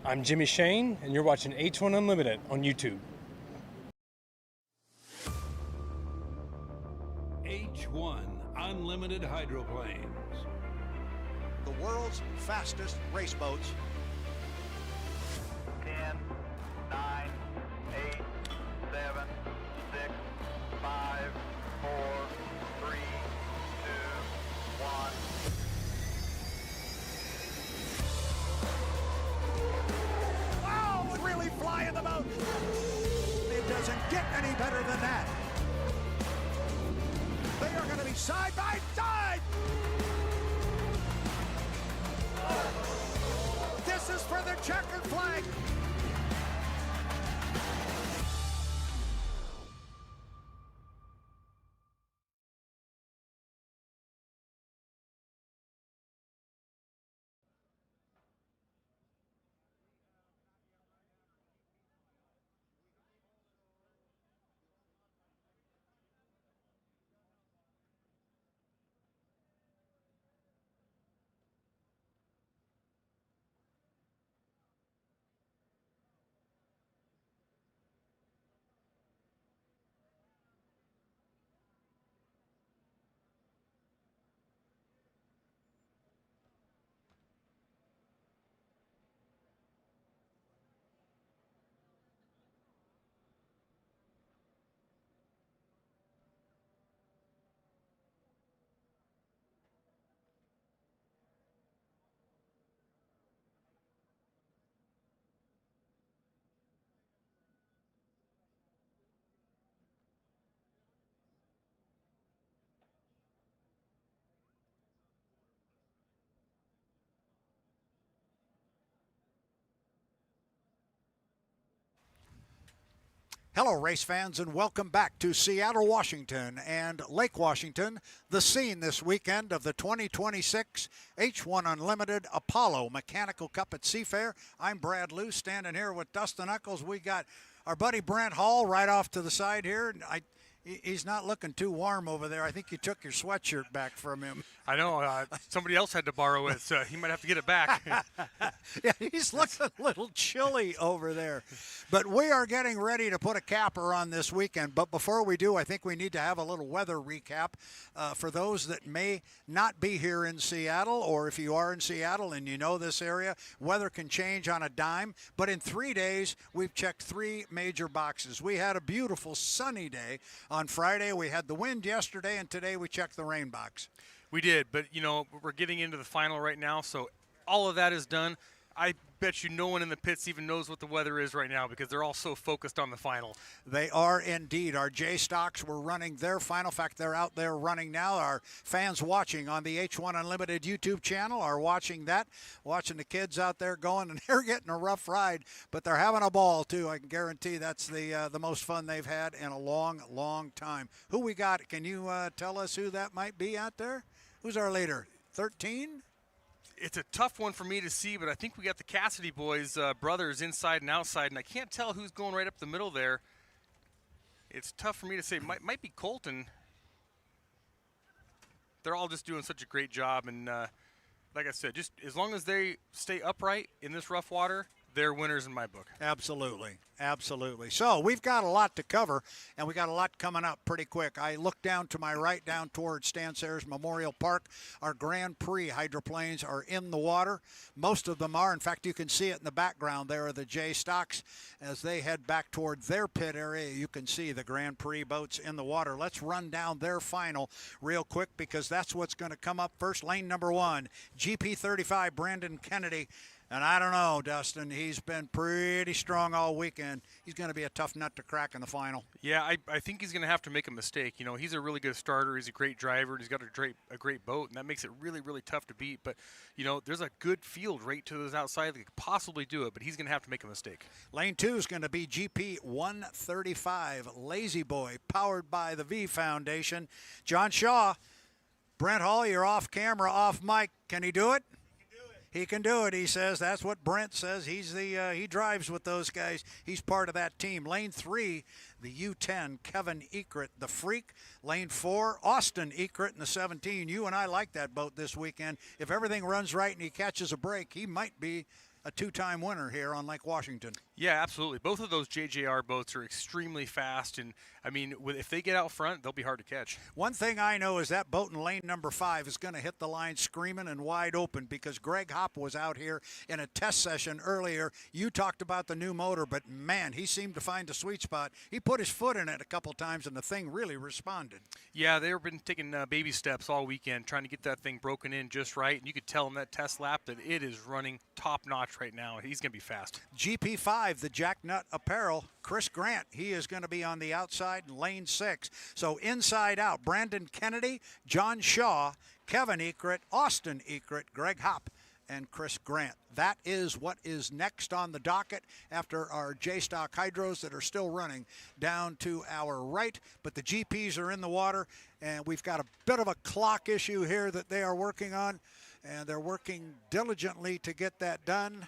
I'm Jimmy Shane, and you're watching H1 Unlimited on YouTube. H1 Unlimited Hydroplanes. The world's fastest race boats. 10, 9, 8, 7, 6, 5, 4, 3, 2, 1. Wow, really flying the boat. It doesn't get any better than that. They are going to be side by side. This is for the checkered flag. Hello, race fans, and welcome back to Seattle, Washington, and Lake Washington, the scene this weekend of the 2026 H1 Unlimited Apollo Mechanical Cup at Seafair. I'm Brad Luce, standing here with Dustin Eccles. We got our buddy Brent Hall right off to the side here. He's not looking too warm over there. I think you took your sweatshirt back from him. I know. Somebody else had to borrow it, so he might have to get it back. Yeah, he's looking a little chilly over there. But we are getting ready to put a capper on this weekend. But before we do, I think we need to have a little weather recap for those that may not be here in Seattle, or if you are in Seattle and you know this area, weather can change on a dime. But in 3 days, we've checked 3 major boxes. We had a beautiful sunny day on Friday. We had the wind yesterday, and today we checked the rain box. We did, but, you know, we're getting into the final right now, so all of that is done. I bet you no one in the pits even knows what the weather is right now because they're all so focused on the final. They are indeed. Our J stocks were running their final. In fact, they're out there running now. Our fans watching on the H1 Unlimited YouTube channel are watching that, watching the kids out there going, and they're getting a rough ride, but they're having a ball too. I can guarantee that's the most fun they've had in a long, long time. Who we got? Can you tell us who that might be out there? Who's our leader? 13? It's a tough one for me to see, but I think we got the Cassidy boys, brothers, inside and outside, and I can't tell who's going right up the middle there. It's tough for me to say. Might be Colton. They're all just doing such a great job, and like I said, just as long as they stay upright in this rough water, they're winners in my book. Absolutely. Absolutely. So we've got a lot to cover, and we got a lot coming up pretty quick. I look down to my right, down towards Stan Sayers Memorial Park. Our Grand Prix hydroplanes are in the water. Most of them are. In fact, you can see it in the background. There are the J stocks. As they head back toward their pit area, you can see the Grand Prix boats in the water. Let's run down their final real quick because that's what's going to come up first. Lane number 1, GP35, Brandon Kennedy. And I don't know, Dustin, he's been pretty strong all weekend. He's going to be a tough nut to crack in the final. Yeah, I think he's going to have to make a mistake. You know, he's a really good starter. He's a great driver. And he's got a great boat, and that makes it really, really tough to beat. But, you know, there's a good field right to those outside that could possibly do it, but he's going to have to make a mistake. Lane 2 is going to be GP 135, Lazy Boy, powered by the V Foundation. John Shaw, Brent Hall, you're off camera, off mic. Can he do it? He can do it, he says. That's what Brent says. He's he drives with those guys. He's part of that team. Lane 3, the U10, Kevin Eckert, the Freak. Lane 4, Austin Eckert in the 17. You and I like that boat this weekend. If everything runs right and he catches a break, he might be a two-time winner here on Lake Washington. Yeah, absolutely. Both of those JJR boats are extremely fast, and I mean, if they get out front, they'll be hard to catch. One thing I know is that boat in lane number 5 is going to hit the line screaming and wide open, because Greg Hopp was out here in a test session earlier. You talked about the new motor, but man, he seemed to find a sweet spot. He put his foot in it a couple times, and the thing really responded. Yeah, they've been taking baby steps all weekend, trying to get that thing broken in just right, and you could tell in that test lap that it is running top-notch right now. He's going to be fast. GP5, the Jacknut Apparel, Chris Grant, he is going to be on the outside in lane 6. So inside out, Brandon Kennedy, John Shaw, Kevin Ekert, Austin Ekert, Greg Hopp, and Chris Grant. That is what is next on the docket after our J-Stock Hydros that are still running down to our right. But the GPs are in the water, and we've got a bit of a clock issue here that they are working on, and they're working diligently to get that done.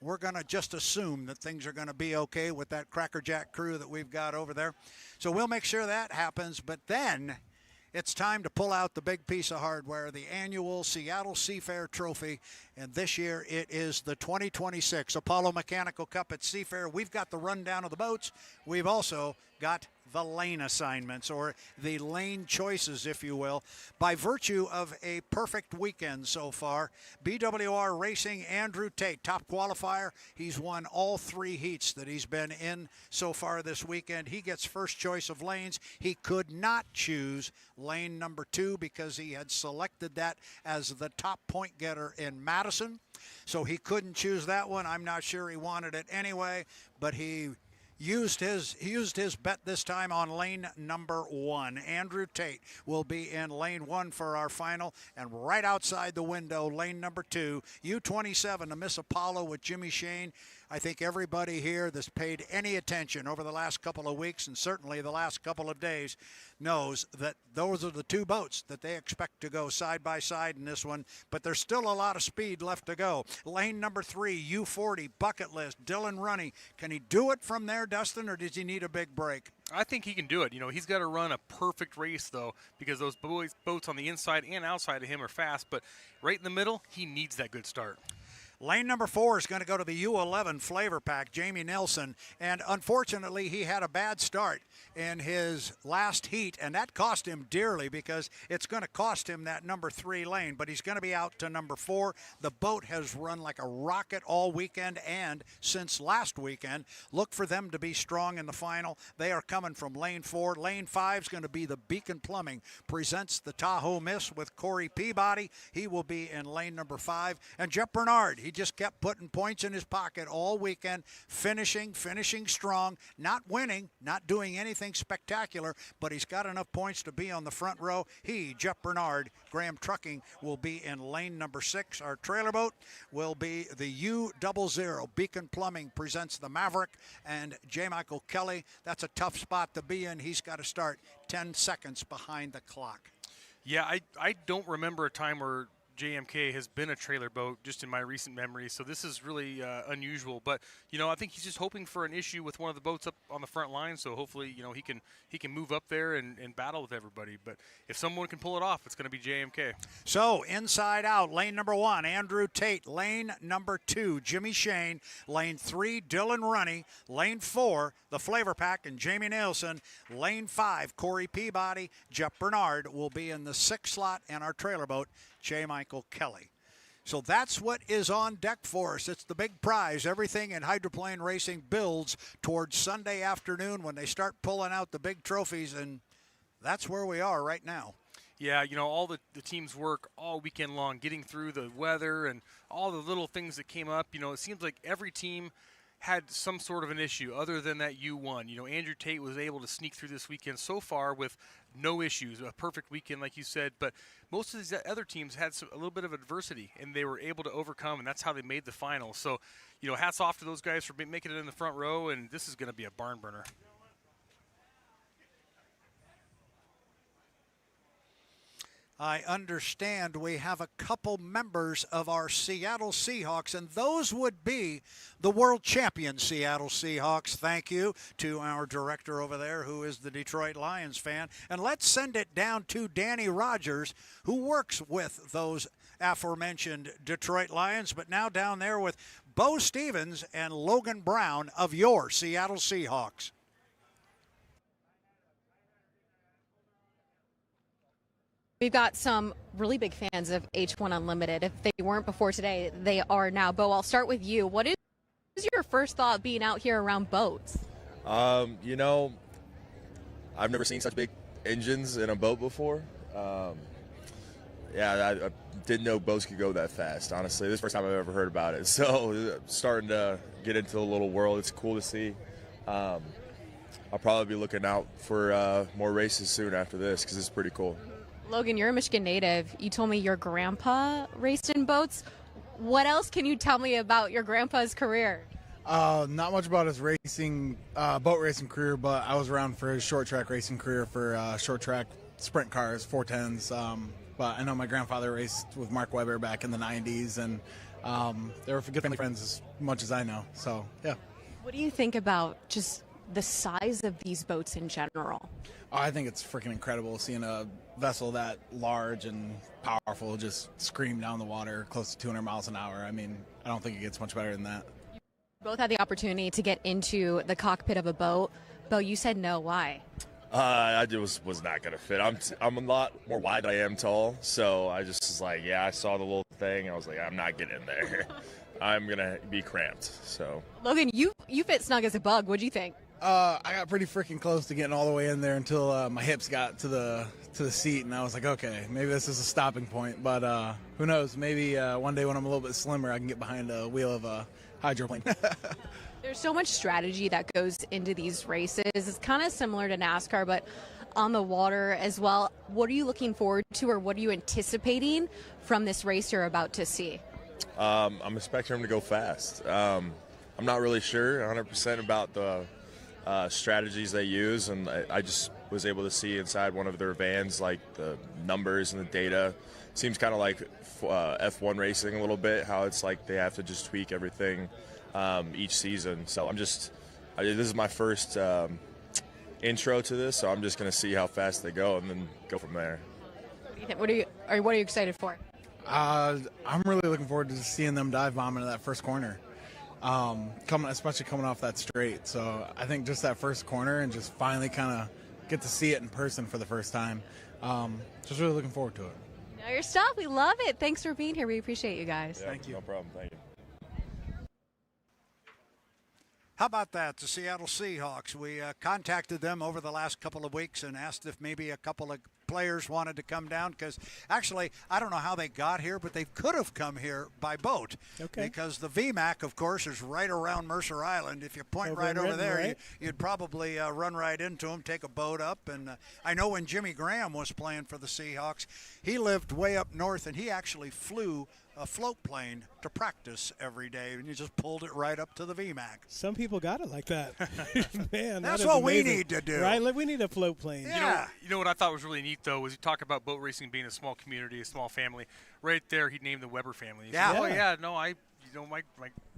We're going to just assume that things are going to be okay with that crackerjack crew that we've got over there. So we'll make sure that happens. But then it's time to pull out the big piece of hardware, the annual Seattle Seafair Trophy. And this year it is the 2026 Apollo Mechanical Cup at Seafair. We've got the rundown of the boats. We've also got the lane assignments, or the lane choices, if you will, by virtue of a perfect weekend so far. BWR Racing, Andrew Tate, top qualifier. He's won all 3 heats that he's been in so far this weekend. He gets first choice of lanes. He could not choose lane number 2 because he had selected that as the top point getter in Madison. So he couldn't choose that one. I'm not sure he wanted it anyway, but he used his bet this time on lane number 1. Andrew Tate will be in lane 1 for our final, and right outside the window, lane number 2, U27, the Miss Apollo with Jimmy Shane. I think everybody here that's paid any attention over the last couple of weeks, and certainly the last couple of days, knows that those are the 2 boats that they expect to go side by side in this one, but there's still a lot of speed left to go. Lane number 3, U40, Bucket List, Dylan Runne. Can he do it from there, Dustin, or does he need a big break? I think he can do it. You know, he's got to run a perfect race, though, because those boats on the inside and outside of him are fast, but right in the middle, he needs that good start. Lane number 4 is going to go to the U11 FLAV-R-PAC, Jamie Nilsen, and unfortunately he had a bad start in his last heat, and that cost him dearly because it's going to cost him that number 3 lane, but he's going to be out to number 4. The boat has run like a rocket all weekend and since last weekend. Look for them to be strong in the final. They are coming from lane 4. Lane 5 is going to be the Beacon Plumbing, presents the Tahoe Miss with Corey Peabody. He will be in lane number 5, and Jeff Bernard, he just kept putting points in his pocket all weekend, finishing strong, not winning, not doing anything spectacular, but he's got enough points to be on the front row. He, Jeff Bernard, Graham Trucking, will be in lane number 6. Our trailer boat will be the U00. Beacon Plumbing presents the Maverick, and J. Michael Kelly. That's a tough spot to be in. He's got to start 10 seconds behind the clock. Yeah, I don't remember a time where JMK has been a trailer boat just in my recent memory, so this is really unusual. But you know, I think he's just hoping for an issue with one of the boats up on the front line, so hopefully, you know, he can move up there and battle with everybody. But if someone can pull it off, it's going to be JMK. So inside out, lane number 1, Andrew Tate. Lane number 2, Jimmy Shane. Lane 3, Dylan Runne. Lane 4, the FLAV-R-PAC and Jamie Nilsen. Lane 5, Corey Peabody. Jeff Bernard will be in the 6th slot, and our trailer boat, J. Michael Kelly. So that's what is on deck for us. It's the big prize. Everything in hydroplane racing builds towards Sunday afternoon when they start pulling out the big trophies, and that's where we are right now. Yeah, you know, all the teams work all weekend long, getting through the weather and all the little things that came up. You know, it seems like every team had some sort of an issue other than that U1. You know, Andrew Tate was able to sneak through this weekend so far with no issues, a perfect weekend like you said, but most of these other teams had a little bit of adversity, and they were able to overcome, and that's how they made the final. So, you know, hats off to those guys for making it in the front row, and this is going to be a barn burner. I understand we have a couple members of our Seattle Seahawks, and those would be the world champion Seattle Seahawks. Thank you to our director over there, who is the Detroit Lions fan. And let's send it down to Danny Rogers, who works with those aforementioned Detroit Lions, but now down there with Bo Stevens and Logan Brown of your Seattle Seahawks. We've got some really big fans of H1 Unlimited. If they weren't before today, they are now. Bo, I'll start with you. What is your first thought being out here around boats? You know, I've never seen such big engines in a boat before. I didn't know boats could go that fast, honestly. This is the first time I've ever heard about it. So starting to get into the little world. It's cool to see. I'll probably be looking out for more races soon after this because it's pretty cool. Logan, you're a Michigan native. You told me your grandpa raced in boats. What else can you tell me about your grandpa's career? Not much about his racing, boat racing career, but I was around for his short track racing career for short track sprint cars, 410s. But I know my grandfather raced with Mark Webber back in the 90s, and they were good family friends as much as I know. So, yeah. What do you think about just the size of these boats in general? Oh, I think it's freaking incredible seeing a vessel that large and powerful just scream down the water close to 200 miles an hour. I mean, I don't think it gets much better than that. You both had the opportunity to get into the cockpit of a boat. Bo, you said no. Why? I just was not going to fit. I'm a lot more wide than I am tall, so I just was like, yeah, I saw the little thing. I was like, I'm not getting in there. I'm going to be cramped. So Logan, you fit snug as a bug. What'd you think? I got pretty freaking close to getting all the way in there until my hips got to the seat, and I was like, okay, maybe this is a stopping point. But who knows? Maybe one day when I'm a little bit slimmer, I can get behind a wheel of a hydroplane. There's so much strategy that goes into these races. It's kind of similar to NASCAR, but on the water as well. What are you looking forward to, or what are you anticipating from this race you're about to see? I'm expecting them to go fast. I'm not really sure 100% about the strategies they use, and I just was able to see inside one of their vans like the numbers and the data. Seems kind of like F1 racing a little bit, how it's like they have to just tweak everything each season. So this is my first intro to this, so I'm just going to see how fast they go and then go from there. What are you excited for? I'm really looking forward to seeing them dive bomb into that first corner. Especially coming off that straight. So I think just that first corner and just finally kind of get to see it in person for the first time. Just really looking forward to it. Know your stuff. We love it. Thanks for being here. We appreciate you guys. Yeah, Thank you. No problem. Thank you. How about that, the Seattle Seahawks? We contacted them over the last couple of weeks and asked if maybe a couple of players wanted to come down, because actually, I don't know how they got here, but they could have come here by boat. Okay. Because the VMAC, of course, is right around Mercer Island. If you point right over there, right? you'd probably run right into them, take a boat up. And I know when Jimmy Graham was playing for the Seahawks, he lived way up north, and he actually flew a float plane to practice every day, and you just pulled it right up to the VMAC. Some people got it like that. Man, That's that is what we amazing. need to do. Right? We need a float plane. Yeah. You know what I thought was really neat, though, was you talk about boat racing being a small community, a small family. Right there, he named the Weber family. He Yeah. said, oh, Yeah. yeah, no, my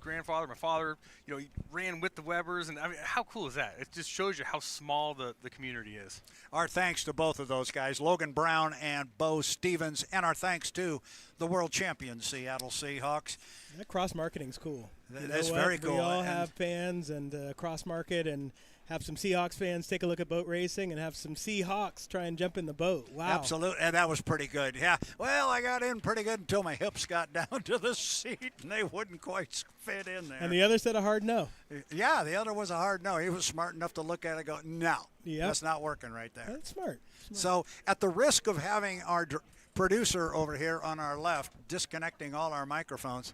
grandfather, my father, he ran with the Webers. And I mean, how cool is that? It just shows you how small the community is. Our thanks to both of those guys, Logan Brown and Bo Stevens, and our thanks to the world champion Seattle Seahawks. That cross marketing's cool. That's You know what? very cool. We all And- have fans and cross market and have some Seahawks fans take a look at boat racing and have some Seahawks try and jump in the boat. Wow. Absolutely, and that was pretty good. Yeah, well, I got in pretty good until my hips got down to the seat, and they wouldn't quite fit in there. And the other said a hard no. Yeah, the other was a hard no. He was smart enough to look at it and go, no, Yep. that's not working right there. That's smart. So at the risk of having our producer over here on our left disconnecting all our microphones,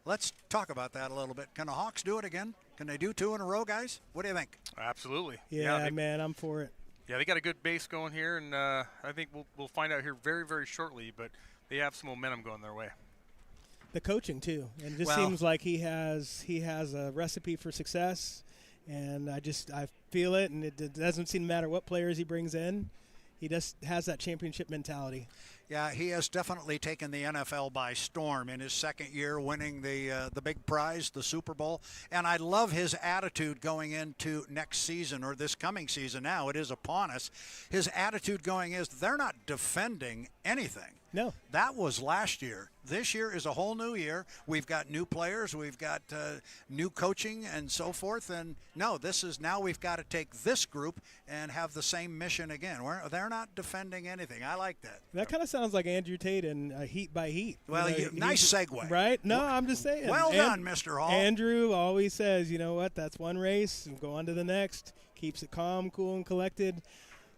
let's talk about that a little bit. Can the Hawks do it again? Can they do two in a row, guys? What do you think? Absolutely. Yeah, man, I'm for it. Yeah, they got a good base going here, and I think we'll find out here very, very shortly, but they have some momentum going their way. The coaching too, and it just Well- seems like he has a recipe for success, and I feel it, and it doesn't seem to matter what players he brings in. He just has that championship mentality. Yeah, he has definitely taken the NFL by storm in his second year, winning the big prize, the Super Bowl. And I love his attitude going into next season, or this coming season now. It is upon us. His attitude going is they're not defending anything. No. That was last year. This year is a whole new year. We've got new players. We've got new coaching and so forth. And no, this is now we've got to take this group and have the same mission again. They're not defending anything. I like that. That kind of sounds like Andrew Tate and Heat by Heat. Well, nice segue. Right? No, I'm just saying. Well done, Mr. Hall. Andrew always says, you know what, that's one race, and go on to the next. Keeps it calm, cool, and collected.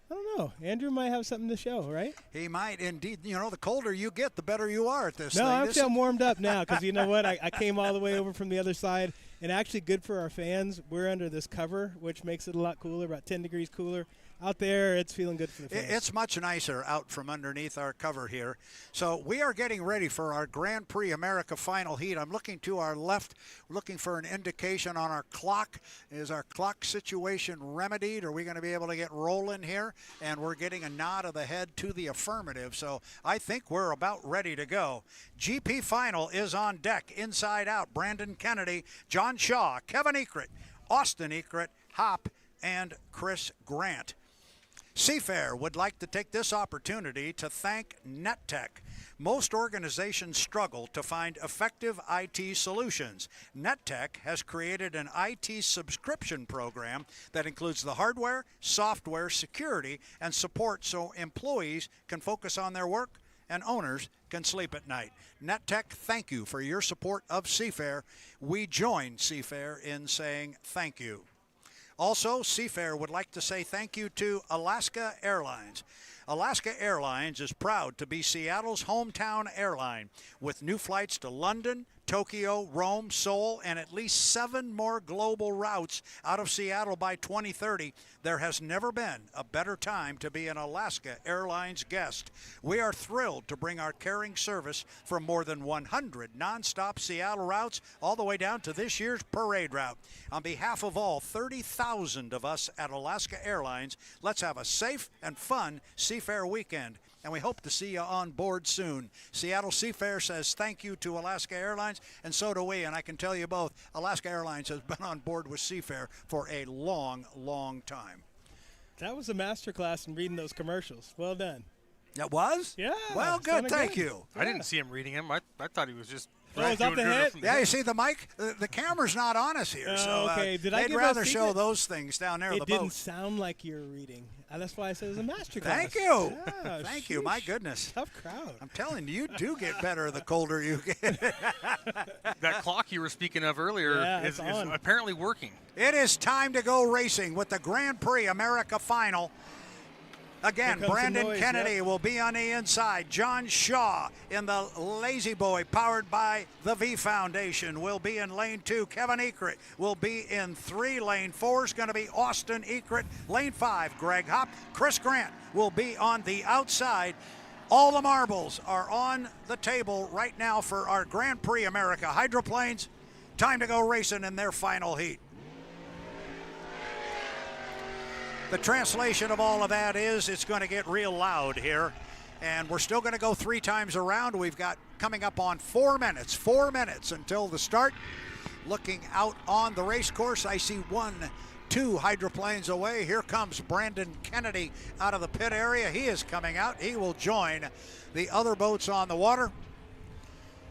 I don't know. Andrew might have something to show, right? He might indeed. You know, the colder you get, the better you are at this thing. No, I'm warmed up now because you know what? I came all the way over from the other side, and actually good for our fans. We're under this cover, which makes it a lot cooler, about 10 degrees cooler. Out there, it's feeling good for the fans. It's much nicer out from underneath our cover here. So we are getting ready for our Grand Prix America final heat. I'm looking to our left, looking for an indication on our clock. Is our clock situation remedied? Are we going to be able to get rolling here? And we're getting a nod of the head to the affirmative. So I think we're about ready to go. GP final is on deck. Inside out, Brandon Kennedy, John Shaw, Kevin Eckert, Austin Eckert, Hop, and Chris Grant. Seafair would like to take this opportunity to thank NetTech. Most organizations struggle to find effective IT solutions. NetTech has created an IT subscription program that includes the hardware, software, security, and support so employees can focus on their work and owners can sleep at night. NetTech, thank you for your support of Seafair. We join Seafair in saying thank you. Also, Seafair would like to say thank you to Alaska Airlines. Alaska Airlines is proud to be Seattle's hometown airline with new flights to London, Tokyo, Rome, Seoul, and at least 7 more global routes out of Seattle by 2030. There has never been a better time to be an Alaska Airlines guest. We are thrilled to bring our caring service from more than 100 nonstop Seattle routes all the way down to this year's parade route. On behalf of all 30,000 of us at Alaska Airlines, let's have a safe and fun Seafair weekend. And we hope to see you on board soon. Seattle Seafair says thank you to Alaska Airlines, and so do we. And I can tell you both, Alaska Airlines has been on board with Seafair for a long, long time. That was a masterclass in reading those commercials. Well done. It was? Yeah. Well, good. Thank you. I didn't see him reading them. I thought he was just it's off the head? Yeah, you see the mic? The camera's not on us here. So okay. they'd rather show those things down there in the boat. It didn't sound like you were reading. That's why I said it was a masterclass. Thank you. Yeah, Thank you. My goodness. Tough crowd. I'm telling you, you do get better the colder you get. That clock you were speaking of earlier is apparently working. It is time to go racing with the Grand Prix America final. Again, Brandon Kennedy will be on the inside. John Shaw in the Lazy Boy, powered by the V Foundation, will be in lane 2. Kevin Eckert will be in 3. Lane 4 is going to be Austin Eckert. Lane 5, Greg Hop. Chris Grant will be on the outside. All the marbles are on the table right now for our Grand Prix America hydroplanes. Time to go racing in their final heat. The translation of all of that is it's going to get real loud here. And we're still going to go 3 times around. We've got coming up on 4 minutes. 4 minutes until the start. Looking out on the race course, I see 1, 2 hydroplanes away. Here comes Brandon Kennedy out of the pit area. He is coming out. He will join the other boats on the water.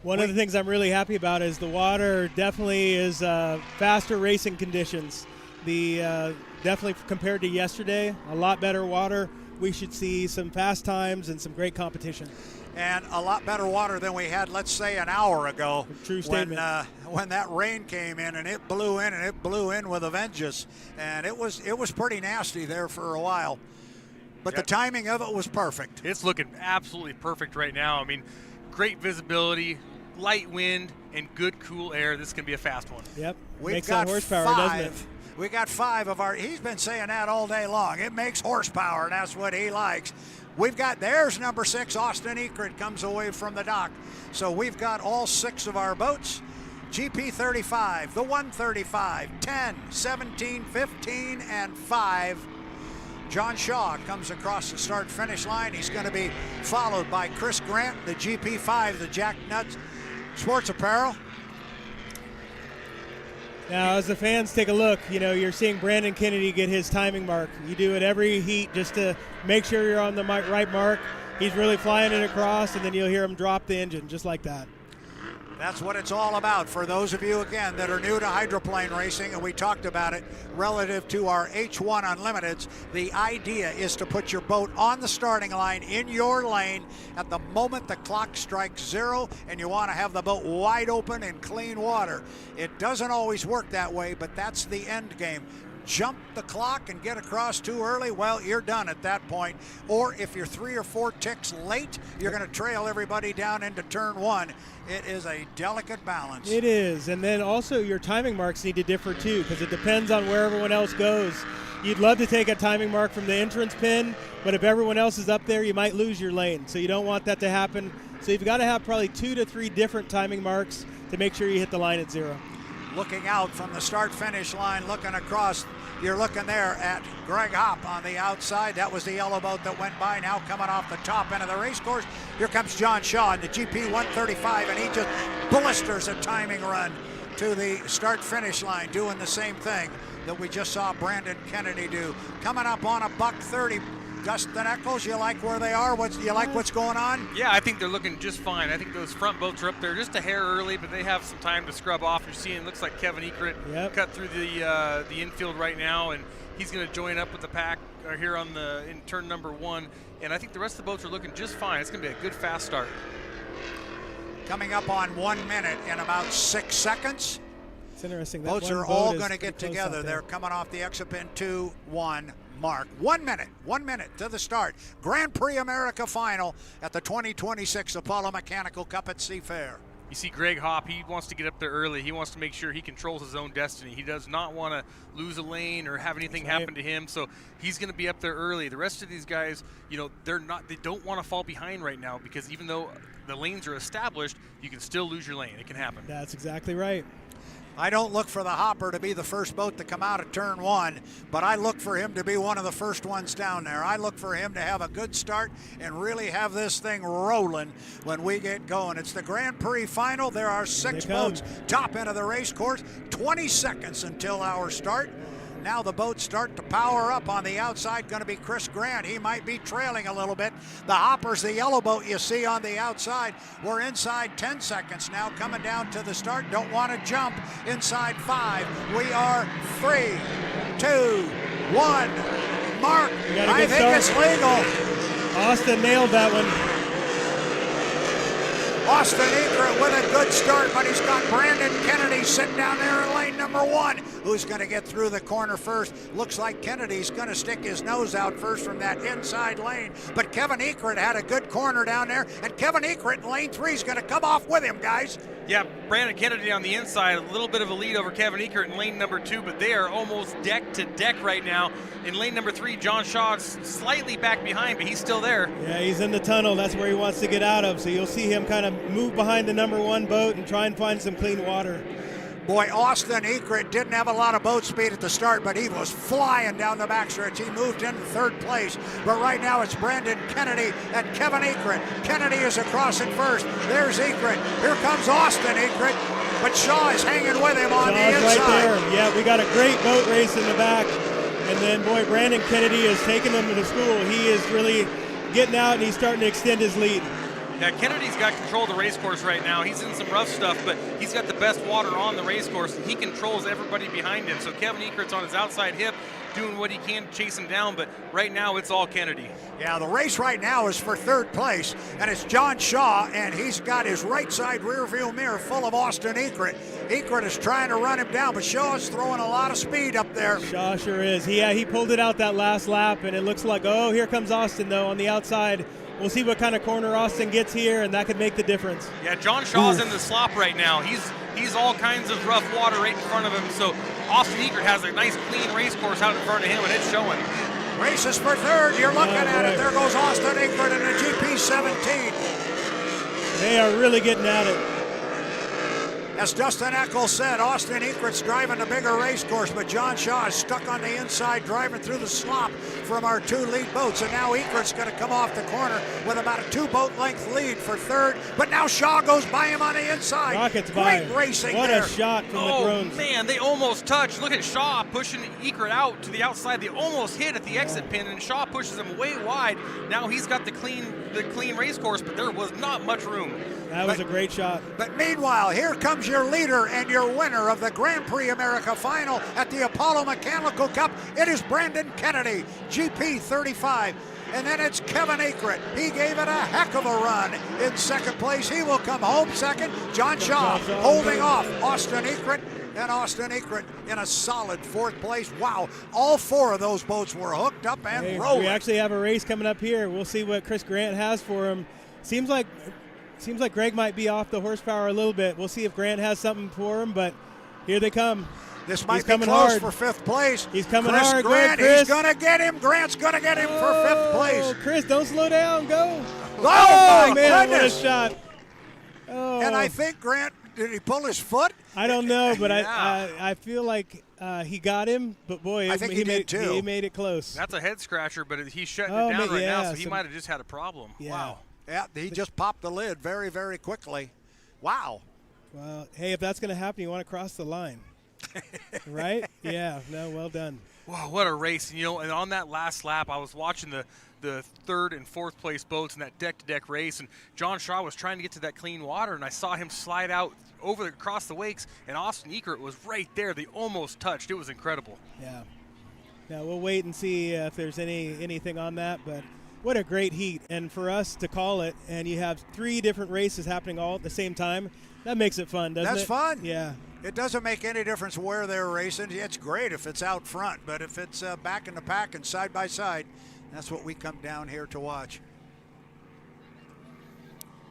One of the things I'm really happy about is the water definitely is faster racing conditions. Definitely compared to yesterday, a lot better water. We should see some fast times and some great competition. And a lot better water than we had, let's say, an hour ago. True statement. When that rain came in, and it blew in, and it blew in with a vengeance. And it was pretty nasty there for a while. But the timing of it was perfect. It's looking absolutely perfect right now. I mean, great visibility, light wind, and good cool air. This is going to be a fast one. Yep. We've got horsepower, 5. doesn't it? We got 5 of our, he's been saying that all day long. It makes horsepower, and that's what he likes. We've got, there's number 6, Austin Eckert comes away from the dock. So we've got all 6 of our boats. GP 35, the 135, 10, 17, 15, and 5. John Shaw comes across the start-finish line. He's going to be followed by Chris Grant, the GP5, the Jack Nuts Sports Apparel. Now, as the fans take a look, you're seeing Brandon Kennedy get his timing mark. You do it every heat just to make sure you're on the right mark. He's really flying it across, and then you'll hear him drop the engine just like that. That's what it's all about. For those of you, again, that are new to hydroplane racing, and we talked about it relative to our H1 Unlimiteds, the idea is to put your boat on the starting line in your lane at the moment the clock strikes 0, and you want to have the boat wide open in clean water. It doesn't always work that way, but that's the end game. Jump the clock and get across too early, well, you're done at that point. Or if you're 3 or 4 ticks late, you're going to trail everybody down into turn 1. It is a delicate balance. It is, and then also your timing marks need to differ too, because it depends on where everyone else goes. You'd love to take a timing mark from the entrance pin, but if everyone else is up there, you might lose your lane. So you don't want that to happen. So you've got to have probably 2 to 3 different timing marks to make sure you hit the line at 0. Looking out from the start-finish line, looking across, you're looking there at Greg Hopp on the outside. That was the yellow boat that went by. Now coming off the top end of the race course, here comes John Shaw in the GP 135, and he just blisters a timing run to the start-finish line, doing the same thing that we just saw Brandon Kennedy do. Coming up on a $130. Dustin Eccles, you like where they are? You like what's going on? Yeah, I think they're looking just fine. I think those front boats are up there just a hair early, but they have some time to scrub off. You're seeing, it looks like Kevin Ekert cut through the infield right now, and he's going to join up with the pack here in turn number 1. And I think the rest of the boats are looking just fine. It's going to be a good fast start. Coming up on 1 minute in about 6 seconds. It's interesting. Boats are all going to get together. They're coming off the exit pin 2-1 mark. 1 minute to the start. Grand Prix America final at the 2026 Apollo Mechanical Cup at Seafair. You see Greg Hopp, he wants to get up there early. He wants to make sure he controls his own destiny. He does not want to lose a lane or have anything happen to him, so he's going to be up there early. The rest of these guys, they don't want to fall behind right now, because even though the lanes are established, you can still lose your lane. It can happen. That's exactly right. I don't look for the Hopper to be the first boat to come out of turn 1, but I look for him to be one of the first ones down there. I look for him to have a good start and really have this thing rolling when we get going. It's the Grand Prix final. There are 6 boats top end of the race course. 20 seconds until our start. Now the boats start to power up on the outside. Going to be Chris Grant. He might be trailing a little bit. The Hopper's the yellow boat you see on the outside. We're inside 10 seconds now, coming down to the start. Don't want to jump. Inside 5. We are 3, 2, 1. Mark, I think it's legal. Austin nailed that one. Austin Ekert with a good start, but he's got Brandon Kennedy sitting down there in lane number 1. Who's going to get through the corner first? Looks like Kennedy's going to stick his nose out first from that inside lane. But Kevin Ekert had a good corner down there, and Kevin Ekert in lane 3 is going to come off with him, guys. Yeah, Brandon Kennedy on the inside, a little bit of a lead over Kevin Ekert in lane number 2, but they are almost deck to deck right now. In lane number 3, John Shaw's slightly back behind, but he's still there. Yeah, he's in the tunnel. That's where he wants to get out of. So you'll see him kind of move behind the number 1 boat and try and find some clean water. Boy, Austin Ekert didn't have a lot of boat speed at the start, but he was flying down the backstretch. He moved into 3rd place. But right now it's Brandon Kennedy and Kevin Ekert. Kennedy is across in first. There's Ekert. Here comes Austin Ekert, but Shaw is hanging with him on the inside. Right there. Yeah, we got a great boat race in the back. And then, boy, Brandon Kennedy is taking them to the school. He is really getting out, and he's starting to extend his lead. Yeah, Kennedy's got control of the race course right now. He's in some rough stuff, but he's got the best water on the race course, and he controls everybody behind him. So Kevin Ekert's on his outside hip, doing what he can to chase him down, but right now it's all Kennedy. Yeah, the race right now is for 3rd place, and it's John Shaw, and he's got his right side rear view mirror full of Austin Ekert. Ekert is trying to run him down, but Shaw's throwing a lot of speed up there. Shaw sure is. He pulled it out that last lap, and it looks like, oh, here comes Austin, though, on the outside. We'll see what kind of corner Austin gets here, and that could make the difference. Yeah, John Shaw's in the slop right now. He's all kinds of rough water right in front of him, so Austin Ekert has a nice clean race course out in front of him, and it's showing. Races for 3rd. You're looking at it. There goes Austin Ekert in the GP 17. They are really getting at it. As Dustin Eccles said, Austin Egret's driving the bigger race course, but John Shaw is stuck on the inside driving through the slop from our 2 lead boats. And now Egret's going to come off the corner with about a 2-boat length lead for third. But now Shaw goes by him on the inside. Rockets by. Great racing what there. A shot from the Oh, drones. man, they almost touched. Look at Shaw pushing Egret out to the outside. They almost hit at the exit pin, and Shaw pushes him way wide. Now he's got the clean race course, but there was not much room. That was a great shot. But meanwhile, here comes your leader and your winner of the Grand Prix America final at the Apollo Mechanical Cup. It is Brandon Kennedy, GP 35. And then it's Kevin Egret. He gave it a heck of a run in second place. He will come home second. John Shaw holding off Austin Egret. And Austin Egret in a solid 4th place. Wow, all 4 of those boats were hooked up and rolling. We actually have a race coming up here. We'll see what Chris Grant has for him. Seems like Greg might be off the horsepower a little bit. We'll see if Grant has something for him, but here they come. This might He's be coming close hard. for 5th place. He's coming Chris hard. Grant, Go, Chris. he's going to get him. Grant's going to get him for 5th place. Chris, don't slow down. Go. Oh, my man, goodness. what a shot. Oh. And I think Grant, did he pull his foot? I don't know, but Yeah. I feel like he got him, but boy, I think he did too. He made it close. That's a head scratcher, but he's shutting Oh, it down right now, yeah, so he might have just had a problem. Yeah. Wow. Yeah, he just popped the lid very, very quickly. Wow. Well, hey, if that's going to happen, you want to cross the line. Right? Yeah. No, well done. Wow, what a race. And on that last lap, I was watching the 3rd and 4th place boats in that deck-to-deck race, and John Shaw was trying to get to that clean water, and I saw him slide out across the wakes, and Austin Egret was right there. They almost touched. It was incredible. Yeah. Now, we'll wait and see if there's anything on that, but what a great heat. And for us to call it, and you have 3 different races happening all at the same time, that makes it fun, doesn't it? That's fun. Yeah. It doesn't make any difference where they're racing. It's great if it's out front, but if it's back in the pack and side by side, that's what we come down here to watch.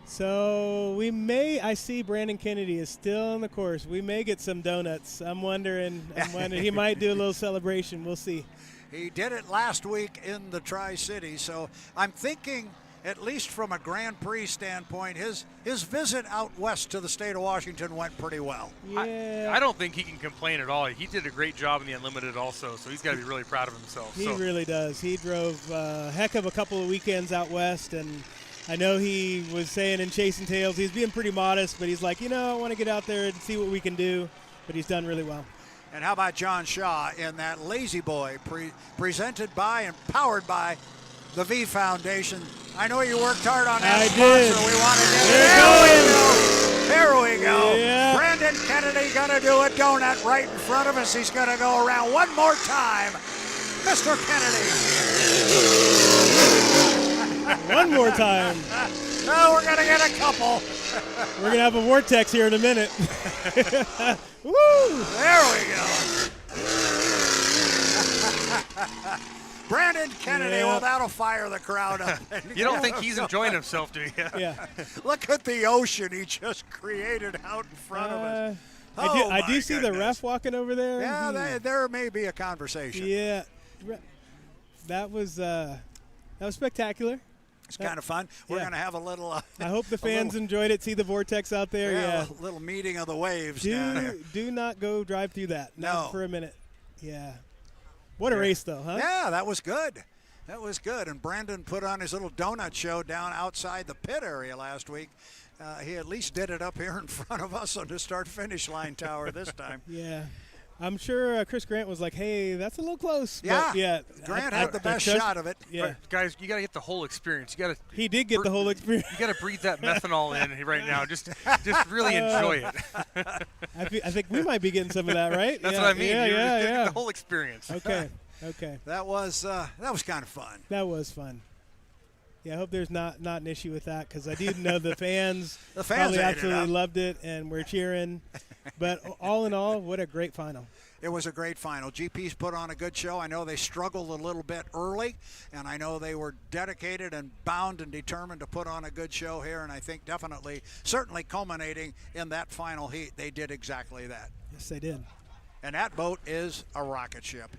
So I see Brandon Kennedy is still on the course. We may get some donuts. I'm wondering he might do a little celebration. We'll see. He did it last week in the Tri-City, so I'm thinking, at least from a Grand Prix standpoint, his visit out west to the state of Washington went pretty well. Yeah. I don't think he can complain at all. He did a great job in the Unlimited also, so he's got to be really proud of himself. He really does. He drove a heck of a couple of weekends out west, and I know he was saying in Chasing Tails, he's being pretty modest, but he's like, I want to get out there and see what we can do, but he's done really well. And how about John Shaw in that Lazy Boy, presented by and powered by the V Foundation. I know you worked hard on that sponsor. We want to get There we go. Yeah. Brandon Kennedy going to do a donut right in front of us. He's going to go around one more time. Mr. Kennedy. One more time. Oh, we're going to get a couple. We're going to have a vortex here in a minute. Woo! There we go. Brandon Kennedy, well, that'll fire the crowd up. You don't think he's enjoying himself, do you? Yeah. Look at the ocean he just created out in front of us. I do see the ref walking over there. Yeah, there may be a conversation. Yeah. That was spectacular. It's kind of fun. We're going to have a little. I hope the fans enjoyed it. See the vortex out there. Yeah. A little meeting of the waves down here. Do not go drive through that. Not for a minute. Yeah. What a race, though, huh? Yeah, that was good. That was good. And Brandon put on his little donut show down outside the pit area last week. He at least did it up here in front of us on the start-finish line tower this time. Yeah. I'm sure Chris Grant was like, hey, that's a little close. Yeah. But yeah. Grant had the best shot of it. Yeah. But guys, you got to get the whole experience. He did get the whole experience. You got to breathe that methanol in right now. Just really enjoy it. I think we might be getting some of that, right? That's what I mean. Yeah. The whole experience. Okay. That was kind of fun. That was fun. Yeah, I hope there's not an issue with that, because I do know the fans probably absolutely loved it, and we're cheering. But all in all, what a great final. It was a great final. GP's put on a good show. I know they struggled a little bit early, and I know they were dedicated and bound and determined to put on a good show here, and I think certainly culminating in that final heat, they did exactly that. Yes, they did. And that boat is a rocket ship.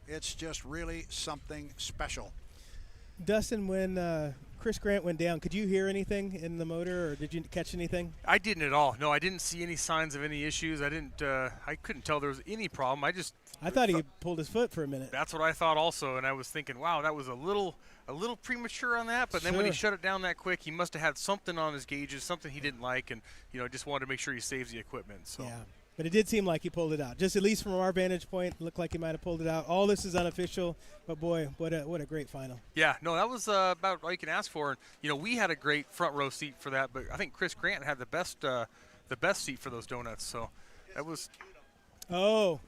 It's just really something special. Dustin, when Chris Grant went down, could you hear anything in the motor, or did you catch anything? I didn't at all. No, I didn't see any signs of any issues. I didn't. I couldn't tell there was any problem. I thought he pulled his foot for a minute. That's what I thought also, and I was thinking, wow, that was a little premature on that. But then when he shut it down that quick, he must have had something on his gauges, something he didn't like, and just wanted to make sure he saves the equipment. So. Yeah. But it did seem like he pulled it out. Just at least from our vantage point, it looked like he might have pulled it out. All this is unofficial, but boy, what a great final. Yeah, no, that was about all you can ask for. And we had a great front row seat for that, but I think Chris Grant had the best seat for those donuts. So that was. Oh,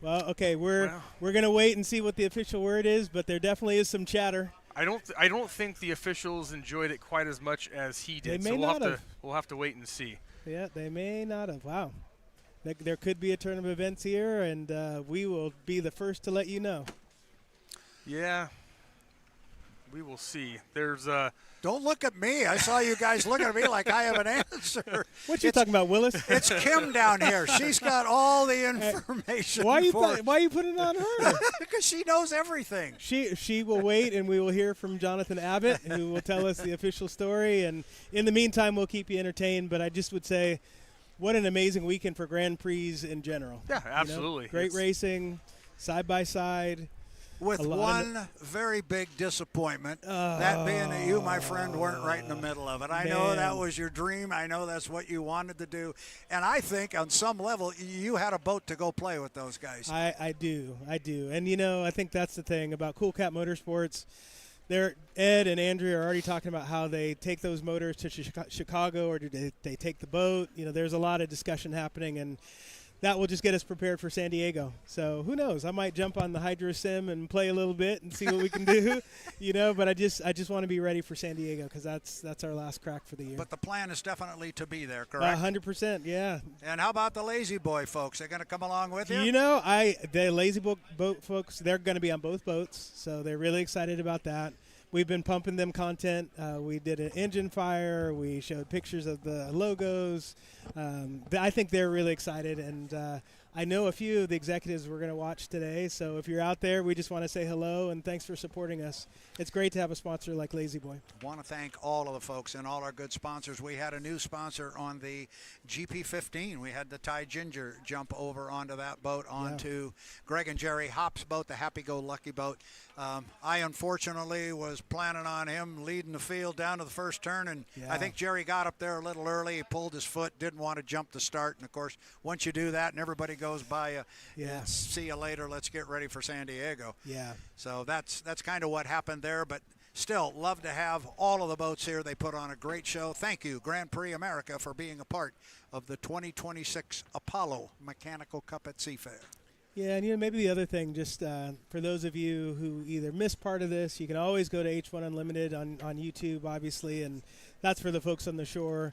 well, okay. We're gonna wait and see what the official word is, but there definitely is some chatter. I don't think the officials enjoyed it quite as much as he did. They may not have. We'll have to wait and see. Yeah, they may not have. Wow. There could be a turn of events here, and we will be the first to let you know. Yeah, we will see. There's Don't look at me. I saw you guys looking at me like I have an answer. What you talking about, Willis? It's Kim down here. She's got all the information. Why are you putting it on her? Because she knows everything. She will wait, and we will hear from Jonathan Abbott, who will tell us the official story. And in the meantime, we'll keep you entertained. But I just would say, what an amazing weekend for Grand Prix in general. Yeah, absolutely. Great racing, side by side. With one very big disappointment, that being that you, my friend, weren't right in the middle of it. I know that was your dream. I know that's what you wanted to do. And I think on some level, you had a boat to go play with those guys. I do. And, I think that's the thing about Cool Cat Motorsports. Ed and Andrea are already talking about how they take those motors to Chicago, or do they take the boat. There's a lot of discussion happening, and that will just get us prepared for San Diego. So who knows? I might jump on the Hydro Sim and play a little bit and see what we can do. But I just want to be ready for San Diego, because that's our last crack for the year. But the plan is definitely to be there, correct? 100%, yeah. And how about the Lazy Boy folks? They're going to come along with you? The Lazy Boat folks, they're going to be on both boats, so they're really excited about that. We've been pumping them content. We did an engine fire. We showed pictures of the logos. I think they're really excited, and I know a few of the executives we're going to watch today. So if you're out there, we just want to say hello and thanks for supporting us. It's great to have a sponsor like Lazy Boy. I want to thank all of the folks and all our good sponsors. We had a new sponsor on the GP15. We had the Thai Ginger jump over onto that boat, onto Greg and Jerry Hopp's boat, the Happy-Go-Lucky boat. I unfortunately was planning on him leading the field down to the first turn, and I think Jerry got up there a little early. He pulled his foot, didn't want to jump the start, and of course, once you do that and everybody goes by you, see you later, let's get ready for San Diego. Yeah. So that's kind of what happened there, but still love to have all of the boats here. They put on a great show. Thank you, Grand Prix America, for being a part of the 2026 Apollo Mechanical Cup at Seafair. Yeah, and maybe the other thing, just for those of you who either missed part of this, you can always go to H1 Unlimited on YouTube, obviously, and that's for the folks on the shore.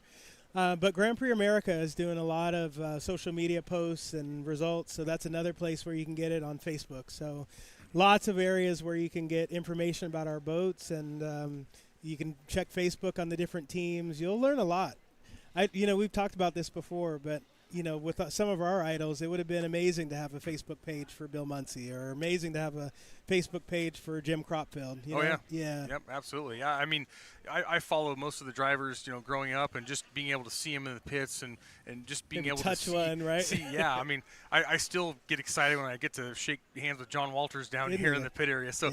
But Grand Prix America is doing a lot of social media posts and results, so that's another place where you can get it on Facebook. So lots of areas where you can get information about our boats, and you can check Facebook on the different teams. You'll learn a lot. We've talked about this before, but with some of our idols, it would have been amazing to have a Facebook page for Bill Muncie, or amazing to have a Facebook page for Jim Cropfield. Yeah. Yep, absolutely. Yeah, I mean, I follow most of the drivers, growing up, and just being able to see them in the pits and just being able to see one, right? Yeah, I mean, I still get excited when I get to shake hands with John Walters down here in the pit area. So,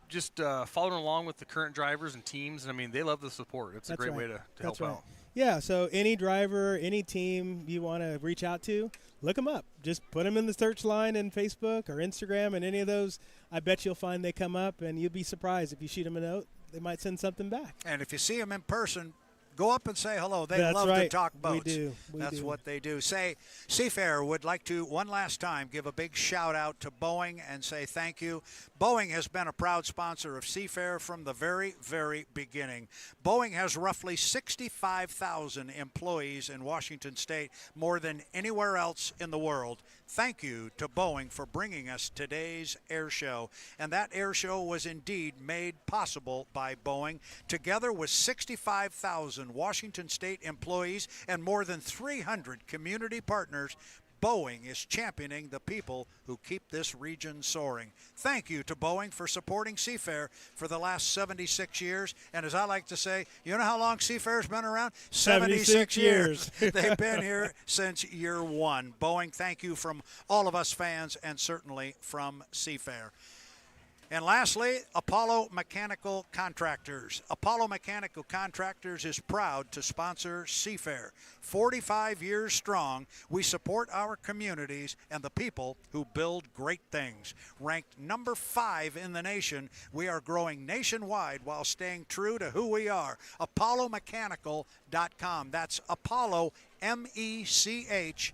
just following along with the current drivers and teams. And I mean, they love the support. It's a great way to help out. Yeah, so any driver, any team you want to reach out to, look them up. Just put them in the search line in Facebook or Instagram, and any of those, I bet you'll find they come up, and you'll be surprised if you shoot them a note. They might send something back. And if you see them in person, go up and say hello. They love to talk boats. We do. That's what they do. Seafair would like to, one last time, give a big shout-out to Boeing and say thank you. Boeing has been a proud sponsor of Seafair from the very, very beginning. Boeing has roughly 65,000 employees in Washington State, more than anywhere else in the world. Thank you to Boeing for bringing us today's air show. And that air show was indeed made possible by Boeing, together with 65,000 Washington State employees and more than 300 community partners. Boeing is championing the people who keep this region soaring. Thank you to Boeing for supporting Seafair for the last 76 years. And as I like to say, you know how long Seafair's been around? 76 years. They've been here since year one. Boeing, thank you from all of us fans and certainly from Seafair. And lastly, Apollo Mechanical Contractors. Apollo Mechanical Contractors is proud to sponsor Seafair. 45 years strong, we support our communities and the people who build great things. Ranked number 5 in the nation, we are growing nationwide while staying true to who we are. ApolloMechanical.com. That's Apollo, MECH.com.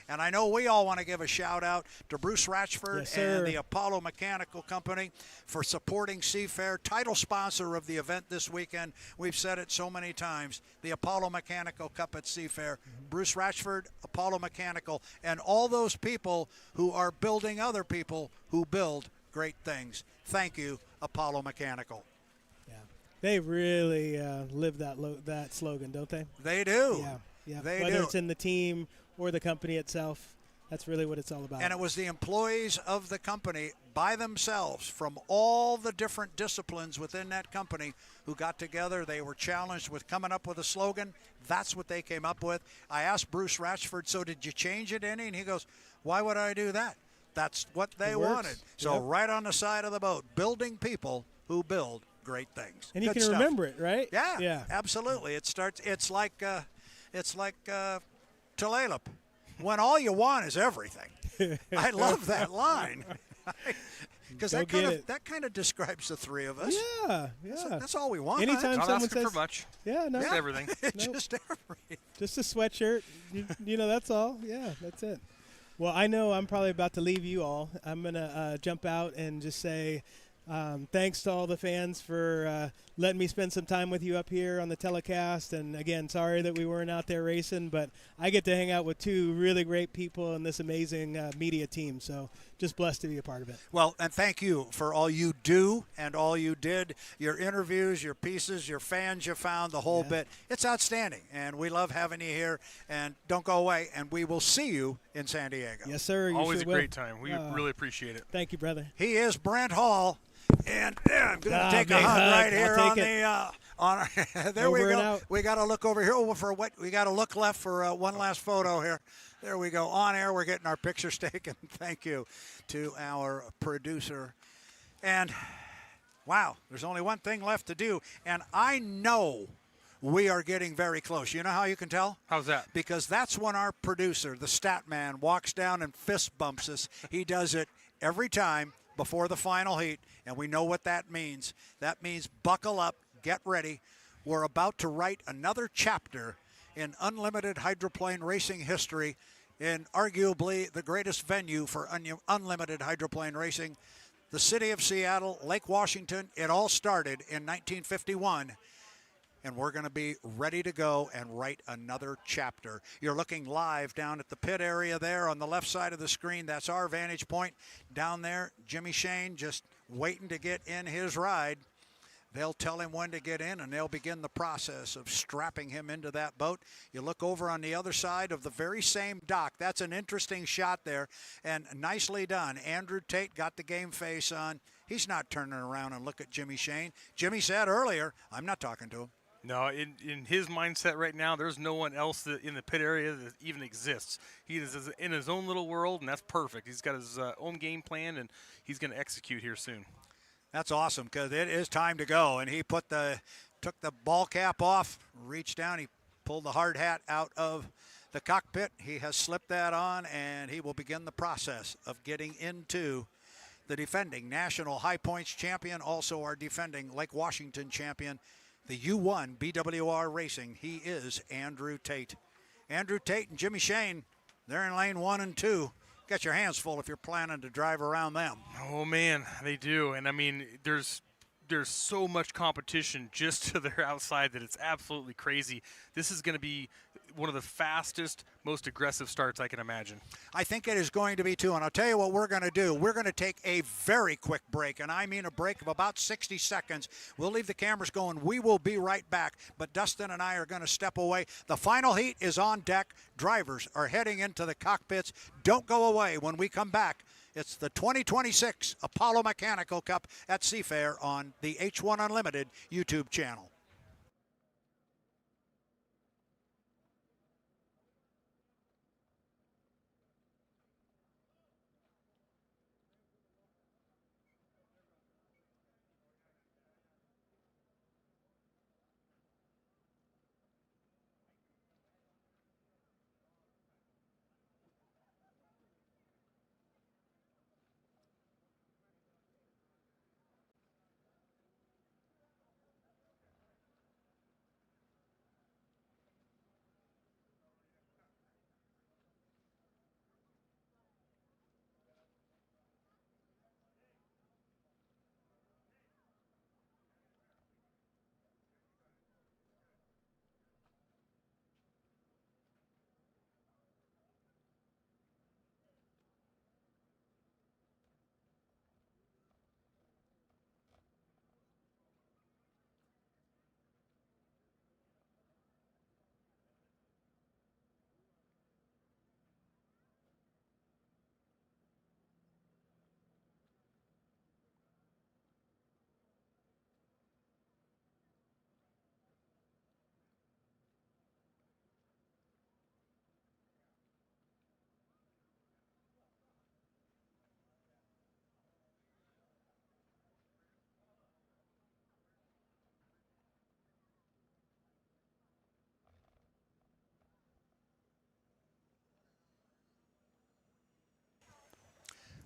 And I know we all want to give a shout out to Bruce Ratchford and the Apollo Mechanical Company for supporting Seafair, title sponsor of the event this weekend. We've said it so many times, the Apollo Mechanical Cup at Seafair. Bruce Ratchford, Apollo Mechanical, and all those people who are building other people who build great things. Thank you, Apollo Mechanical. They really live that slogan, don't they? They do. Yeah. Whether it's in the team or the company itself, that's really what it's all about. And it was the employees of the company by themselves from all the different disciplines within that company who got together. They were challenged with coming up with a slogan. That's what they came up with. I asked Bruce Ratchford, so did you change it any? And he goes, why would I do that? That's what they wanted. So right on the side of the boat, building people who build great things. And you can remember it, right? Yeah, absolutely. It's like Tulalip, when all you want is everything. I love that line. Because that kind of describes the three of us. Yeah. That's all we want. Anytime Not someone asking says for much. Just everything. Just everything. Just a sweatshirt. That's all. Yeah, that's it. Well, I know I'm probably about to leave you all. I'm gonna jump out and just say thanks to all the fans for letting me spend some time with you up here on the telecast. And again, sorry that we weren't out there racing, but I get to hang out with two really great people in this amazing media team. So just blessed to be a part of it. Well, and thank you for all you do and all you did, your interviews, your pieces, your fans you found, the whole bit. It's outstanding, and we love having you here. And don't go away, and we will see you in San Diego. Yes, sir. Always a great time. We really appreciate it. Thank you, brother. He is Brent Hall. And I'm going to take a hug right here on the there we go. We got to look over here for what we got to look left for one last photo here. There we go. On air, we're getting our pictures taken. Thank you to our producer. And wow, there's only one thing left to do, and I know we are getting very close. You know how you can tell? How's that? Because that's when our producer, the stat man, walks down and fist bumps us. He does it every time before the final heat, and we know what that means. That means buckle up, get ready. We're about to write another chapter in unlimited hydroplane racing history in arguably the greatest venue for unlimited hydroplane racing, the city of Seattle, Lake Washington. It all started in 1951. And we're going to be ready to go and write another chapter. You're looking live down at the pit area there on the left side of the screen. That's our vantage point. Down there, Jimmy Shane just waiting to get in his ride. They'll tell him when to get in, and they'll begin the process of strapping him into that boat. You look over on the other side of the very same dock. That's an interesting shot there, and nicely done. Andrew Tate got the game face on. He's not turning around and look at Jimmy Shane. Jimmy said earlier, I'm not talking to him. No, in his mindset right now, there's no one else in the pit area that even exists. He is in his own little world, and that's perfect. He's got his own game plan, and he's going to execute here soon. That's awesome, because it is time to go. And he took the ball cap off, reached down, he pulled the hard hat out of the cockpit. He has slipped that on, and he will begin the process of getting into the defending national high points champion, also our defending Lake Washington champion, the U1 BWR Racing. He is Andrew Tate. Andrew Tate and Jimmy Shane, they're in lane 1 and 2. Got your hands full if you're planning to drive around them. Oh, man, they do. And, I mean, there's so much competition just to their outside that it's absolutely crazy. This is going to be one of the fastest, most aggressive starts I can imagine. I think it is going to be too, and I'll tell you what we're going to do. We're going to take a very quick break, and I mean a break of about 60 seconds. We'll leave the cameras going. We will be right back, but Dustin and I are going to step away. The final heat is on deck. Drivers are heading into the cockpits. Don't go away. When we come back, it's the 2026 Apollo Mechanical Cup at Seafair on the H1 Unlimited YouTube channel.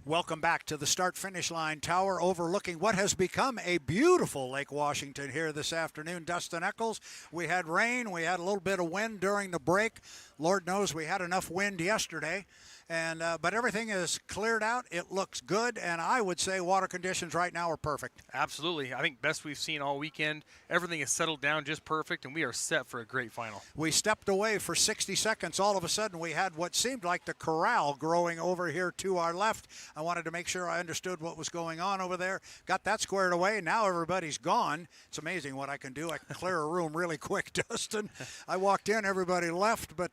Welcome back to the start-finish line tower overlooking what has become a beautiful Lake Washington here this afternoon. Dustin Eccles, we had rain, we had a little bit of wind during the break. Lord knows we had enough wind yesterday. But everything is cleared out. It looks good, and I would say water conditions right now are perfect. Absolutely. I think best we've seen all weekend. Everything is settled down just perfect, and we are set for a great final. We stepped away for 60 seconds. All of a sudden, we had what seemed like the corral growing over here to our left. I wanted to make sure I understood what was going on over there. Got that squared away. Now everybody's gone. It's amazing what I can do. I can clear a room really quick, Dustin. I walked in, everybody left, but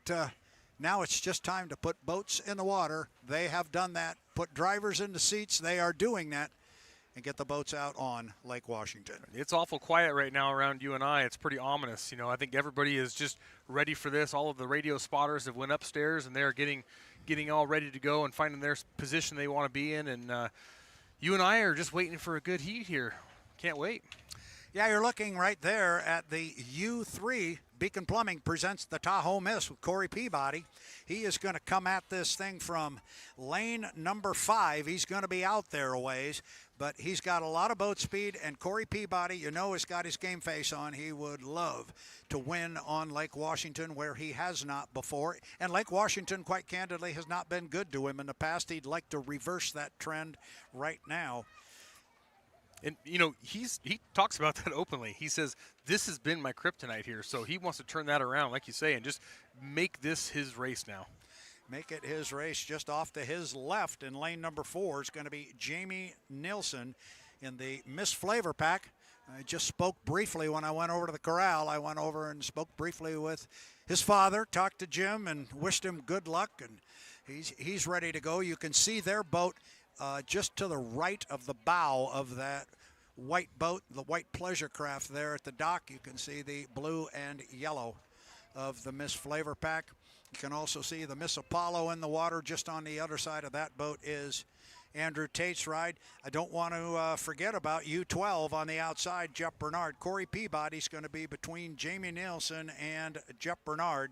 now it's just time to put boats in the water. They have done that. Put drivers in the seats. They are doing that. And get the boats out on Lake Washington. It's awful quiet right now around you and I. It's pretty ominous. You know, I think everybody is just ready for this. All of the radio spotters have went upstairs, and they're getting all ready to go and finding their position they want to be in. And you and I are just waiting for a good heat here. Can't wait. Yeah, you're looking right there at the U3. Beacon Plumbing presents the Tahoe Miss with Corey Peabody. He is going to come at this thing from lane number 5. He's going to be out there a ways, but he's got a lot of boat speed, and Corey Peabody, you know, has got his game face on. He would love to win on Lake Washington where he has not before, and Lake Washington, quite candidly, has not been good to him in the past. He'd like to reverse that trend right now. And, you know, he talks about that openly. He says, this has been my kryptonite here. So he wants to turn that around, like you say, and just make this his race now. Make it his race. Just off to his left in lane number 4 is going to be Jamie Nilsen in the Miss FLAV-R-PAC. I just spoke briefly when I went over to the corral. I went over and spoke briefly with his father, talked to Jim, and wished him good luck. And he's ready to go. You can see their boat just to the right of the bow of that white boat, the white pleasure craft there at the dock. You can see the blue and yellow of the Miss FLAV-R-PAC. You can also see the Miss Apollo in the water. Just on the other side of that boat is Andrew Tate's ride. I don't want to forget about U12 on the outside, Jeff Bernard. Corey Peabody's going to be between Jamie Nilsen and Jeff Bernard.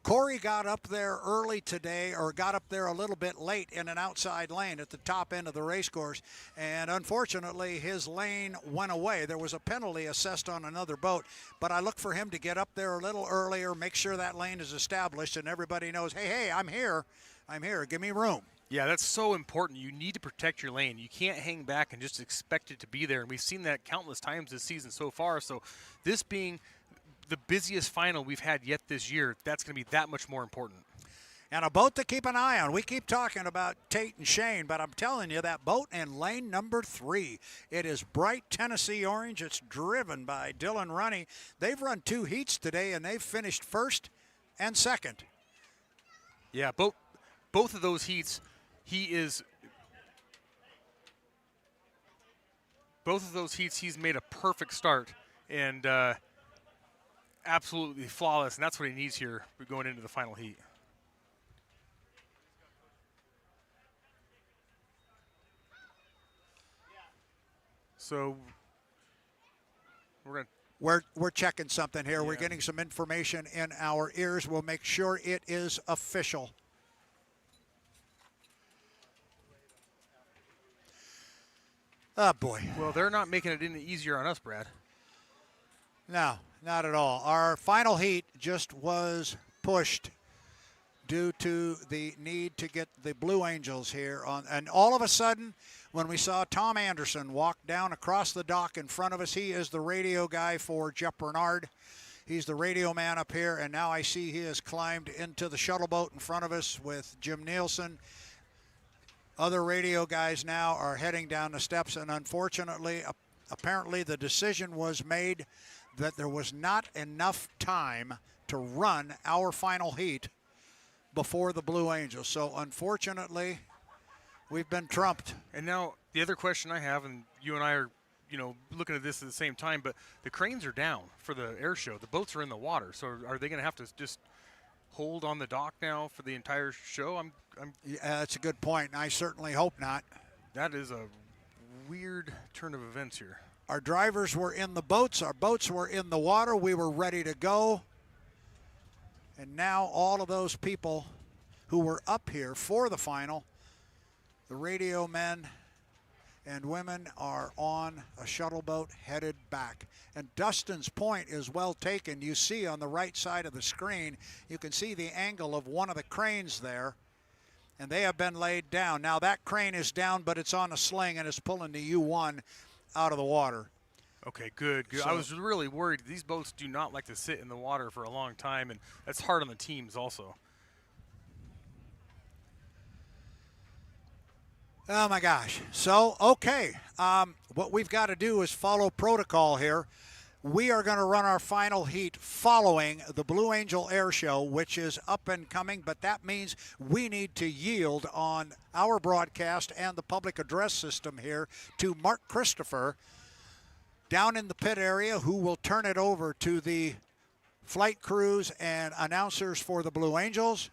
Corey got up there early today, or got up there a little bit late in an outside lane at the top end of the race course, and unfortunately his lane went away. There was a penalty assessed on another boat, but I look for him to get up there a little earlier, make sure that lane is established and everybody knows, hey, I'm here, give me room. Yeah, that's so important. You need to protect your lane. You can't hang back and just expect it to be there, and we've seen that countless times this season so far. So this being the busiest final we've had yet this year, that's going to be that much more important. And a boat to keep an eye on. We keep talking about Tate and Shane, but I'm telling you, that boat in lane number 3, it is bright Tennessee orange. It's driven by Dylan Runne. They've run 2 heats today, and they've finished first and second. Yeah, both of those heats, he's made a perfect start and absolutely flawless, and that's what he needs here going into the final heat. So we're checking something here. Yeah. We're getting some information in our ears. We'll make sure it is official. Oh, boy. Well, they're not making it any easier on us, Brad. No, not at all. Our final heat just was pushed due to the need to get the Blue Angels here on, and all of a sudden, when we saw Tom Anderson walk down across the dock in front of us, he is the radio guy for Jeff Bernard. He's the radio man up here, and now I see he has climbed into the shuttle boat in front of us with Jim Nilsen. Other radio guys now are heading down the steps, and unfortunately, apparently the decision was made that there was not enough time to run our final heat before the Blue Angels. So unfortunately, we've been trumped. And now the other question I have, and you and I are, looking at this at the same time, but the cranes are down for the air show. The boats are in the water. So are they going to have to just hold on the dock now for the entire show? Yeah, that's a good point, and I certainly hope not. That is a weird turn of events here. Our drivers were in the boats. Our boats were in the water. We were ready to go. And now all of those people who were up here for the final, the radio men and women, are on a shuttle boat headed back. And Dustin's point is well taken. You see on the right side of the screen, you can see the angle of one of the cranes there, and they have been laid down. Now that crane is down, but it's on a sling and it's pulling the U-1 out of the water. Okay, good. So, I was really worried. These boats do not like to sit in the water for a long time, and that's hard on the teams also. Oh, my gosh. So, okay, what we've got to do is follow protocol here. We are going to run our final heat following the Blue Angel Air Show, which is up and coming, but that means we need to yield on our broadcast and the public address system here to Mark Christopher down in the pit area, who will turn it over to the flight crews and announcers for the Blue Angels.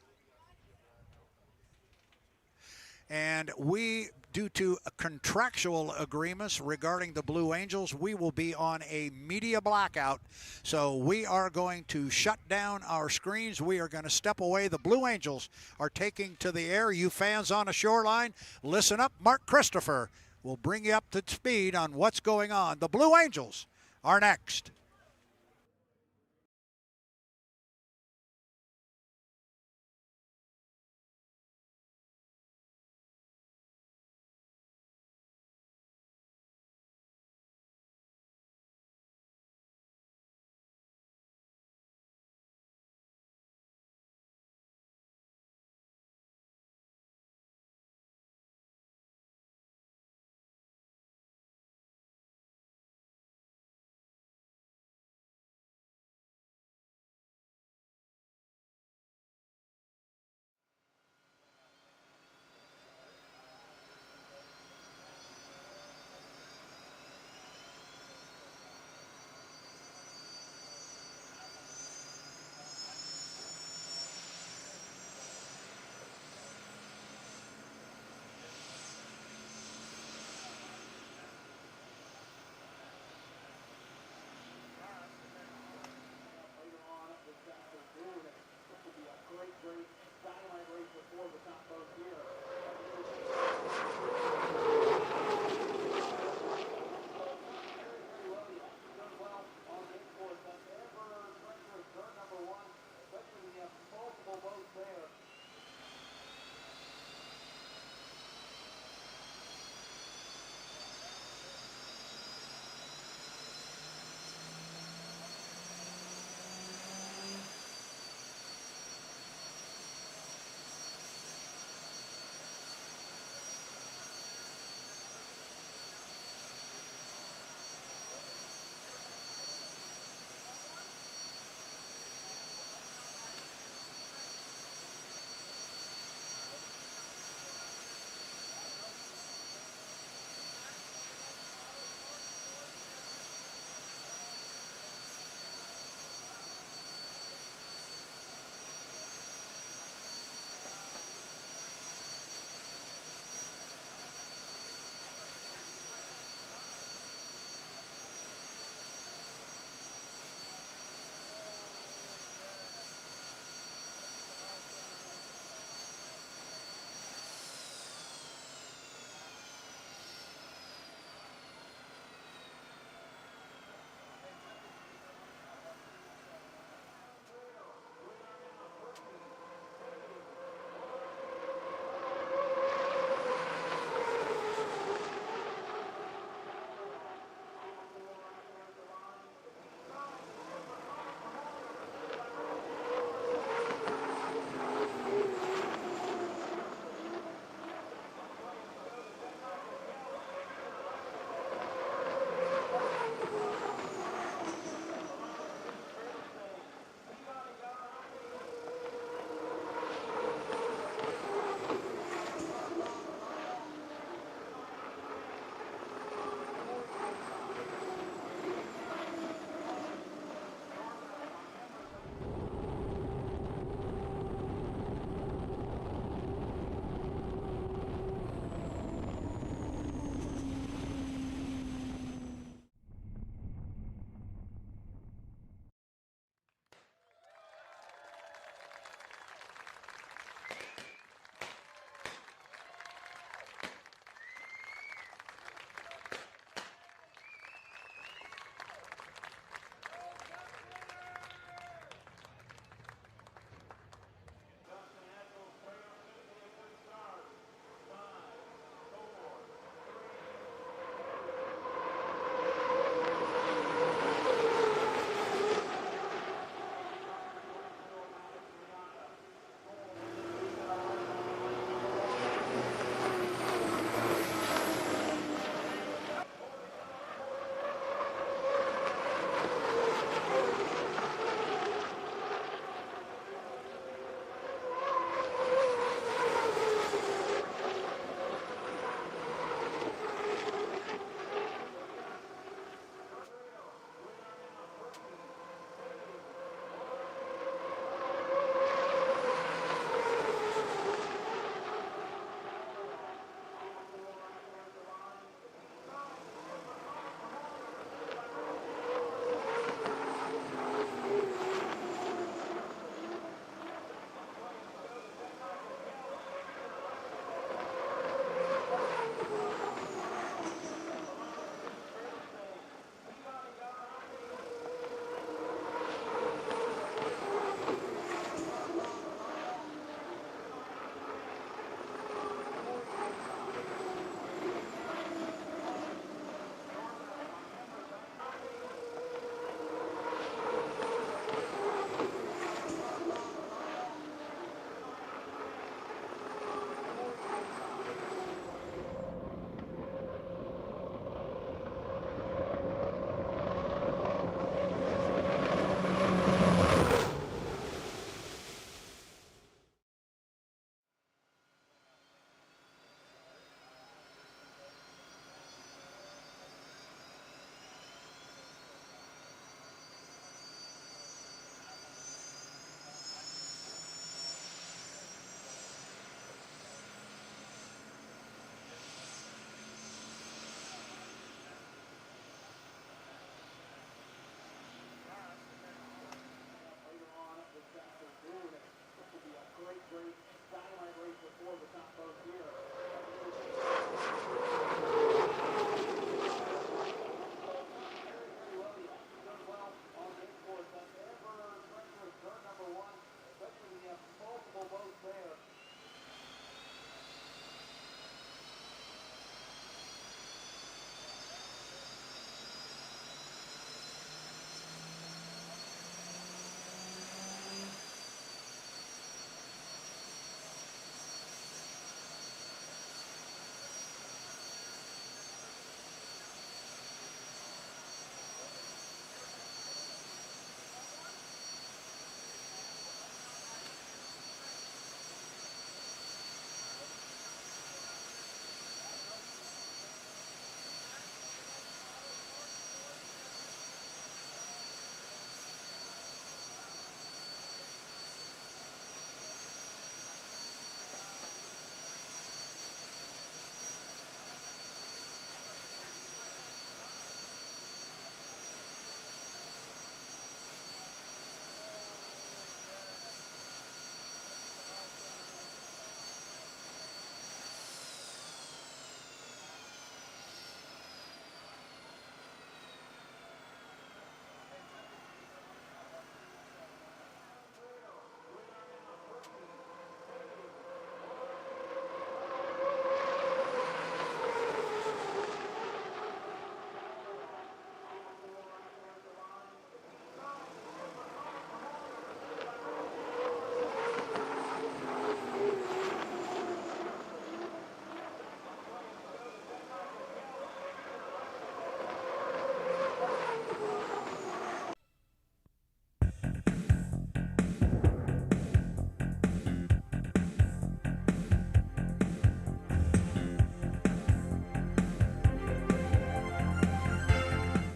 And we, due to contractual agreements regarding the Blue Angels, we will be on a media blackout. So we are going to shut down our screens. We are going to step away. The Blue Angels are taking to the air. You fans on the shoreline, listen up. Mark Christopher will bring you up to speed on what's going on. The Blue Angels are next.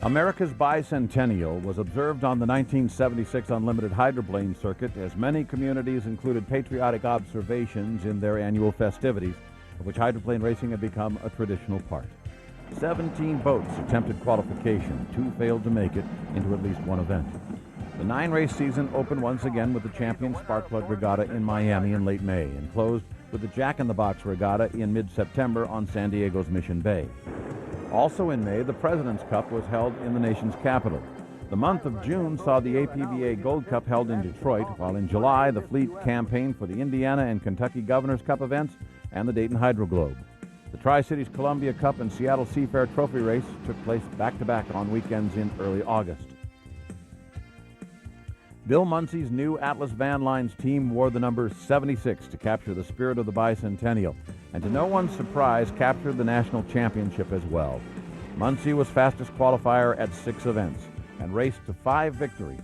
America's bicentennial was observed on the 1976 Unlimited Hydroplane Circuit as many communities included patriotic observations in their annual festivities, of which hydroplane racing had become a traditional part. 17 boats attempted qualification. 2 failed to make it into at least one event. The 9-race season opened once again with the Champion Sparkplug Regatta in Miami in late May and closed with the Jack-in-the-Box Regatta in mid-September on San Diego's Mission Bay. Also in May, the President's Cup was held in the nation's capital. The month of June saw the APBA Gold Cup held in Detroit, while in July, the Fleet campaigned for the Indiana and Kentucky Governor's Cup events and the Dayton Hydro Globe. The Tri-Cities Columbia Cup and Seattle Seafair Trophy race took place back-to-back on weekends in early August. Bill Muncie's new Atlas Van Lines team wore the number 76 to capture the spirit of the bicentennial, and to no one's surprise, captured the national championship as well. Muncie was fastest qualifier at 6 events and raced to 5 victories: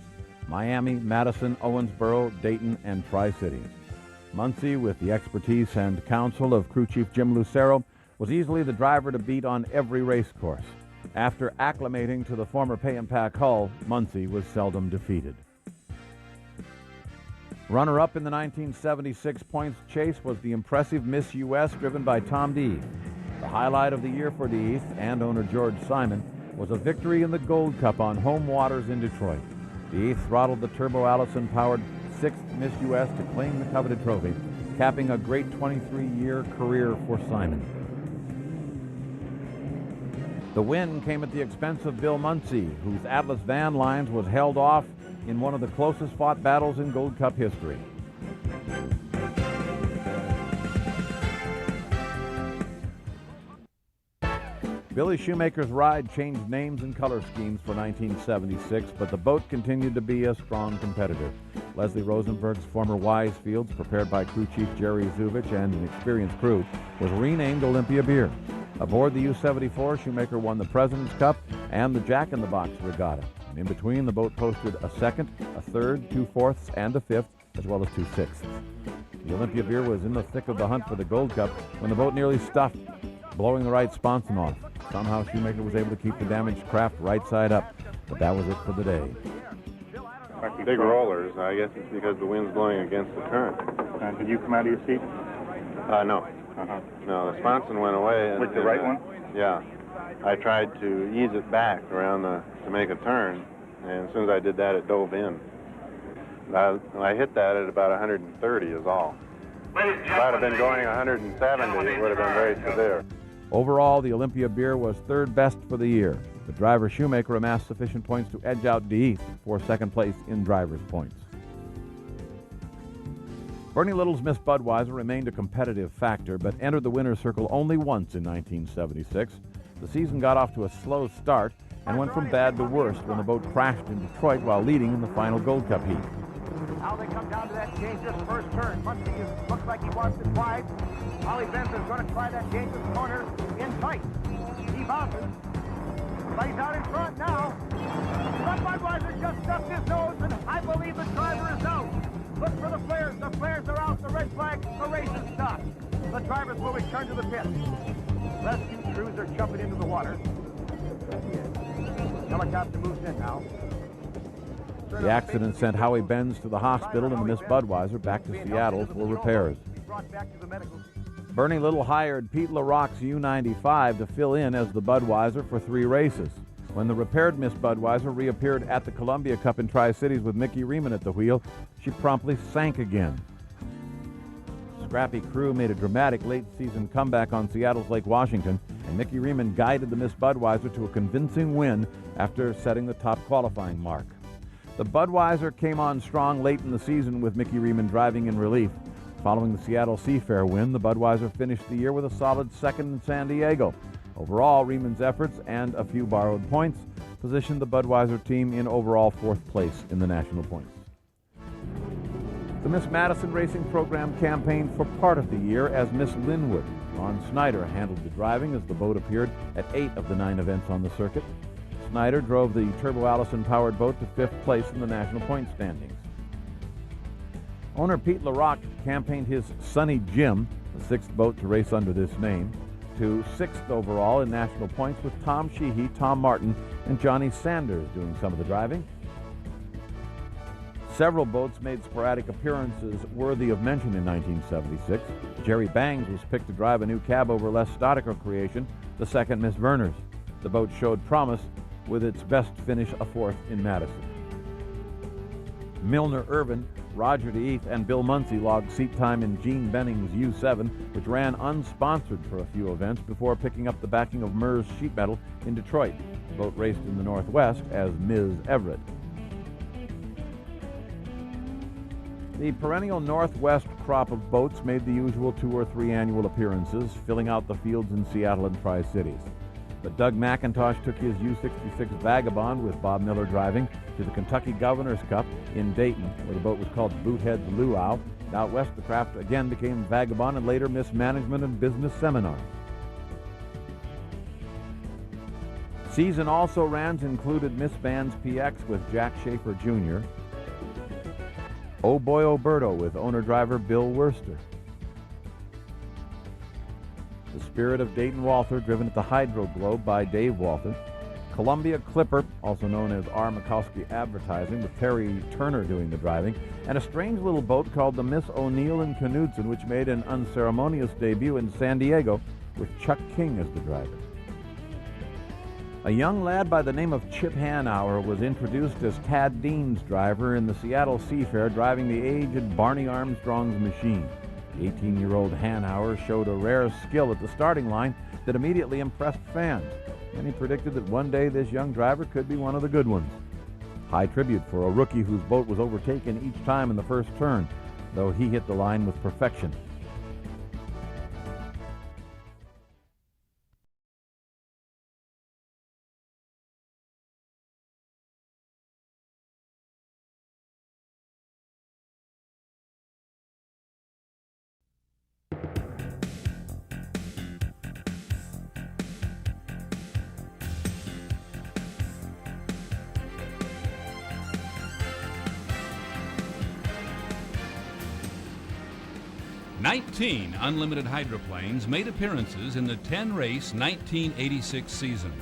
Miami, Madison, Owensboro, Dayton, and Tri-Cities. Muncie, with the expertise and counsel of crew chief Jim Lucero, was easily the driver to beat on every race course. After acclimating to the former pay-and-pack hull, Muncie was seldom defeated. Runner-up in the 1976 points chase was the impressive Miss U.S. driven by Tom Deave. The highlight of the year for Deave and owner George Simon was a victory in the Gold Cup on home waters in Detroit. Deave throttled the Turbo Allison-powered 6th Miss U.S. to claim the coveted trophy, capping a great 23-year career for Simon. The win came at the expense of Bill Muncie, whose Atlas Van Lines was held off in one of the closest fought battles in Gold Cup history. Billy Shoemaker's ride changed names and color schemes for 1976, but the boat continued to be a strong competitor. Leslie Rosenberg's former Wisefields, prepared by crew chief Jerry Zuvich and an experienced crew, was renamed Olympia Beer. Aboard the U-74, Shoemaker won the President's Cup and the Jack-in-the-Box Regatta. And in between, the boat posted a 2nd, a 3rd, 2 fourths, and a 5th, as well as 2 sixths. The Olympia Beer was in the thick of the hunt for the Gold Cup when the boat nearly stuffed, blowing the right sponson off. Somehow Shoemaker was able to keep the damaged craft right side up, but that was it for the day. Big rollers, I guess it's because the wind's blowing against the current. Did you come out of your seat? No. No, the sponson went away. With the right one? Yeah. I tried to ease it back around to make a turn, and as soon as I did that, it dove in. I hit that at about 130 is all. If I'd have been going 170, it would have been very severe. Overall, the Olympia beer was third best for the year. The driver Shoemaker amassed sufficient points to edge out DeEath for second place in driver's points. Bernie Little's Miss Budweiser remained a competitive factor, but entered the winner's circle only once in 1976. The season got off to a slow start and went from bad to worse when the boat crashed in Detroit while leading in the final Gold Cup heat. Now they come down to that dangerous first turn. Muncie looks like he wants to try. Ollie Benson's going to try that dangerous corner in tight. He bounces. Plays out in front now. But Budweiser just stuffed his nose, and I believe the driver is out. Look for the flares. The flares are out. The red flag. The race is stopped. The drivers will return to the pit. Rescue crews are jumping into the water. Helicopter moves in now. The accident sent Howie Benz to the hospital and Miss Budweiser back to Seattle for repairs. Bernie Little hired Pete LaRock's U-95 to fill in as the Budweiser for 3 races. When the repaired Miss Budweiser reappeared at the Columbia Cup in Tri-Cities with Mickey Riemann at the wheel, she promptly sank again. Scrappy crew made a dramatic late-season comeback on Seattle's Lake Washington, and Mickey Riemann guided the Miss Budweiser to a convincing win after setting the top qualifying mark. The Budweiser came on strong late in the season with Mickey Riemann driving in relief. Following the Seattle Seafair win, the Budweiser finished the year with a solid second in San Diego. Overall, Riemann's efforts and a few borrowed points positioned the Budweiser team in overall 4th place in the national points. The Miss Madison Racing Program campaigned for part of the year as Miss Linwood. Ron Snyder handled the driving as the boat appeared at 8 of the 9 events on the circuit. Snyder drove the Turbo Allison-powered boat to 5th place in the national point standings. Owner Pete LaRock campaigned his Sunny Jim, the 6th boat to race under this name, to 6th overall in national points, with Tom Sheehy, Tom Martin, and Johnny Sanders doing some of the driving. Several boats made sporadic appearances worthy of mention in 1976. Jerry Bangs was picked to drive a new cab over Les Stodico creation, the 2nd Miss Verners. The boat showed promise with its best finish a 4th in Madison. Milner Irvin, Roger DeEath, and Bill Muncie logged seat time in Gene Benning's U7, which ran unsponsored for a few events before picking up the backing of Mers Sheet Metal in Detroit. The boat raced in the Northwest as Ms. Everett. The perennial Northwest crop of boats made the usual 2 or 3 annual appearances, filling out the fields in Seattle and Tri-Cities. But Doug McIntosh took his U-66 Vagabond with Bob Miller driving to the Kentucky Governor's Cup in Dayton, where the boat was called Boothead's Luau. Out west, the craft again became Vagabond and later Miss Management and Business Seminar. Season also-rans included Miss Vans PX with Jack Schaefer Jr., Oh Boy Oberto with owner-driver Bill Worster, the Spirit of Dayton Walther, driven at the Hydro Globe by Dave Walther, Columbia Clipper, also known as R. Mikowski Advertising, with Terry Turner doing the driving, and a strange little boat called the Miss O'Neill and Knudsen, which made an unceremonious debut in San Diego with Chuck King as the driver. A young lad by the name of Chip Hanauer was introduced as Tad Dean's driver in the Seattle Seafair, driving the aged Barney Armstrong's machine. The 18-year-old Hanauer showed a rare skill at the starting line that immediately impressed fans, and he predicted that one day this young driver could be one of the good ones. High tribute for a rookie whose boat was overtaken each time in the first turn, though he hit the line with perfection. "19 unlimited hydroplanes made appearances in the 10-race 1986 season.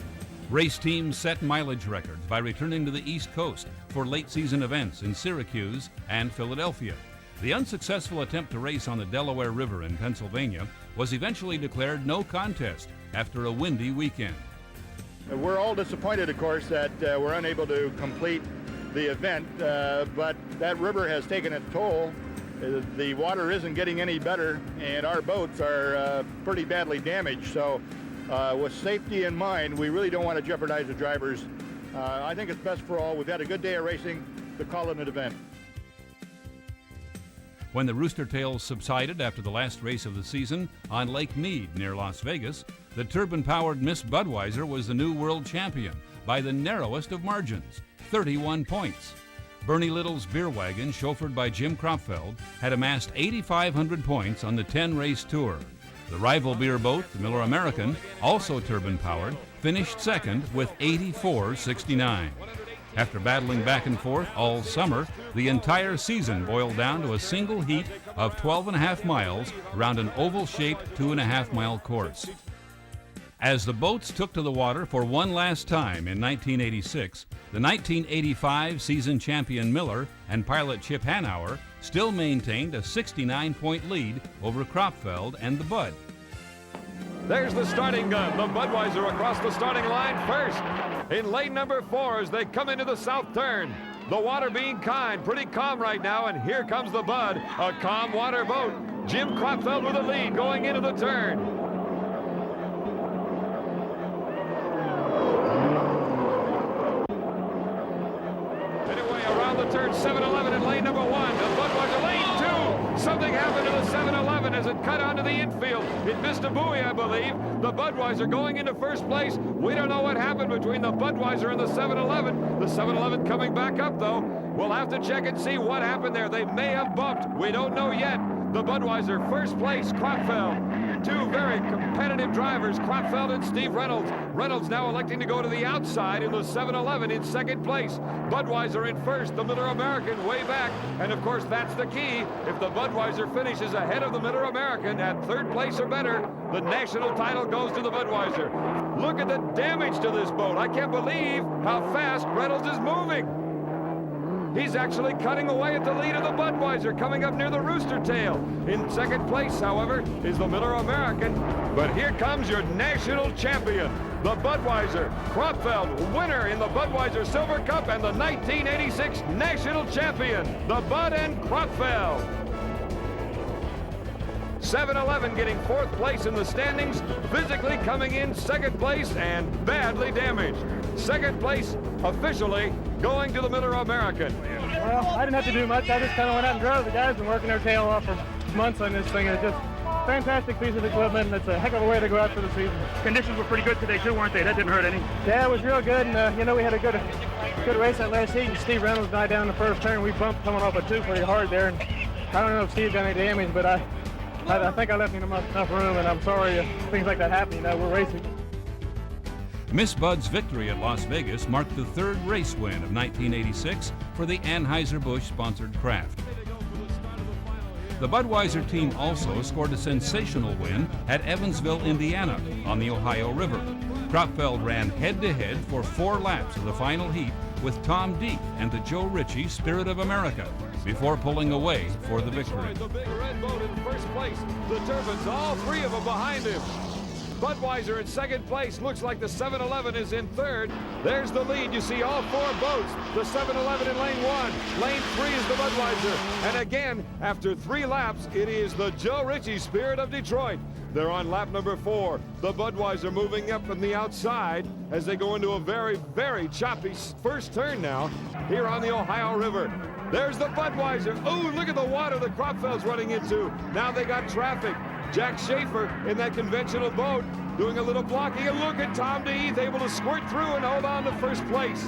Race teams set mileage records by returning to the East Coast for late-season events in Syracuse and Philadelphia. The unsuccessful attempt to race on the Delaware River in Pennsylvania was eventually declared no contest after a windy weekend. We're all disappointed, of course, that we're unable to complete the event, but that river has taken its toll the water isn't getting any better, and our boats are pretty badly damaged. So with safety in mind, we really don't want to jeopardize the drivers. I think it's best for all. We've had a good day of racing to call it an event. When the rooster tails subsided after the last race of the season on Lake Mead near Las Vegas, the turbine-powered Miss Budweiser was the new world champion by the narrowest of margins, 31 points. Bernie Little's beer wagon, chauffeured by Jim Kropfeld, had amassed 8,500 points on the 10-race tour. The rival beer boat, the Miller American, also turbine-powered, finished second with 84.69. After battling back and forth all summer, the entire season boiled down to a single heat of 12.5 miles around an oval-shaped 2.5-mile course. As the boats took to the water for one last time in 1986, the 1985 season champion Miller and pilot Chip Hanauer still maintained a 69-point lead over Kropfeld and the Bud. There's the starting gun. The Budweiser across the starting line first. In lane number 4 as they come into the south turn. The water being kind, pretty calm right now, and here comes the Bud, a calm water boat. Jim Kropfeld with the lead going into the turn. Anyway, around the turn, 7-Eleven in lane number 1. The Budweiser lane 2. Something happened to the 7-Eleven as it cut onto the infield. It missed a buoy, I believe. The Budweiser going into first place. We don't know what happened between the Budweiser and the 7-Eleven. The 7-Eleven coming back up, though. We'll have to check and see what happened there. They may have bumped. We don't know yet. The Budweiser, first place, Kropfeld. Two very competitive drivers, Kropfeld and Steve Reynolds. Reynolds now electing to go to the outside in the 7-Eleven in second place. Budweiser in first, the Miller American way back. And of course, that's the key. If the Budweiser finishes ahead of the Miller American at third place or better, the national title goes to the Budweiser. Look at the damage to this boat. I can't believe how fast Reynolds is moving. He's actually cutting away at the lead of the Budweiser, coming up near the rooster tail. In second place, however, is the Miller American. But here comes your national champion, the Budweiser. Kropfeld, winner in the Budweiser Silver Cup and the 1986 national champion, the Bud and Kropfeld. 7-Eleven getting fourth place in the standings, physically coming in second place and badly damaged. Second place officially going to the Miller American. Well, I didn't have to do much. I just kind of went out and drove. The guys have been working their tail off for months on this thing. It's just a fantastic piece of equipment, and it's a heck of a way to go out for the season. Conditions were pretty good today too, weren't they? That didn't hurt any. Yeah, it was real good, and you know, we had a good race that last heat, and Steve Reynolds died down the first turn. We bumped coming off a 2 pretty hard there, and I don't know if Steve got any damage, but I think I left him enough room, and I'm sorry if things like that happen. You know, we're racing. Miss Bud's victory at Las Vegas marked the third race win of 1986 for the Anheuser-Busch-sponsored craft. The Budweiser team also scored a sensational win at Evansville, Indiana, on the Ohio River. Kropfeld ran head-to-head for 4 laps of the final heat with Tom Deep and the Joe Ritchie Spirit of America before pulling away for the victory. The big red boat in first place. The turbines, all 3 of them behind him. Budweiser in second place. Looks like the 7-Eleven is in third. There's the lead. You see all 4 boats. The 7-Eleven in lane 1. Lane 3 is the Budweiser. And again, after 3 laps, it is the Joe Ritchie Spirit of Detroit. They're on lap number 4. The Budweiser moving up from the outside as they go into a very, very choppy first turn now here on the Ohio River. There's the Budweiser. Oh, look at the water that Kropfeld's running into. Now they got traffic. Jack Schaefer in that conventional boat doing a little blocking. And look at Tom DeHeath able to squirt through and hold on to first place.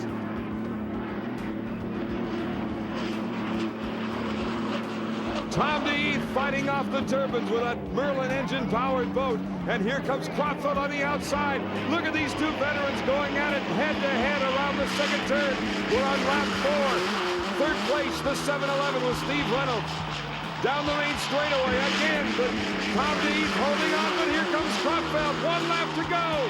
Tom DeHeath fighting off the turbines with a Merlin engine-powered boat. And here comes Kropfeld on the outside. Look at these 2 veterans going at it head-to-head around the second turn. We're on lap 4. Third place, the 7-Eleven with Steve Reynolds. Down the main straightaway again, but Tom DeHeath holding on, but here comes Kropfeld. 1 lap to go.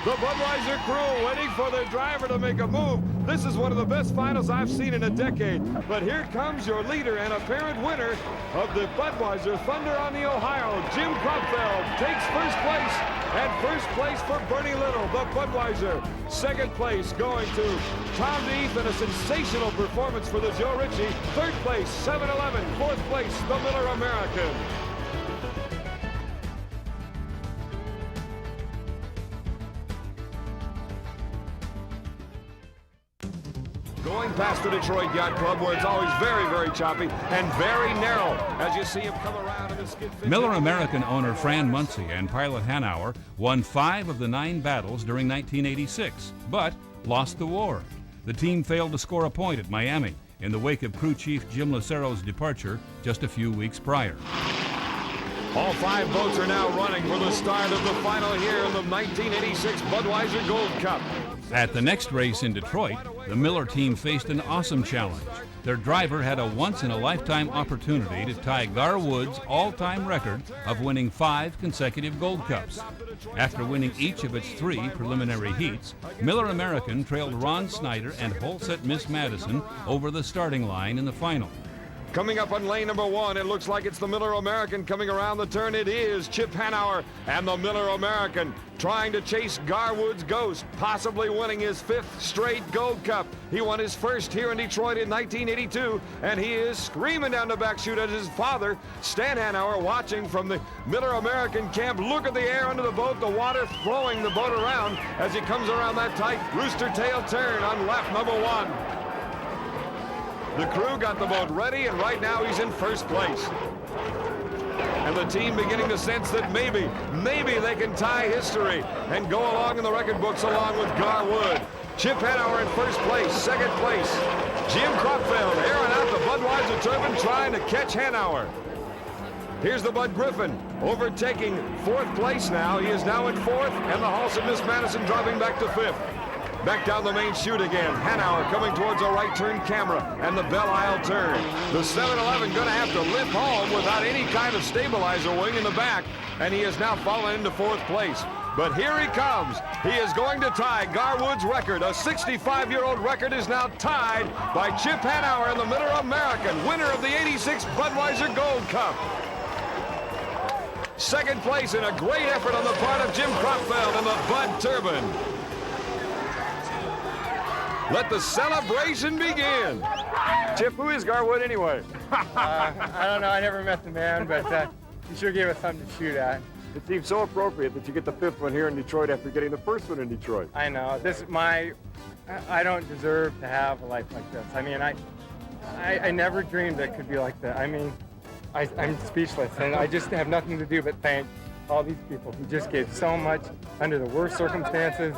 The Budweiser crew waiting for their driver to make a move. This is one of the best finals I've seen in a decade. But here comes your leader and apparent winner of the Budweiser Thunder on the Ohio. Jim Kropfeld takes first place, and first place for Bernie Little, the Budweiser. Second place going to Tom Deeth and a sensational performance for the Joe Ritchie. Third place, 7-Eleven. Fourth place, the Miller American. Going past the Detroit Yacht Club, where it's always very, very choppy and very narrow as you see him come around in the skid. Miller American owner Fran Muncie and pilot Hanauer won 5 of the 9 battles during 1986, but lost the war. The team failed to score a point at Miami in the wake of crew chief Jim Lucero's departure just a few weeks prior. All 5 boats are now running for the start of the final here in the 1986 Budweiser Gold Cup. At the next race in Detroit, the Miller team faced an awesome challenge. Their driver had a once-in-a-lifetime opportunity to tie Gar Wood's all-time record of winning 5 consecutive Gold Cups. After winning each of its 3 preliminary heats, Miller American trailed Ron Snyder and Holset Miss Madison over the starting line in the final. Coming up on lane number 1, it looks like it's the Miller American coming around the turn. It is Chip Hanauer and the Miller American trying to chase Garwood's Ghost, possibly winning his 5th straight Gold Cup. He won his first here in Detroit in 1982, and he is screaming down the back chute at his father, Stan Hanauer, watching from the Miller American camp. Look at the air under the boat, the water throwing the boat around as he comes around that tight rooster tail turn on lap number 1. The crew got the boat ready, and right now he's in first place. And the team beginning to sense that maybe they can tie history and go along in the record books along with Gar Wood. Chip Hanauer in first place, second place. Jim Kropfeld airing out the Budweiser turbine trying to catch Hanauer. Here's the Bud Griffin overtaking 4th place now. He is now in 4th, and the Halston Miss Madison dropping back to 5th. Back down the main chute again. Hanauer coming towards a right turn camera and the Belle Isle turn. The 7-Eleven going to have to lift home without any kind of stabilizer wing in the back, and he has now fallen into 4th place. But here he comes. He is going to tie Garwood's record. A 65-year-old record is now tied by Chip Hanauer and the Miller American, winner of the 86 Budweiser Gold Cup. Second place in a great effort on the part of Jim Kropfeld and the Bud Turbine. Let the celebration begin. Chip, who is Garwood anyway? I don't know. I never met the man, but he sure gave us something to shoot at. It seems so appropriate that you get the 5th one here in Detroit after getting the 1st one in Detroit. I know. This is I don't deserve to have a life like this. I mean, I never dreamed it could be like that. I mean, I'm speechless, and I just have nothing to do but thank all these people who just gave so much under the worst circumstances.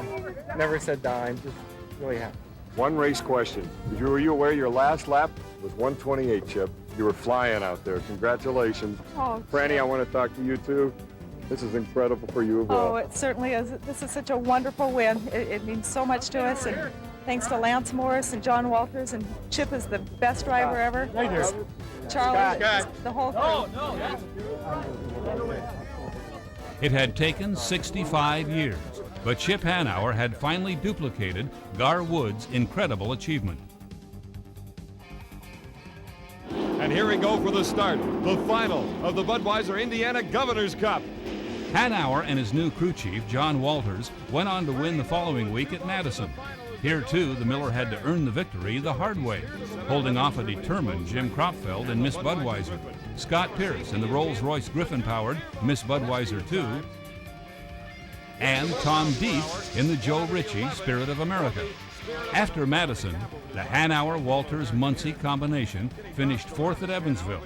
Never said die. I'm just really happy. One race question. Were you aware your last lap was 128, Chip? You were flying out there. Congratulations. Oh, Franny, I want to talk to you too. This is incredible for you as well. Oh, it certainly is. This is such a wonderful win. It means so much to us, and thanks to Lance Morris and John Walters, and Chip is the best driver ever. Charlie, the whole thing. It had taken 65 years, but Chip Hanauer had finally duplicated Gar Wood's incredible achievement. And here we go for the start, the final of the Budweiser Indiana Governor's Cup. Hanauer and his new crew chief, John Walters, went on to win the following week at Madison. Here, too, the Miller had to earn the victory the hard way, holding off a determined Jim Kropfeld and Miss Budweiser, Scott Pierce in the Rolls-Royce Griffin-powered Miss Budweiser 2, and Tom Deeth in the Joe Ritchie Spirit of America. After Madison, the Hanauer-Walters-Muncie combination finished 4th at Evansville,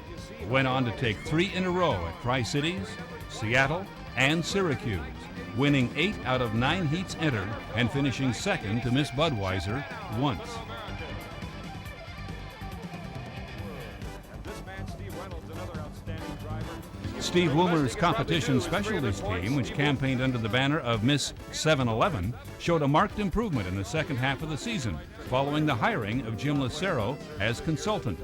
went on to take 3 in a row at Tri-Cities, Seattle, and Syracuse, winning 8 out of 9 heats entered and finishing 2nd to Miss Budweiser once. Steve Woomer's competition specialties team, which campaigned under the banner of Miss 7-Eleven, showed a marked improvement in the second half of the season, following the hiring of Jim Lucero as consultant.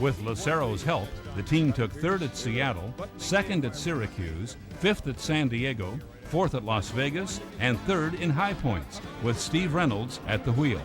With Lucero's help, the team took 3rd at Seattle, 2nd at Syracuse, 5th at San Diego, 4th at Las Vegas, and 3rd in high points, with Steve Reynolds at the wheel.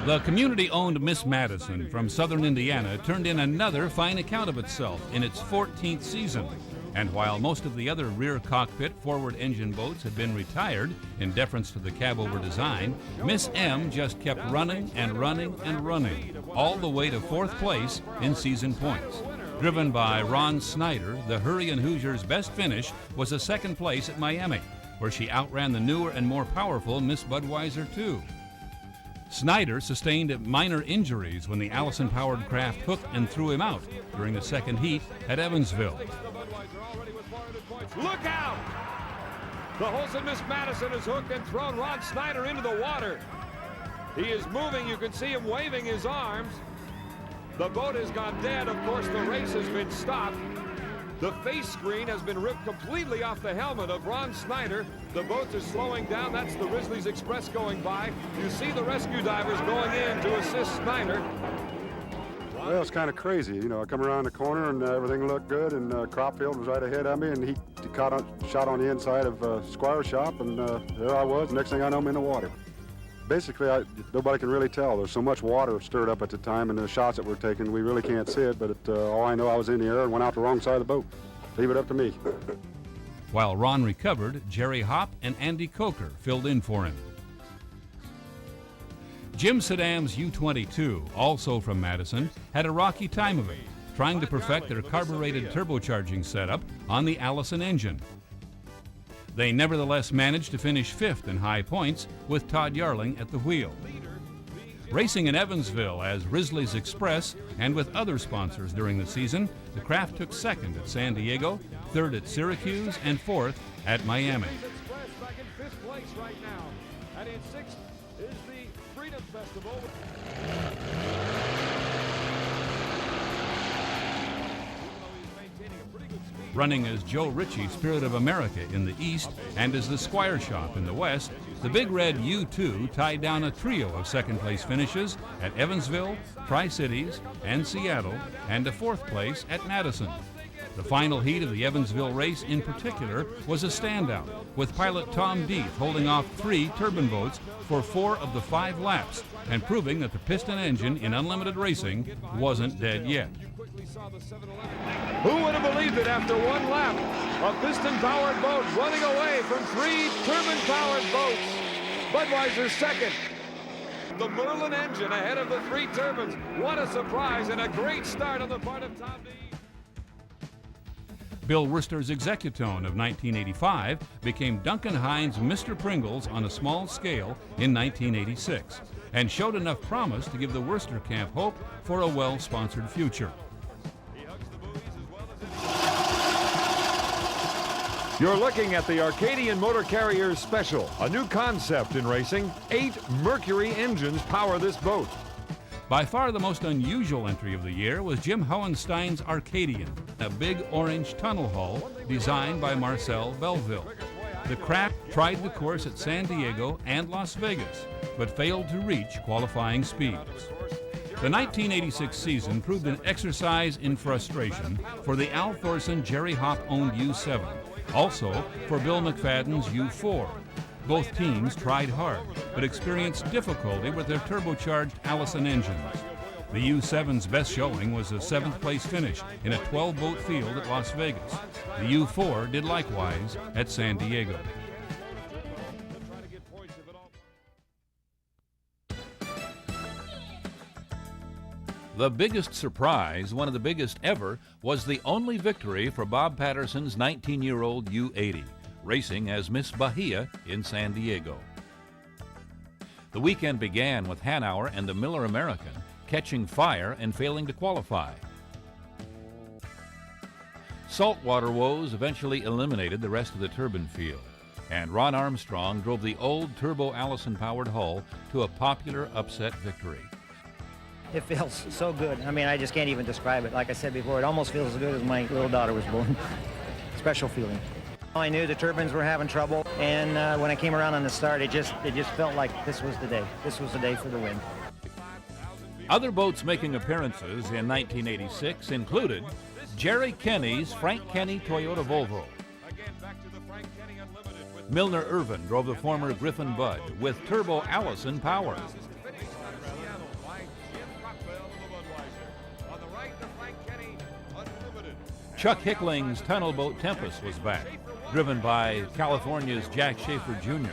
The community-owned Miss Madison from southern Indiana turned in another fine account of itself in its 14th season. And while most of the other rear cockpit forward engine boats had been retired in deference to the cab-over design, Miss M just kept running and running and running, all the way to 4th place in season points. Driven by Ron Snyder, the Hurricane Hoosiers' best finish was a 2nd place at Miami, where she outran the newer and more powerful Miss Budweiser II. Snyder sustained minor injuries when the Allison-powered craft hooked and threw him out during the 2nd heat at Evansville. Look out! The Holson Miss Madison has hooked and thrown Ron Snyder into the water. He is moving. You can see him waving his arms. The boat has gone dead. Of course, the race has been stopped. The face screen has been ripped completely off the helmet of Ron Snyder. The boat is slowing down. That's the Risley's Express going by. You see the rescue divers going in to assist Snyder. Well, it's kind of crazy. You know, I come around the corner and everything looked good, and Cropfield was right ahead of me, and he shot on the inside of Squire's shop, and there I was. Next thing I know, I'm in the water. Basically, nobody can really tell. There's so much water stirred up at the time, and the shots that were taken, we really can't see it, but all I know, I was in the air and went out the wrong side of the boat. Leave it up to me. While Ron recovered, Jerry Hopp and Andy Coker filled in for him. Jim Saddam's U-22, also from Madison, had a rocky time of it, trying to perfect their carbureted turbocharging setup on the Allison engine. They nevertheless managed to finish 5th in high points with Todd Yarling at the wheel. Racing in Evansville as Risley's Express and with other sponsors during the season, the craft took 2nd at San Diego, 3rd at Syracuse, and 4th at Miami. Back in 5th place right now. And in 6th is the Freedom Festival. Running as Joe Ritchie Spirit of America in the East and as the Squire Shop in the West, the Big Red U-2 tied down a trio of 2nd place finishes at Evansville, Tri-Cities, and Seattle, and a 4th place at Madison. The final heat of the Evansville race in particular was a standout, with pilot Tom Deeth holding off 3 turbine boats for 4 of the 5 laps and proving that the piston engine in unlimited racing wasn't dead yet. Who would have believed it after 1 lap? A piston-powered boat running away from 3 turbine-powered boats. Budweiser 2nd. The Merlin engine ahead of the 3 turbines. What a surprise and a great start on the part of Tom D. Bill Worcester's Executone of 1985 became Duncan Hines' Mr. Pringles on a small scale in 1986 and showed enough promise to give the Worcester camp hope for a well-sponsored future. You're looking at the Arcadian Motor Carriers Special, a new concept in racing. 8 Mercury engines power this boat. By far the most unusual entry of the year was Jim Hohenstein's Arcadian, a big orange tunnel hull designed by Marcel Belleville. The craft tried the course at San Diego and Las Vegas, but failed to reach qualifying speeds. The 1986 season proved an exercise in frustration for the Al Thorson Jerry Hopp-owned U-7, also for Bill McFadden's U-4. Both teams tried hard, but experienced difficulty with their turbocharged Allison engines. The U-7's best showing was a 7th place finish in a 12-boat field at Las Vegas. The U-4 did likewise at San Diego. The biggest surprise, one of the biggest ever, was the only victory for Bob Patterson's 19-year-old U-80, racing as Miss Bahia in San Diego. The weekend began with Hanauer and the Miller American catching fire and failing to qualify. Saltwater woes eventually eliminated the rest of the turbine field, and Ron Armstrong drove the old turbo Allison-powered hull to a popular upset victory. It feels so good. I mean, I just can't even describe it. Like I said before, it almost feels as good as my little daughter was born. Special feeling. I knew the turbines were having trouble, and when I came around on the start, it just felt like this was the day. This was the day for the win. Other boats making appearances in 1986 included Jerry Kenny's Frank Kenny Toyota Volvo. Milner Irvin drove the former Griffin Bud with turbo Allison power. Chuck Hickling's tunnel boat Tempest was back, driven by California's Jack Schaefer Jr.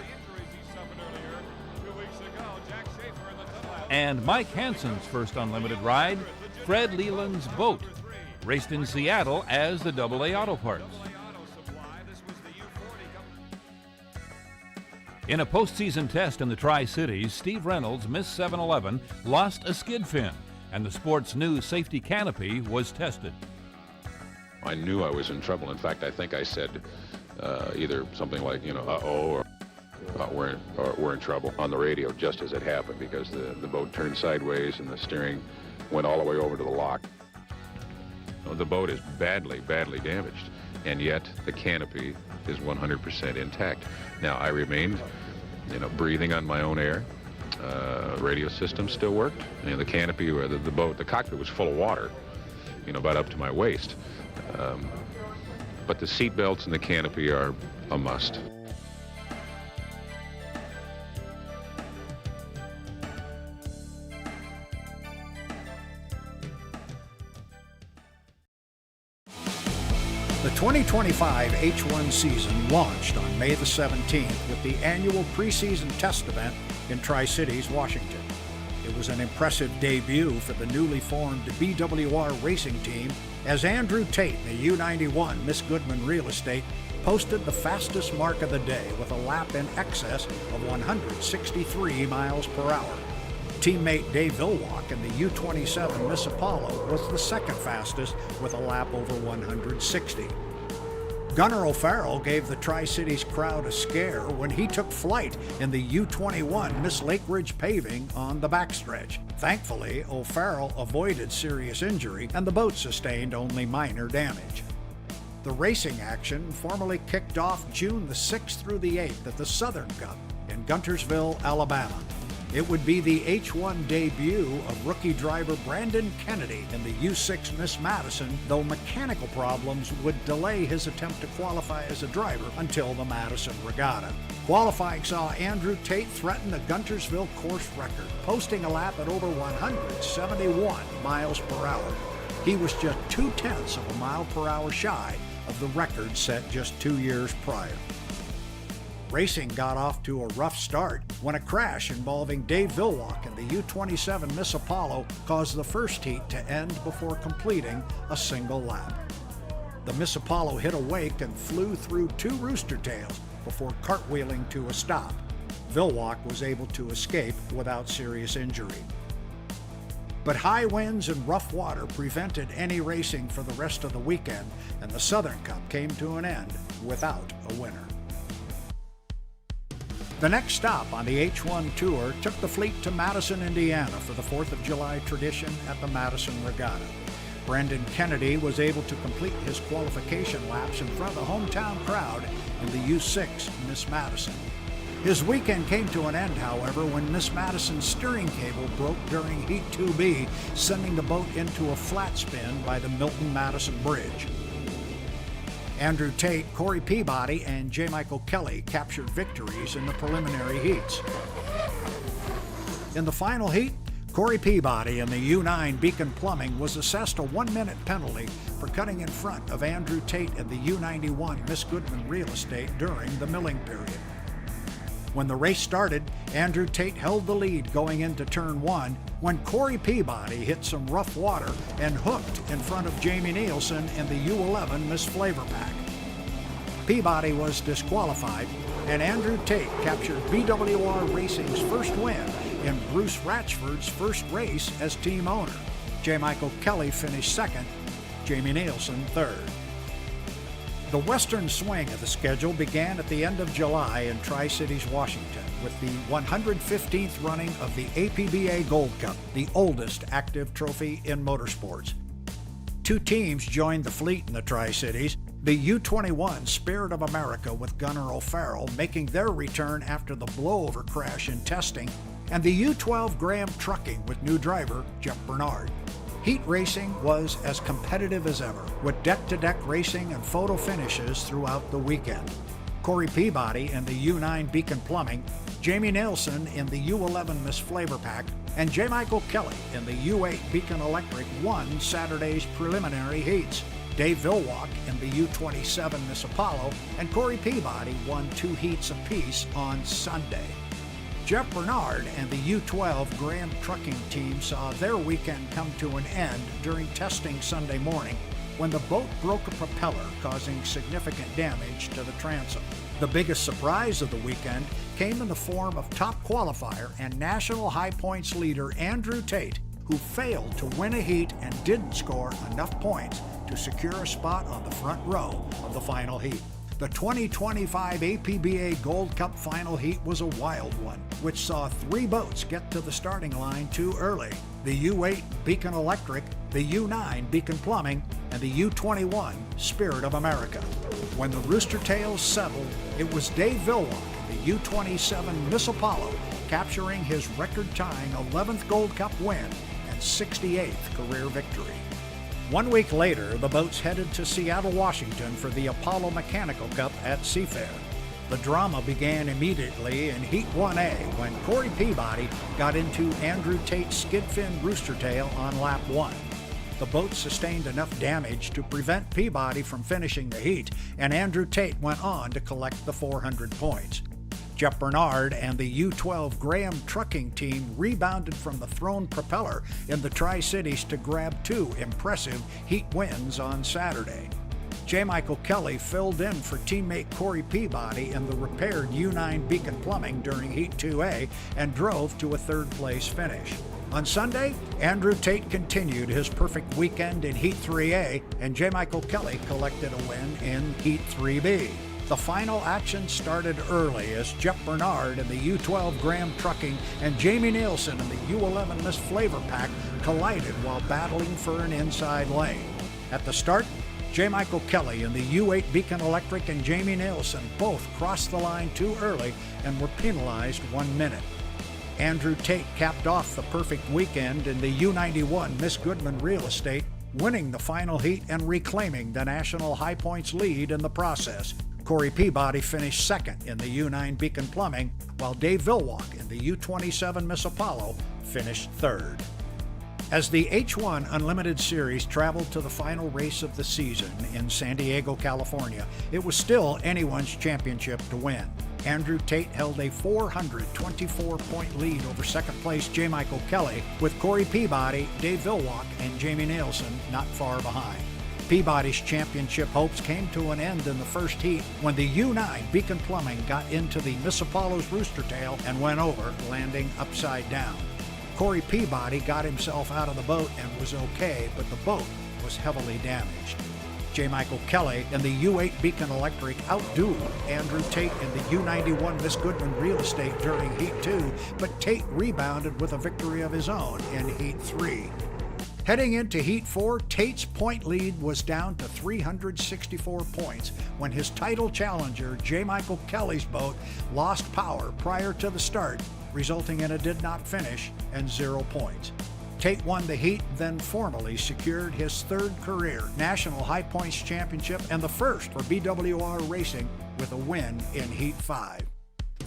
And Mike Hansen's first unlimited ride, Fred Leland's boat, raced in Seattle as the AA Auto Parts. In a postseason test in the Tri-Cities, Steve Reynolds' Miss 711 lost a skid fin, and the sport's new safety canopy was tested. I knew I was in trouble. In fact, I think I said either something like, uh-oh, or we're in trouble on the radio just as it happened, because the boat turned sideways and the steering went all the way over to the lock. The boat is badly, badly damaged, and yet the canopy is 100% intact. Now, I remained, breathing on my own air. Radio system still worked. The canopy, or the boat, the cockpit was full of water, about up to my waist. But the seat belts and the canopy are a must. The 2025 H1 season launched on May the 17th with the annual preseason test event in Tri-Cities, Washington. It was an impressive debut for the newly formed BWR racing team as Andrew Tate, the U91 Miss Goodman Real Estate, posted the fastest mark of the day with a lap in excess of 163 miles per hour. Teammate Dave Villwalk in the U27 Miss Apollo was the second fastest with a lap over 160. Gunnar O'Farrell gave the Tri-Cities crowd a scare when he took flight in the U21 Miss Lake Ridge Paving on the backstretch. Thankfully, O'Farrell avoided serious injury and the boat sustained only minor damage. The racing action formally kicked off June the 6th through the 8th at the Southern Cup in Guntersville, Alabama. It would be the H1 debut of rookie driver Brandon Kennedy in the U6 Miss Madison, though mechanical problems would delay his attempt to qualify as a driver until the Madison Regatta. Qualifying saw Andrew Tate threaten the Guntersville course record, posting a lap at over 171 miles per hour. He was just 0.2 of a mile per hour shy of the record set just 2 years prior. Racing got off to a rough start when a crash involving Dave Villwalk in the U27 Miss Apollo caused the first heat to end before completing a single lap. The Miss Apollo hit a wake and flew through 2 rooster tails before cartwheeling to a stop. Villwalk was able to escape without serious injury. But high winds and rough water prevented any racing for the rest of the weekend, and the Southern Cup came to an end without a winner. The next stop on the H1 Tour took the fleet to Madison, Indiana for the 4th of July tradition at the Madison Regatta. Brandon Kennedy was able to complete his qualification laps in front of the hometown crowd in the U6 Miss Madison. His weekend came to an end, however, when Miss Madison's steering cable broke during Heat 2B, sending the boat into a flat spin by the Milton-Madison Bridge. Andrew Tate, Corey Peabody, and J. Michael Kelly captured victories in the preliminary heats. In the final heat, Corey Peabody in the U9 Beacon Plumbing was assessed a 1-minute penalty for cutting in front of Andrew Tate in the U91 Miss Goodman Real Estate during the milling period. When the race started, Andrew Tate held the lead going into turn 1 when Corey Peabody hit some rough water and hooked in front of Jamie Nilsen in the U11 Miss FLAV-R-PAC. Peabody was disqualified, and Andrew Tate captured BWR Racing's first win in Bruce Ratchford's first race as team owner. J. Michael Kelly finished second, Jamie Nilsen third. The western swing of the schedule began at the end of July in Tri-Cities, Washington, with the 115th running of the APBA Gold Cup, the oldest active trophy in motorsports. 2 teams joined the fleet in the Tri-Cities, The U-21 Spirit of America with Gunnar O'Farrell making their return after the blowover crash in testing, and the U-12 Graham Trucking with new driver Jeff Bernard. Heat racing was as competitive as ever, with deck-to-deck racing and photo finishes throughout the weekend. Corey Peabody in the U-9 Beacon Plumbing, Jamie Nilsen in the U-11 Miss FLAV-R-PAC, and J. Michael Kelly in the U-8 Beacon Electric won Saturday's preliminary heats. Dave Vilwalk in the U-27 Miss Apollo and Corey Peabody won 2 heats apiece on Sunday. Jeff Bernard and the U-12 Graham Trucking team saw their weekend come to an end during testing Sunday morning when the boat broke a propeller, causing significant damage to the transom. The biggest surprise of the weekend came in the form of top qualifier and national high points leader Andrew Tate, who failed to win a heat and didn't score enough points to secure a spot on the front row of the final heat. The 2025 APBA Gold Cup final heat was a wild one, which saw 3 boats get to the starting line too early: the U-8 Beacon Electric, the U-9 Beacon Plumbing, and the U-21 Spirit of America. When the Rooster Tails settled, it was Dave Vilwalk in the U-27 Miss Apollo capturing his record-tying 11th Gold Cup win and 68th career victory. 1 week later, the boats headed to Seattle, Washington for the Apollo Mechanical Cup at Seafair. The drama began immediately in Heat 1A when Corey Peabody got into Andrew Tate's skidfin rooster tail on lap 1. The boat sustained enough damage to prevent Peabody from finishing the heat, and Andrew Tate went on to collect the 400 points. Jeff Bernard and the U-12 Graham Trucking team rebounded from the thrown propeller in the Tri-Cities to grab 2 impressive heat wins on Saturday. J. Michael Kelly filled in for teammate Corey Peabody in the repaired U-9 Beacon Plumbing during Heat 2A and drove to a 3rd place finish. On Sunday, Andrew Tate continued his perfect weekend in Heat 3A, and J. Michael Kelly collected a win in Heat 3B. The final action started early as Jeff Bernard in the U-12 Graham Trucking and Jamie Nilsen in the U-11 Miss FLAV-R-PAC collided while battling for an inside lane. At the start, J. Michael Kelly in the U-8 Beacon Electric and Jamie Nilsen both crossed the line too early and were penalized 1 minute. Andrew Tate capped off the perfect weekend in the U-91 Miss Goodman Real Estate, winning the final heat and reclaiming the national high points lead in the process. Corey Peabody finished 2nd in the U-9 Beacon Plumbing, while Dave Vilwalk in the U-27 Miss Apollo finished 3rd. As the H1 Unlimited Series traveled to the final race of the season in San Diego, California, it was still anyone's championship to win. Andrew Tate held a 424-point lead over 2nd place J. Michael Kelly, with Corey Peabody, Dave Vilwalk, and Jamie Nilsen not far behind. Peabody's championship hopes came to an end in the first heat when the U-9 Beacon Plumbing got into the Miss Apollo's rooster tail and went over, landing upside down. Corey Peabody got himself out of the boat and was okay, but the boat was heavily damaged. J. Michael Kelly in the U-8 Beacon Electric outdueled Andrew Tate in the U-91 Miss Goodman Real Estate during Heat 2, but Tate rebounded with a victory of his own in Heat 3. Heading into Heat 4, Tate's point lead was down to 364 points when his title challenger, J. Michael Kelly's boat, lost power prior to the start, resulting in a did not finish and 0 points. Tate won the heat, then formally secured his 3rd career National High Points Championship and the first for BWR Racing with a win in Heat 5.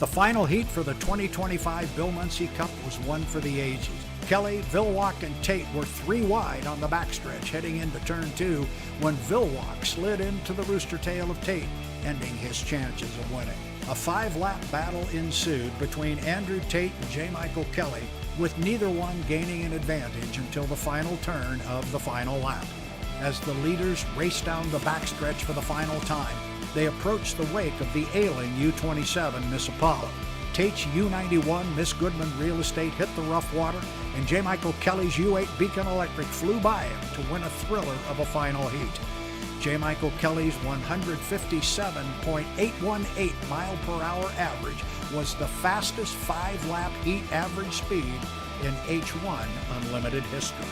The final heat for the 2025 Bill Munsey Cup was one for the ages. Kelly, Vilwalk, and Tate were 3 wide on the backstretch heading into turn 2 when Vilwalk slid into the rooster tail of Tate, ending his chances of winning. A 5-lap battle ensued between Andrew Tate and J. Michael Kelly, with neither one gaining an advantage until the final turn of the final lap. As the leaders raced down the backstretch for the final time, they approached the wake of the ailing U-27 Miss Apollo. Tate's U-91 Miss Goodman Real Estate hit the rough water, and J. Michael Kelly's U-8 Beacon Electric flew by him to win a thriller of a final heat. J. Michael Kelly's 157.818 mile per hour average was the fastest 5-lap heat average speed in H1 Unlimited history.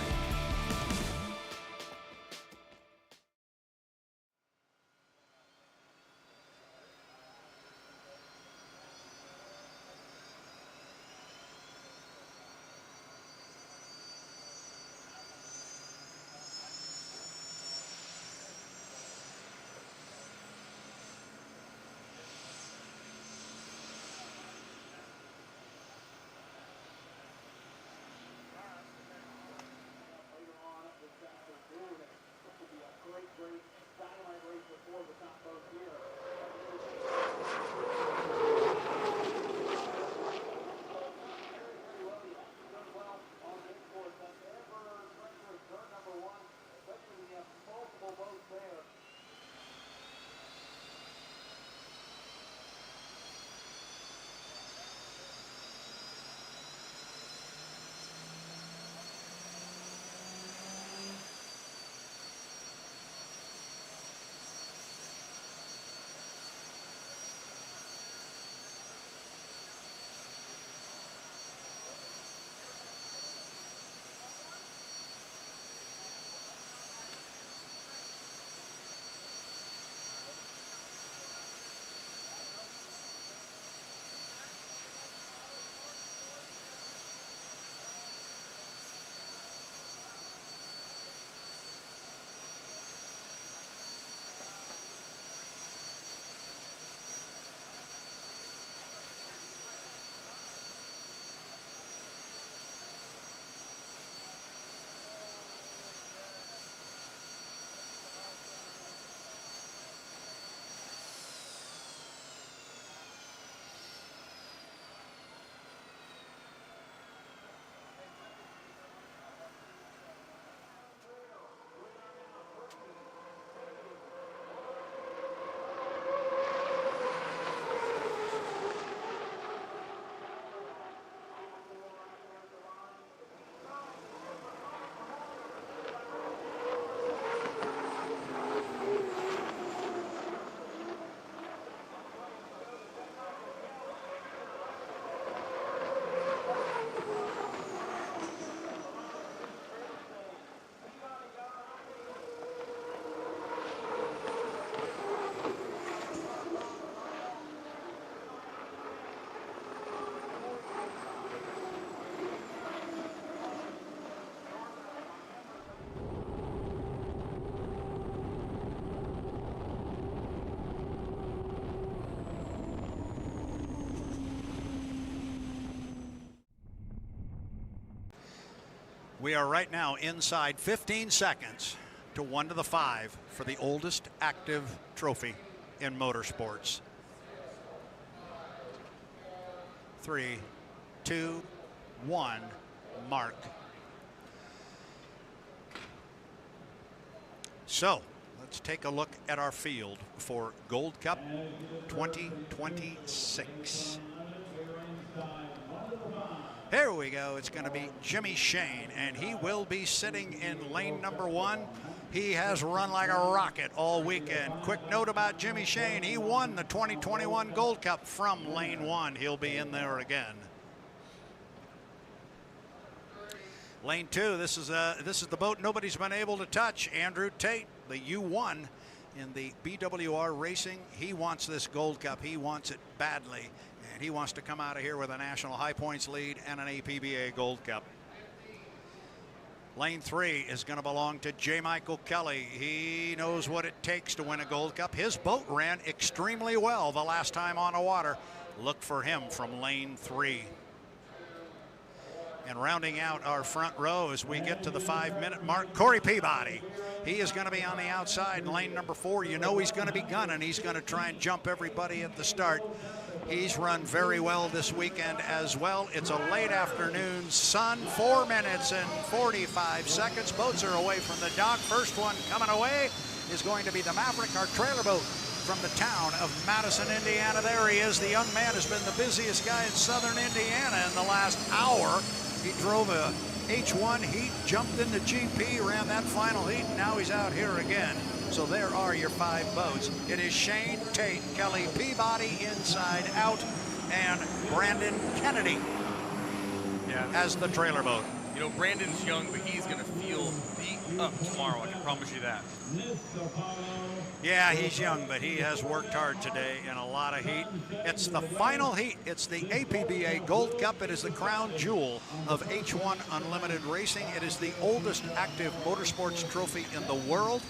We are right now inside 15 seconds to 1 to the 5 for the oldest active trophy in motorsports. 3, 2, 1, mark. So let's take a look at our field for Gold Cup 2026. Here we go. It's going to be Jimmy Shane, and he will be sitting in lane number 1. He has run like a rocket all weekend. Quick note about Jimmy Shane. He won the 2021 Gold Cup from lane 1. He'll be in there again. Lane 2, this is the boat nobody's been able to touch. Andrew Tate, the U1 in the BWR Racing. He wants this Gold Cup. He wants it badly. And he wants to come out of here with a national high points lead and an APBA Gold Cup. Lane 3 is going to belong to J. Michael Kelly. He knows what it takes to win a Gold Cup. His boat ran extremely well the last time on the water. Look for him from lane 3. And rounding out our front row as we get to the 5-minute mark, Corey Peabody. He is going to be on the outside in lane number 4. You know he's going to be gunning. He's going to try and jump everybody at the start. He's run very well this weekend as well. It's a late afternoon sun, 4 minutes and 45 seconds. Boats are away from the dock. First one coming away is going to be the Maverick, our trailer boat from the town of Madison, Indiana. There he is. The young man has been the busiest guy in southern Indiana in the last hour. He drove a H1 heat, jumped into GP, ran that final heat, and now he's out here again. So there are your 5 boats. It is Shane, Tate, Kelly, Peabody inside out, and Brandon Kennedy as the trailer boat. You know, Brandon's young, but he's going to feel beat up tomorrow. I can promise you that. Yeah, he's young, but he has worked hard today in a lot of heat. It's the final heat. It's the APBA Gold Cup. It is the crown jewel of H1 Unlimited Racing. It is the oldest active motorsports trophy in the world.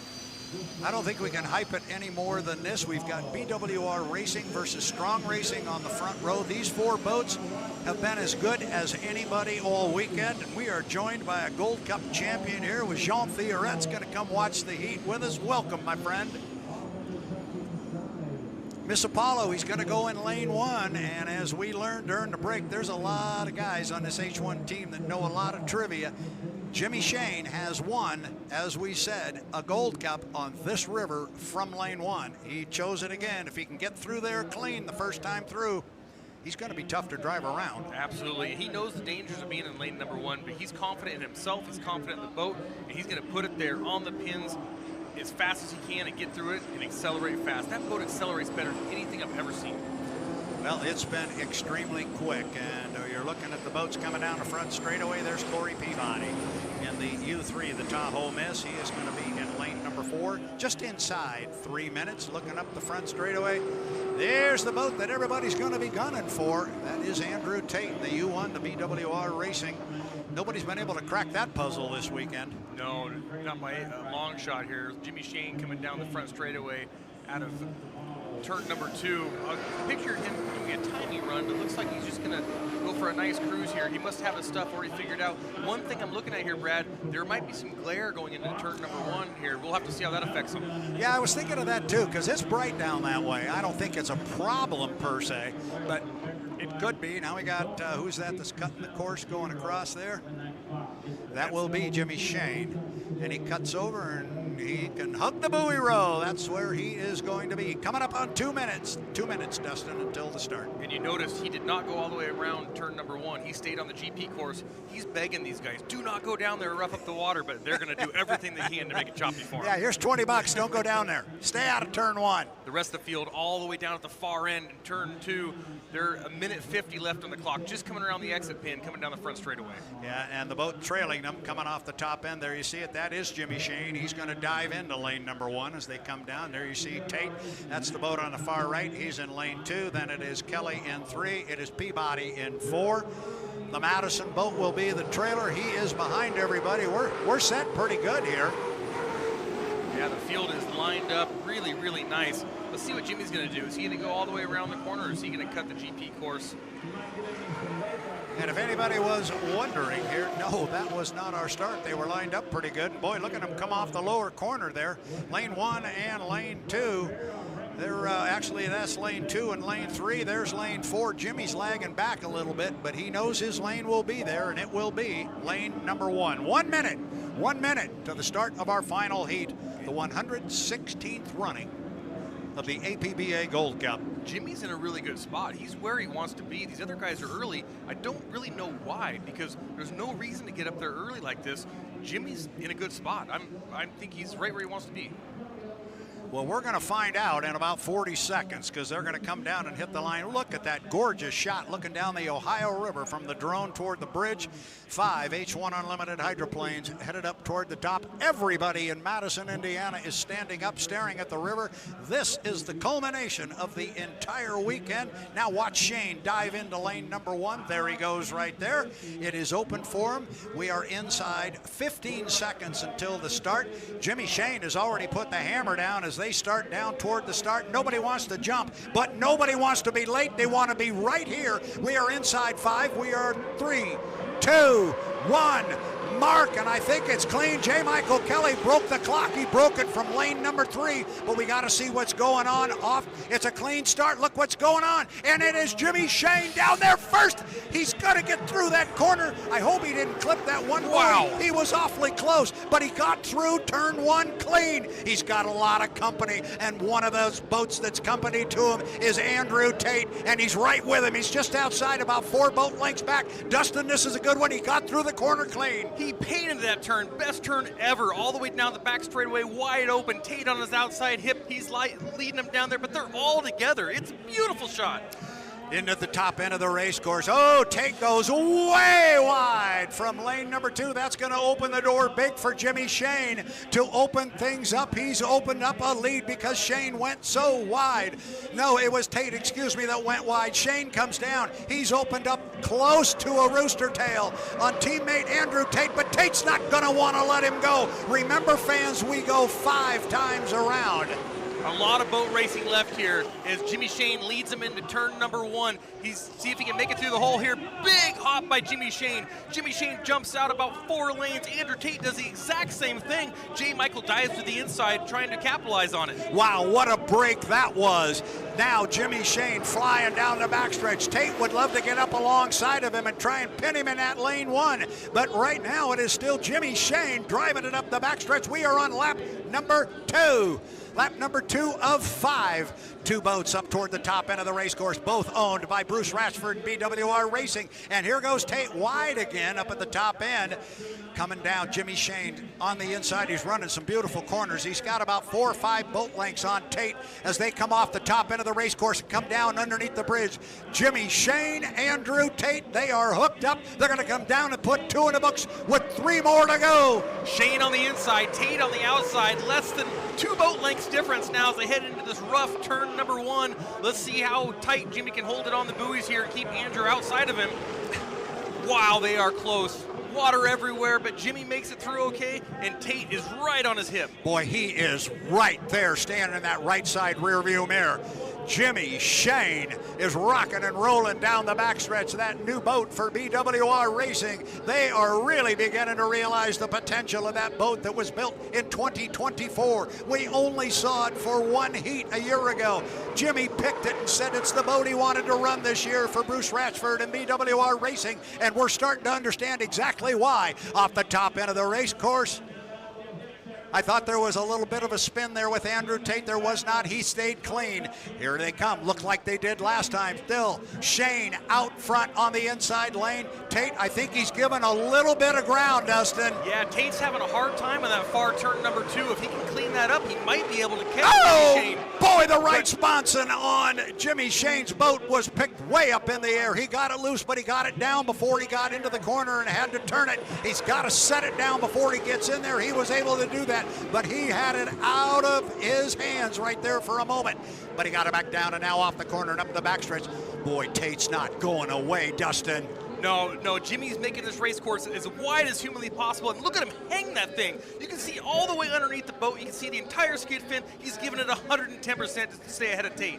I don't think we can hype it any more than this. We've got BWR Racing versus Strong Racing on the front row. These 4 boats have been as good as anybody all weekend, and we are joined by a Gold Cup champion here with Jean Thioret's going to come watch the heat with us. Welcome, my friend. Miss Apollo, he's going to go in lane 1, and as we learned during the break, there's a lot of guys on this H1 team that know a lot of trivia. Jimmy Shane has won, as we said, a Gold Cup on this river from lane 1. He chose it again. If he can get through there clean the first time through, he's going to be tough to drive around. Absolutely. He knows the dangers of being in lane number 1, but he's confident in himself. He's confident in the boat, and he's going to put it there on the pins as fast as he can and get through it and accelerate fast. That boat accelerates better than anything I've ever seen. Well, it's been extremely quick, and you're looking at the boats coming down the front straightaway. There's Corey Peabody in the U3, the Tahoe Miss. He is going to be in lane number 4, just inside 3 minutes, looking up the front straightaway. There's the boat that everybody's going to be gunning for. That is Andrew Tate, the U1, the BWR Racing. Nobody's been able to crack that puzzle this weekend. No, not by a long shot here. Jimmy Shane coming down the front straightaway out of turn number 2. Picture him doing a tiny run, but looks like he's just going to go for a nice cruise here. He must have his stuff already figured out. One thing I'm looking at here, Brad, there might be some glare going into turn number 1 here. We'll have to see how that affects him. Yeah, I was thinking of that too, because it's bright down that way. I don't think it's a problem per se, but it could be. Now we got, who's that that's cutting the course going across there? That will be Jimmy Shane. And he cuts over and he can hug the buoy row. That's where he is going to be. Coming up on 2 minutes. 2 minutes, Dustin, until the start. And you notice he did not go all the way around turn number 1. He stayed on the GP course. He's begging these guys, do not go down there and rough up the water, but they're going to do everything they can to make it choppy for him. Yeah, here's $20. Don't go down there. Stay out of turn 1. The rest of the field all the way down at the far end in turn 2. They're a minute 50 left on the clock, just coming around the exit pin, coming down the front straightaway. Yeah, and the boat trailing them, coming off the top end. There you see it. That is Jimmy Shane. He's going to dive into lane number 1 as they come down. There you see Tate. That's the boat on the far right. He's in lane 2. Then it is Kelly in 3. It is Peabody in 4. The Madison boat will be the trailer. He is behind everybody. We're set pretty good here. Yeah, the field is lined up really, really nice. Let's see what Jimmy's going to do. Is he going to go all the way around the corner, or is he going to cut the GP course? And if anybody was wondering here, no, that was not our start. They were lined up pretty good. Boy, look at them come off the lower corner there. Lane 1 and lane 2. They're actually, that's lane 2 and lane 3. There's lane 4. Jimmy's lagging back a little bit, but he knows his lane will be there, and it will be lane number 1. 1 minute. 1 minute to the start of our final heat, the 116th running of the APBA Gold Cup. Jimmy's in a really good spot. He's where he wants to be. These other guys are early. I don't really know why, because there's no reason to get up there early like this. Jimmy's in a good spot. I think he's right where he wants to be. Well, we're going to find out in about 40 seconds because they're going to come down and hit the line. Look at that gorgeous shot looking down the Ohio River from the drone toward the bridge. 5 H-1 Unlimited hydroplanes headed up toward the top. Everybody in Madison, Indiana is standing up staring at the river. This is the culmination of the entire weekend. Now watch Shane dive into lane number 1. There he goes right there. It is open for him. We are inside 15 seconds until the start. Jimmy Shane has already put the hammer down as they start down toward the start. Nobody wants to jump, but nobody wants to be late. They want to be right here. We are inside 5. We are 3, 2, 1. Mark, and I think it's clean. J. Michael Kelly broke the clock. He broke it from lane number 3, but we got to see what's going on off. It's a clean start. Look what's going on, and it is Jimmy Shane down there first. He's got to get through that corner. I hope he didn't clip that one. Wow. He was awfully close, but he got through turn 1 clean. He's got a lot of company, and one of those boats that's company to him is Andrew Tate, and he's right with him. He's just outside, about 4 boat lengths back. Dustin, this is a good one. He got through the corner clean. He painted that turn, best turn ever, all the way down the back straightaway, wide open. Tate on his outside hip, he's leading them down there, but they're all together. It's a beautiful shot. Into the top end of the race course. Oh, Tate goes way wide from lane number 2. That's going to open the door big for Jimmy Shane to open things up. He's opened up a lead because Shane went so wide. No, it was Tate, excuse me, that went wide. Shane comes down. He's opened up close to a rooster tail on teammate Andrew Tate, but Tate's not going to want to let him go. Remember, fans, we go 5 times around. A lot of boat racing left here as Jimmy Shane leads him into turn number 1. See if he can make it through the hole here. Big hop by Jimmy Shane. Jimmy Shane jumps out about 4 lanes. Andrew Tate does the exact same thing. J. Michael dives to the inside trying to capitalize on it. Wow, what a break that was. Now Jimmy Shane flying down the backstretch. Tate would love to get up alongside of him and try and pin him in that lane 1. But right now it is still Jimmy Shane driving it up the backstretch. We are on lap number 2. Lap number 2 of 5. 2 boats up toward the top end of the race course, both owned by Bruce Ratchford and BWR Racing. And here goes Tate wide again up at the top end. Coming down, Jimmy Shane on the inside. He's running some beautiful corners. He's got about 4 or 5 boat lengths on Tate as they come off the top end of the race course and come down underneath the bridge. Jimmy Shane, Andrew Tate, they are hooked up. They're going to come down and put 2 in the books with 3 more to go. Shane on the inside, Tate on the outside. Less than 2 boat lengths difference now as they head into this rough turn number 1. Let's see how tight Jimmy can hold it on the buoys here and keep Andrew outside of him. Wow, they are close. Water everywhere, but Jimmy makes it through okay, and Tate is right on his hip. Boy, he is right there standing in that right side rear view mirror. Jimmy Shane is rocking and rolling down the backstretch of that new boat for BWR Racing. They are really beginning to realize the potential of that boat that was built in 2024. We only saw it for 1 heat a year ago. Jimmy picked it and said it's the boat he wanted to run this year for Bruce Ratchford and BWR Racing, and we're starting to understand exactly why. Off the top end of the race course, I thought there was a little bit of a spin there with Andrew Tate. There was not. He stayed clean. Here they come. Look like they did last time. Still, Shane out front on the inside lane. Tate, I think he's given a little bit of ground, Dustin. Yeah, Tate's having a hard time on that far turn number 2. If he can clean that up, he might be able to catch Jimmy Shane. Boy, the right sponson on Jimmy Shane's boat was picked way up in the air. He got it loose, but he got it down before he got into the corner and had to turn it. He's got to set it down before he gets in there. He was able to do that, but he had it out of his hands right there for a moment. But he got it back down and now off the corner and up the backstretch. Boy, Tate's not going away, Dustin. No, Jimmy's making this race course as wide as humanly possible, and look at him hang that thing. You can see all the way underneath the boat. You can see the entire skid fin. He's giving it 110% to stay ahead of Tate.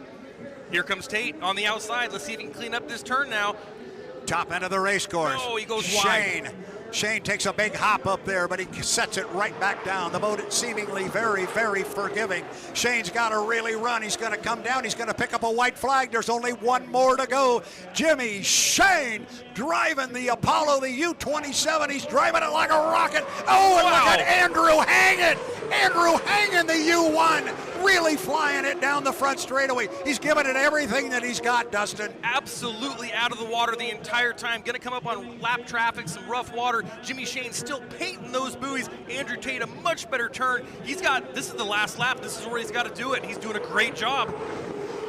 Here comes Tate on the outside. Let's see if he can clean up this turn now. Top end of the race course. Oh, he goes Shane. wide. Shane takes a big hop up there, but he sets it right back down. The boat is seemingly very, very forgiving. Shane's got to really run. He's going to come down. He's going to pick up a white flag. There's only one more to go. Jimmy Shane driving the Apollo, the U-27. He's driving it like a rocket. Oh, and look at Andrew hanging. Andrew hanging the U-1. Really flying it down the front straightaway. He's giving it everything that he's got, Dustin. Absolutely out of the water the entire time. Going to come up on lap traffic, some rough water. Jimmy Shane still painting those buoys. Andrew Tate a much better turn. This is the last lap. This is where he's got to do it. He's doing a great job.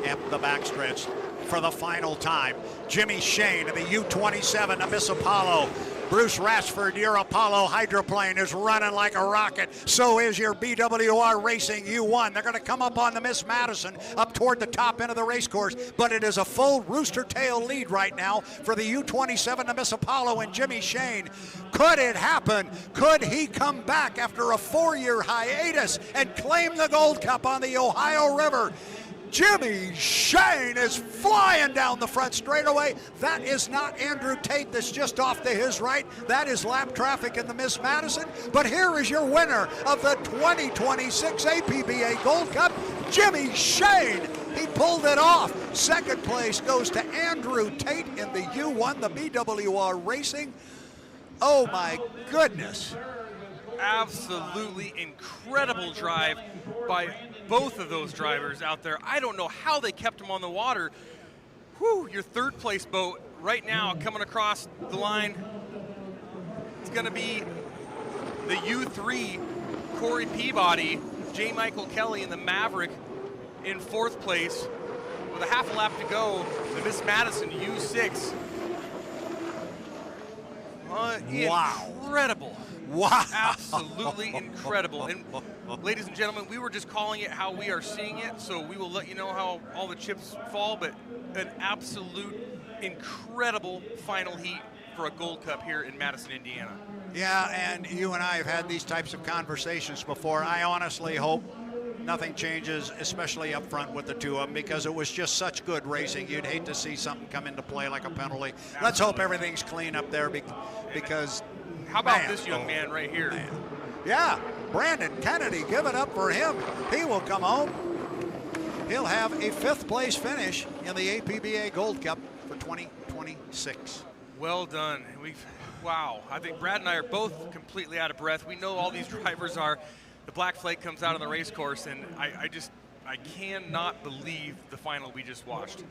Up the backstretch for the final time. Jimmy Shane of the U-27, the Miss Apollo. Bruce Rashford, your Apollo hydroplane is running like a rocket. So is your BWR Racing U1. They're going to come up on the Miss Madison up toward the top end of the race course, but it is a full rooster tail lead right now for the U-27, the Miss Apollo, and Jimmy Shane. Could it happen? Could he come back after a 4-year hiatus and claim the Gold Cup on the Ohio River? Jimmy Shane is flying down the front straightaway. That is not Andrew Tate that's just off to his right. That is lap traffic in the Miss Madison. But here is your winner of the 2026 APBA Gold Cup, Jimmy Shane. He pulled it off. Second place goes to Andrew Tate in the U1, the BWR Racing. Oh my goodness. Absolutely incredible drive by both of those drivers out there. I don't know how they kept them on the water. Whew, your third place boat right now coming across the line. It's going to be the U3, Corey Peabody, J. Michael Kelly, and the Maverick in fourth place with a half a lap to go. The Miss Madison U6. Wow. Incredible. Wow. Absolutely incredible. And ladies and gentlemen, we were just calling it how we are seeing it, so we will let you know how all the chips fall, but an absolute incredible final heat for a Gold Cup here in Madison, Indiana. Yeah, and you and I have had these types of conversations before. I honestly hope nothing changes, especially up front with the two of them, because it was just such good racing. You'd hate to see something come into play like a penalty. Let's hope everything's clean up there because how about this young man right here? Man. Yeah, Brandon Kennedy, give it up for him. He will come home. He'll have a 5th place finish in the APBA Gold Cup for 2026. Well done. Wow. I think Brad and I are both completely out of breath. We know all these drivers are. The black flag comes out on the race course, and I cannot believe the final we just watched.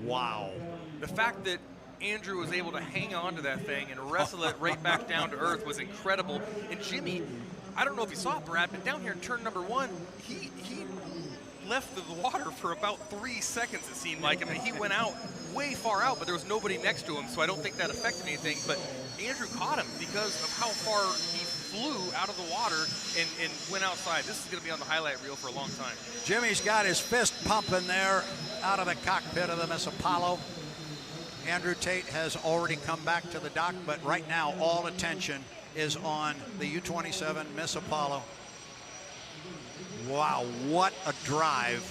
Wow. The fact that Andrew was able to hang on to that thing and wrestle it right back down to earth was incredible. And Jimmy, I don't know if you saw it, Brad, but down here in turn number 1, he left the water for about 3 seconds, it seemed like. I mean, he went out way far out, but there was nobody next to him, so I don't think that affected anything. But Andrew caught him because of how far he flew out of the water and went outside. This is going to be on the highlight reel for a long time. Jimmy's got his fist pumping there out of the cockpit of the Miss Apollo. Andrew Tate has already come back to the dock, but right now all attention is on the U-27 Miss Apollo. Wow, what a drive.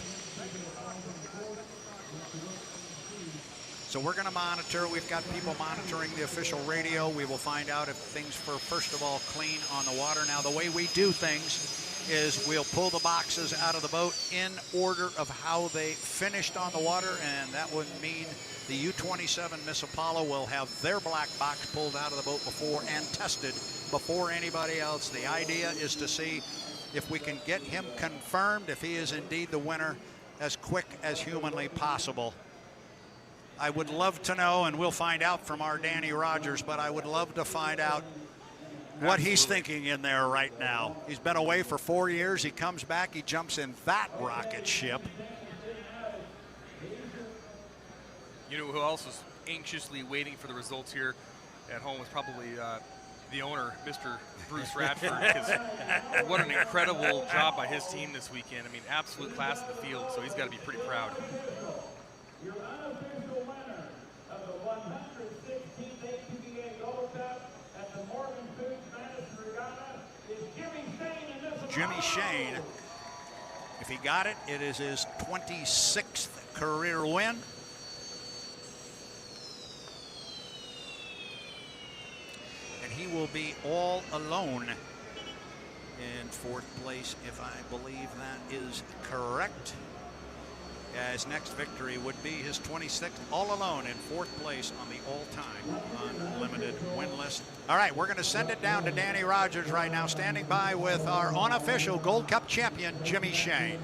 So we're going to monitor. We've got people monitoring the official radio. We will find out if things were, first of all, clean on the water. Now, the way we do things is we'll pull the boxes out of the boat in order of how they finished on the water, and that would mean the U-27 Miss Apollo will have their black box pulled out of the boat before and tested before anybody else. The idea is to see if we can get him confirmed, if he is indeed the winner, as quick as humanly possible. I would love to know, and we'll find out from our Danny Rogers, but I would love to find out what he's thinking in there right now. He's been away for 4 years. He comes back. He jumps in that rocket ship. You know who else was anxiously waiting for the results here at home was probably the owner, Mr. Bruce Radford, because what an incredible job by his team this weekend. I mean, absolute class in the field, so he's got to be pretty proud. Jimmy Shane, if he got it, it is his 26th career win. he will be all alone in fourth place, if I believe that is correct. Yeah, his next victory would be his 26th, all alone in fourth place on the all-time unlimited win list. All right, we're going to send it down to Danny Rogers right now, standing by with our unofficial Gold Cup champion, Jimmy Shane.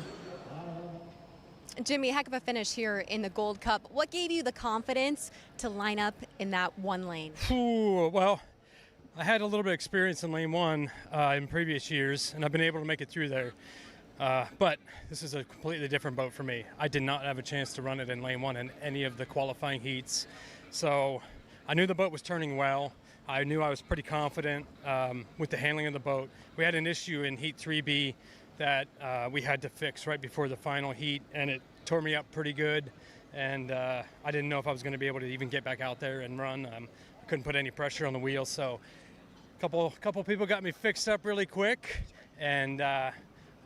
Jimmy, heck of a finish here in the Gold Cup. What gave you the confidence to line up in that one lane? Ooh, well, I had a little bit of experience in lane one in previous years, and I've been able to make it through there. But this is a completely different boat for me. I did not have a chance to run it in lane one in any of the qualifying heats. So I knew the boat was turning well. I knew I was pretty confident with the handling of the boat. We had an issue in heat 3B that we had to fix right before the final heat, and it tore me up pretty good. And I didn't know if I was going to be able to even get back out there and run. I couldn't put any pressure on the wheel. So a couple people got me fixed up really quick, and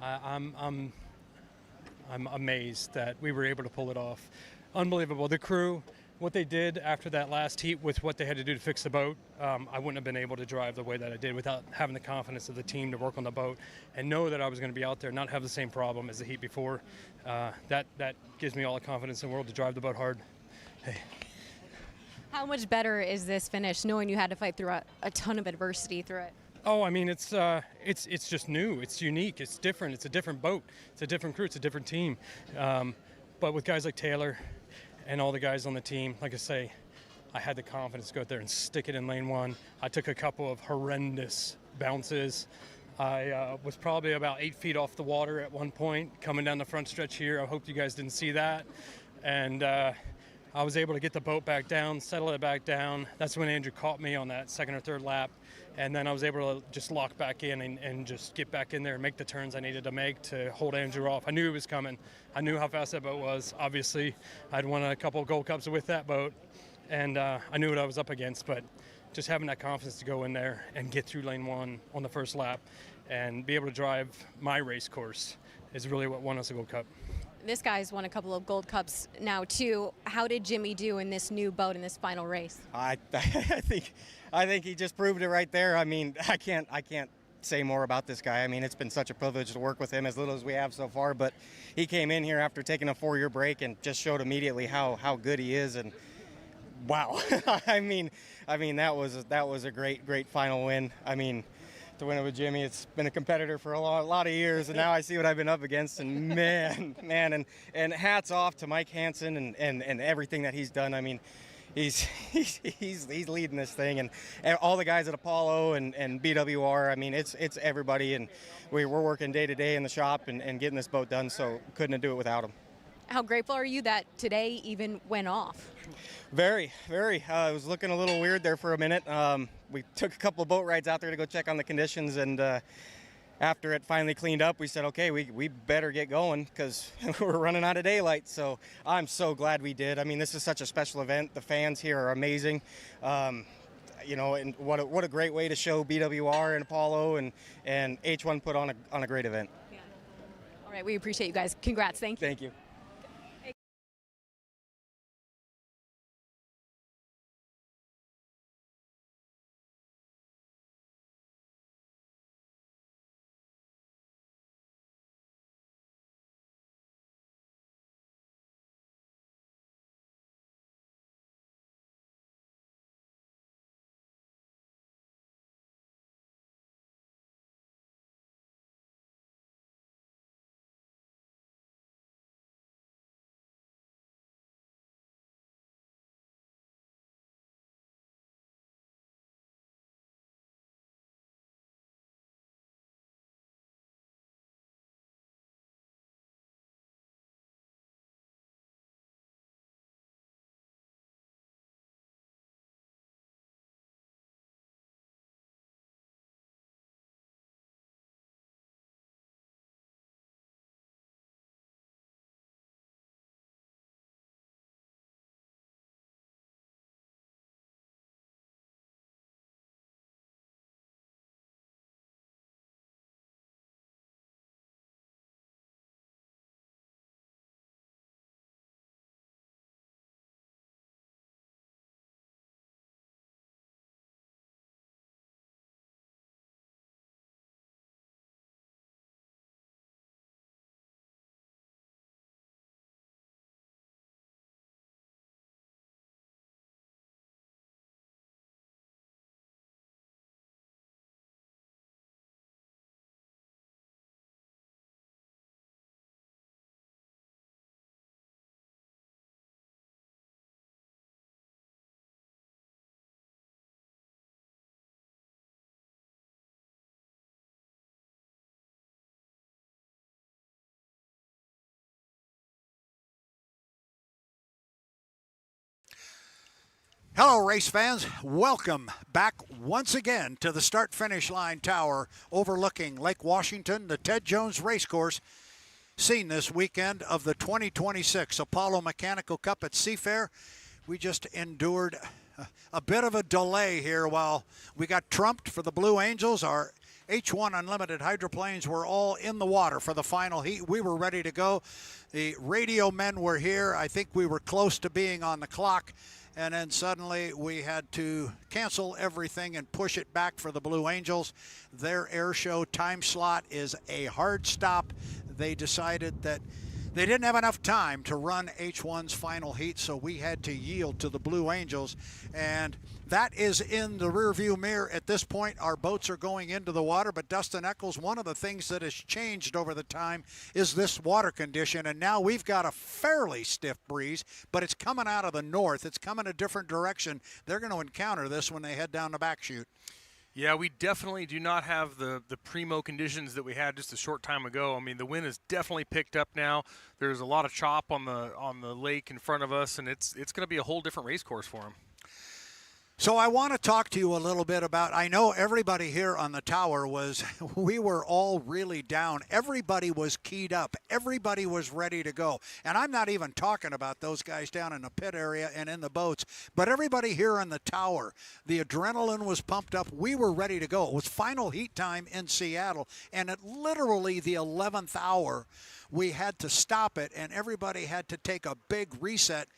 I'm amazed that we were able to pull it off. Unbelievable. The crew, what they did after that last heat with what they had to do to fix the boat, I wouldn't have been able to drive the way that I did without having the confidence of the team to work on the boat and know that I was going to be out there, not have the same problem as the heat before. That gives me all the confidence in the world to drive the boat hard. Hey. How much better is this finish, knowing you had to fight through a ton of adversity through it? Oh, I mean, it's just new. It's unique. It's different. It's a different boat. It's a different crew. It's a different team. But with guys like Taylor and all the guys on the team, like I say, I had the confidence to go out there and stick it in lane one. I took a couple of horrendous bounces. I was probably about 8 feet off the water at one point coming down the front stretch here. I hope you guys didn't see that. And I was able to get the boat back down, settle it back down. That's when Andrew caught me on that second or third lap. And then I was able to just lock back in and just get back in there and make the turns I needed to make to hold Andrew off. I knew he was coming. I knew how fast that boat was. Obviously, I'd won a couple of Gold Cups with that boat, and I knew what I was up against. But just having that confidence to go in there and get through lane one on the first lap and be able to drive my race course is really what won us a Gold Cup. This guy's won a couple of Gold Cups now too. How did Jimmy do in this new boat in this final race? I think he just proved it right there. I mean, I can't say more about this guy. I mean, it's been such a privilege to work with him as little as we have so far, but he came in here after taking a 4-year break and just showed immediately how good he is, and wow. I mean that was a great final win. I mean, to win it with Jimmy, it's been a competitor for a lot of years, and now I see what I've been up against, and man, and hats off to Mike Hansen and everything that he's done. I mean, he's leading this thing, and all the guys at Apollo and BWR. I mean, it's everybody, and we're working day to day in the shop and getting this boat done. So couldn't do it without him. How grateful are you that today even went off? Very, very. It was looking a little weird there for a minute. We took a couple of boat rides out there to go check on the conditions, and after it finally cleaned up, we said, okay, we better get going because we're running out of daylight. So I'm so glad we did. I mean, this is such a special event. The fans here are amazing. You know, and what a great way to show BWR and Apollo and H1 put on a great event. Yeah. All right, we appreciate you guys. Congrats. Thank you. Thank you. Hello, race fans. Welcome back once again to the start-finish line tower overlooking Lake Washington, the Ted Jones Racecourse, seen this weekend of the 2026 Apollo Mechanical Cup at Seafair. We just endured a bit of a delay here while we got trumped for the Blue Angels. Our H1 Unlimited hydroplanes were all in the water for the final heat. We were ready to go. The radio men were here. I think we were close to being on the clock. And then suddenly we had to cancel everything and push it back for the Blue Angels. Their air show time slot is a hard stop. They decided that they didn't have enough time to run H1's final heat, so we had to yield to the Blue Angels. And that is in the rearview mirror at this point. Our boats are going into the water, but Dustin Eccles, one of the things that has changed over the time is this water condition. And now we've got a fairly stiff breeze, but it's coming out of the north. It's coming a different direction. They're going to encounter this when they head down the back chute. Yeah, we definitely do not have the primo conditions that we had just a short time ago. I mean, the wind has definitely picked up now. There's a lot of chop on the lake in front of us, and it's going to be a whole different race course for them. So I want to talk to you a little bit about, I know everybody here on the tower we were all really down. Everybody was keyed up. Everybody was ready to go. And I'm not even talking about those guys down in the pit area and in the boats, but everybody here on the tower, the adrenaline was pumped up. We were ready to go. It was final heat time in Seattle, and at literally the 11th hour, we had to stop it, and everybody had to take a big reset.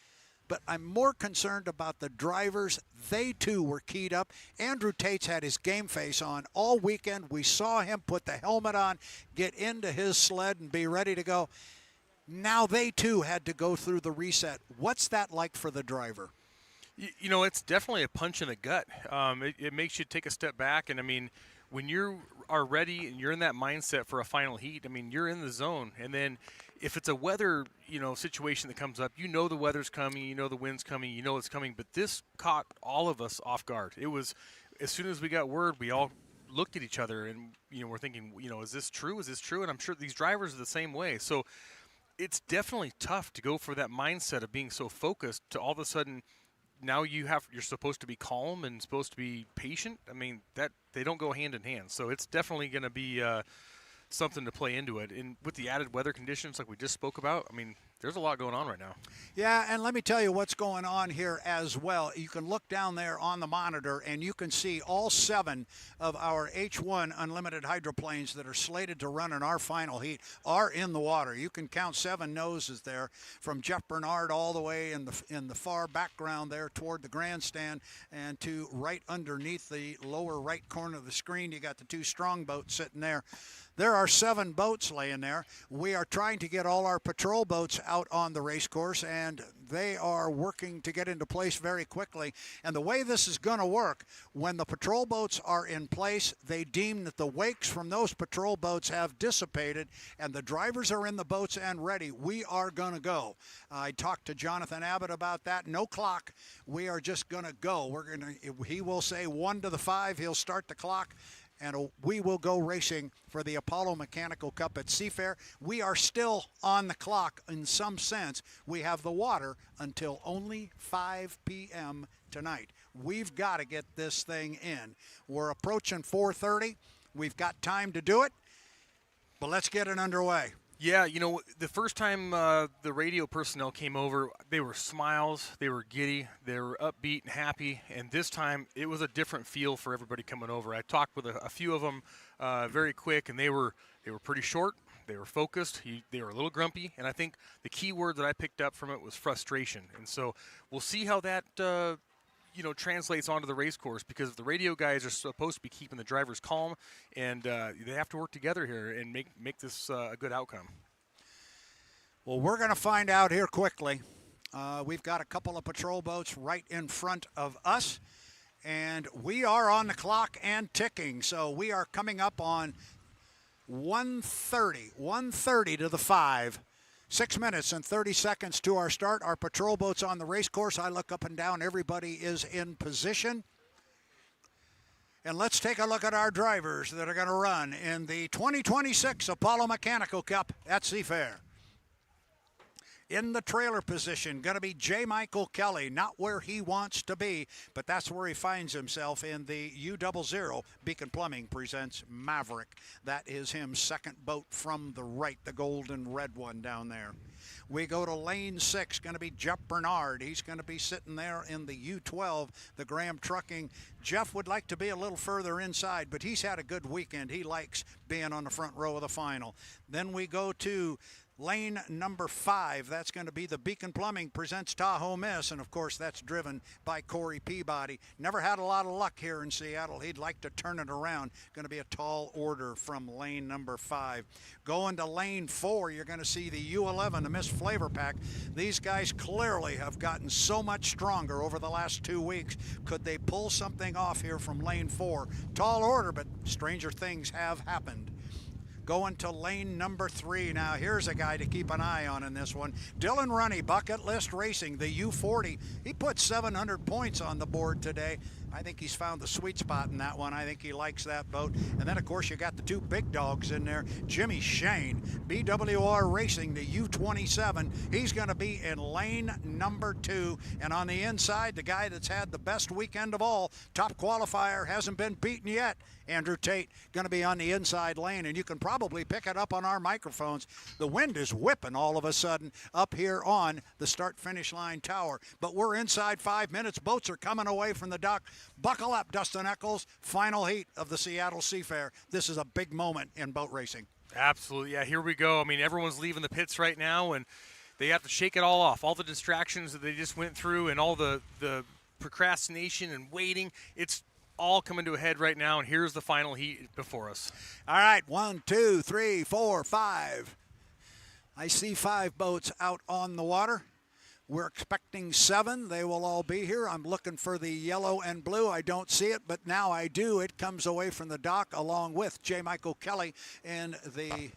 But I'm more concerned about the drivers. They, too, were keyed up. Andrew Tate's had his game face on all weekend. We saw him put the helmet on, get into his sled, and be ready to go. Now they, too, had to go through the reset. What's that like for the driver? You know, it's definitely a punch in the gut. It makes you take a step back. And, I mean, when you are ready and you're in that mindset for a final heat, I mean, you're in the zone. And then if it's a weather, situation that comes up, the weather's coming, the wind's coming, it's coming. But this caught all of us off guard. It was, as soon as we got word, we all looked at each other and, we're thinking, is this true? Is this true? And I'm sure these drivers are the same way. So it's definitely tough to go for that mindset of being so focused to all of a sudden now you're supposed to be calm and supposed to be patient. I mean, that they don't go hand in hand. So it's definitely going to be something to play into it. And with the added weather conditions like we just spoke about, I mean, there's a lot going on right now. Yeah, and let me tell you what's going on here as well. You can look down there on the monitor, and you can see all 7 of our H1 Unlimited hydroplanes that are slated to run in our final heat are in the water. You can count 7 noses there from Jeff Bernard all the way in the far background there toward the grandstand, and to right underneath the lower right corner of the screen, you got the 2 strong boats sitting there. There are 7 boats laying there. We are trying to get all our patrol boats out on the race course, and they are working to get into place very quickly. And the way this is going to work, when the patrol boats are in place, they deem that the wakes from those patrol boats have dissipated, and the drivers are in the boats and ready. We are going to go. I talked to Jonathan Abbott about that. No clock. We are just going to go. He will say 1 to the 5. He'll start the clock, and we will go racing for the Apollo Mechanical Cup at Seafair. We are still on the clock in some sense. We have the water until only 5 p.m. tonight. We've got to get this thing in. We're approaching 4:30. We've got time to do it, but let's get it underway. Yeah, the first time the radio personnel came over, they were smiles, they were giddy, they were upbeat and happy, and this time it was a different feel for everybody coming over. I talked with a few of them very quick, and they were pretty short, they were focused, they were a little grumpy, and I think the key word that I picked up from it was frustration. And so we'll see how that translates onto the race course, because the radio guys are supposed to be keeping the drivers calm, and they have to work together here and make this a good outcome. Well, we're going to find out here quickly. We've got a couple of patrol boats right in front of us, and we are on the clock and ticking. So we are coming up on 1:30 to the 5. 6 minutes and 30 seconds to our start. Our patrol boats on the race course. I look up and down. Everybody is in position. And let's take a look at our drivers that are going to run in the 2026 Apollo Mechanical Cup at Seafair. In the trailer position, going to be J. Michael Kelly, not where he wants to be, but that's where he finds himself in the U00. Beacon Plumbing presents Maverick. That is him, second boat from the right, the gold and red one down there. We go to lane 6, going to be Jeff Bernard. He's going to be sitting there in the U12, the Graham Trucking. Jeff would like to be a little further inside, but he's had a good weekend. He likes being on the front row of the final. Then we go to lane number 5, that's going to be the Beacon Plumbing presents Tahoe Miss, and of course that's driven by Corey Peabody. Never had a lot of luck here in Seattle. He'd like to turn it around. Going to be a tall order from lane number 5. Going to lane 4, you're going to see the U11, the Miss FLAV-R-PAC. These guys clearly have gotten so much stronger over the last 2 weeks. Could they pull something off here from lane 4? Tall order, but stranger things have happened. Going to lane number 3. Now here's a guy to keep an eye on in this one. Dylan Runne, Bucket List Racing, the U40. He put 700 points on the board today. I think he's found the sweet spot in that one. I think he likes that boat. And then, of course, you got the 2 big dogs in there. Jimmy Shane, BWR Racing, the U27. He's going to be in lane number 2. And on the inside, the guy that's had the best weekend of all, top qualifier, hasn't been beaten yet. Andrew Tate going to be on the inside lane, and you can probably pick it up on our microphones. The wind is whipping all of a sudden up here on the start-finish line tower. But we're inside 5 minutes. Boats are coming away from the dock. Buckle up, Dustin Eccles. Final heat of the Seattle Seafair. This is a big moment in boat racing. Absolutely. Yeah, here we go. I mean, everyone's leaving the pits right now, and they have to shake it all off. All the distractions that they just went through and all the procrastination and waiting. It's all coming to a head right now, and here's the final heat before us. All right, 1, 2, 3, 4, 5. I see 5 boats out on the water. We're expecting 7. They will all be here. I'm looking for the yellow and blue. I don't see it, but now I do. It comes away from the dock along with J. Michael Kelly in the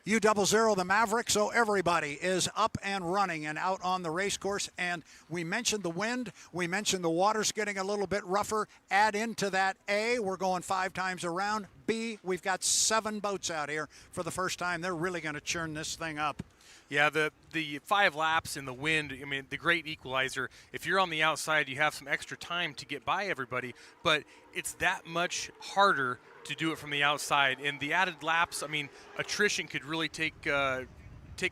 U00, the Maverick. So everybody is up and running and out on the race course. And we mentioned the wind. We mentioned the water's getting a little bit rougher. Add into that A, we're going 5 times around. B, we've got 7 boats out here for the first time. They're really going to churn this thing up. Yeah, the 5 laps in the wind, I mean, the great equalizer. If you're on the outside, you have some extra time to get by everybody, but it's that much harder to do it from the outside. And the added laps, I mean, attrition could really take a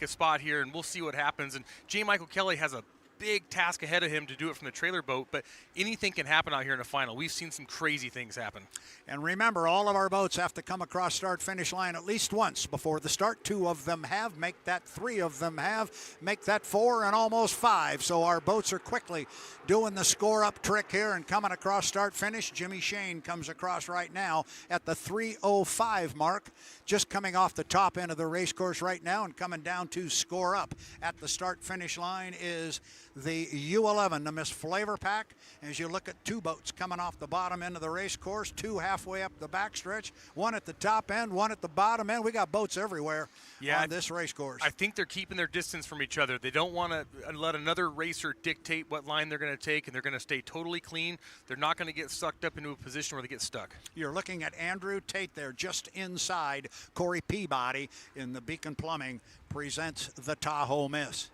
spot here, and we'll see what happens. And J. Michael Kelly has a big task ahead of him to do it from the trailer boat, but anything can happen out here in the final. We've seen some crazy things happen. And remember, all of our boats have to come across start-finish line at least once before the start. 2 of them have, make that 3 of them have, make that 4 and almost 5. So our boats are quickly doing the score-up trick here and coming across start-finish. Jimmy Shane comes across right now at the 3:05 mark, just coming off the top end of the race course right now and coming down to score up. At the start-finish line is the U11, the Miss FLAV-R-PAC. As you look at 2 boats coming off the bottom end of the race course, 2 halfway up the backstretch, 1 at the top end, 1 at the bottom end. We got boats everywhere on this race course. I think they're keeping their distance from each other. They don't want to let another racer dictate what line they're going to take, and they're going to stay totally clean. They're not going to get sucked up into a position where they get stuck. You're looking at Andrew Tate there just inside Corey Peabody in the Beacon Plumbing presents the Tahoe Miss.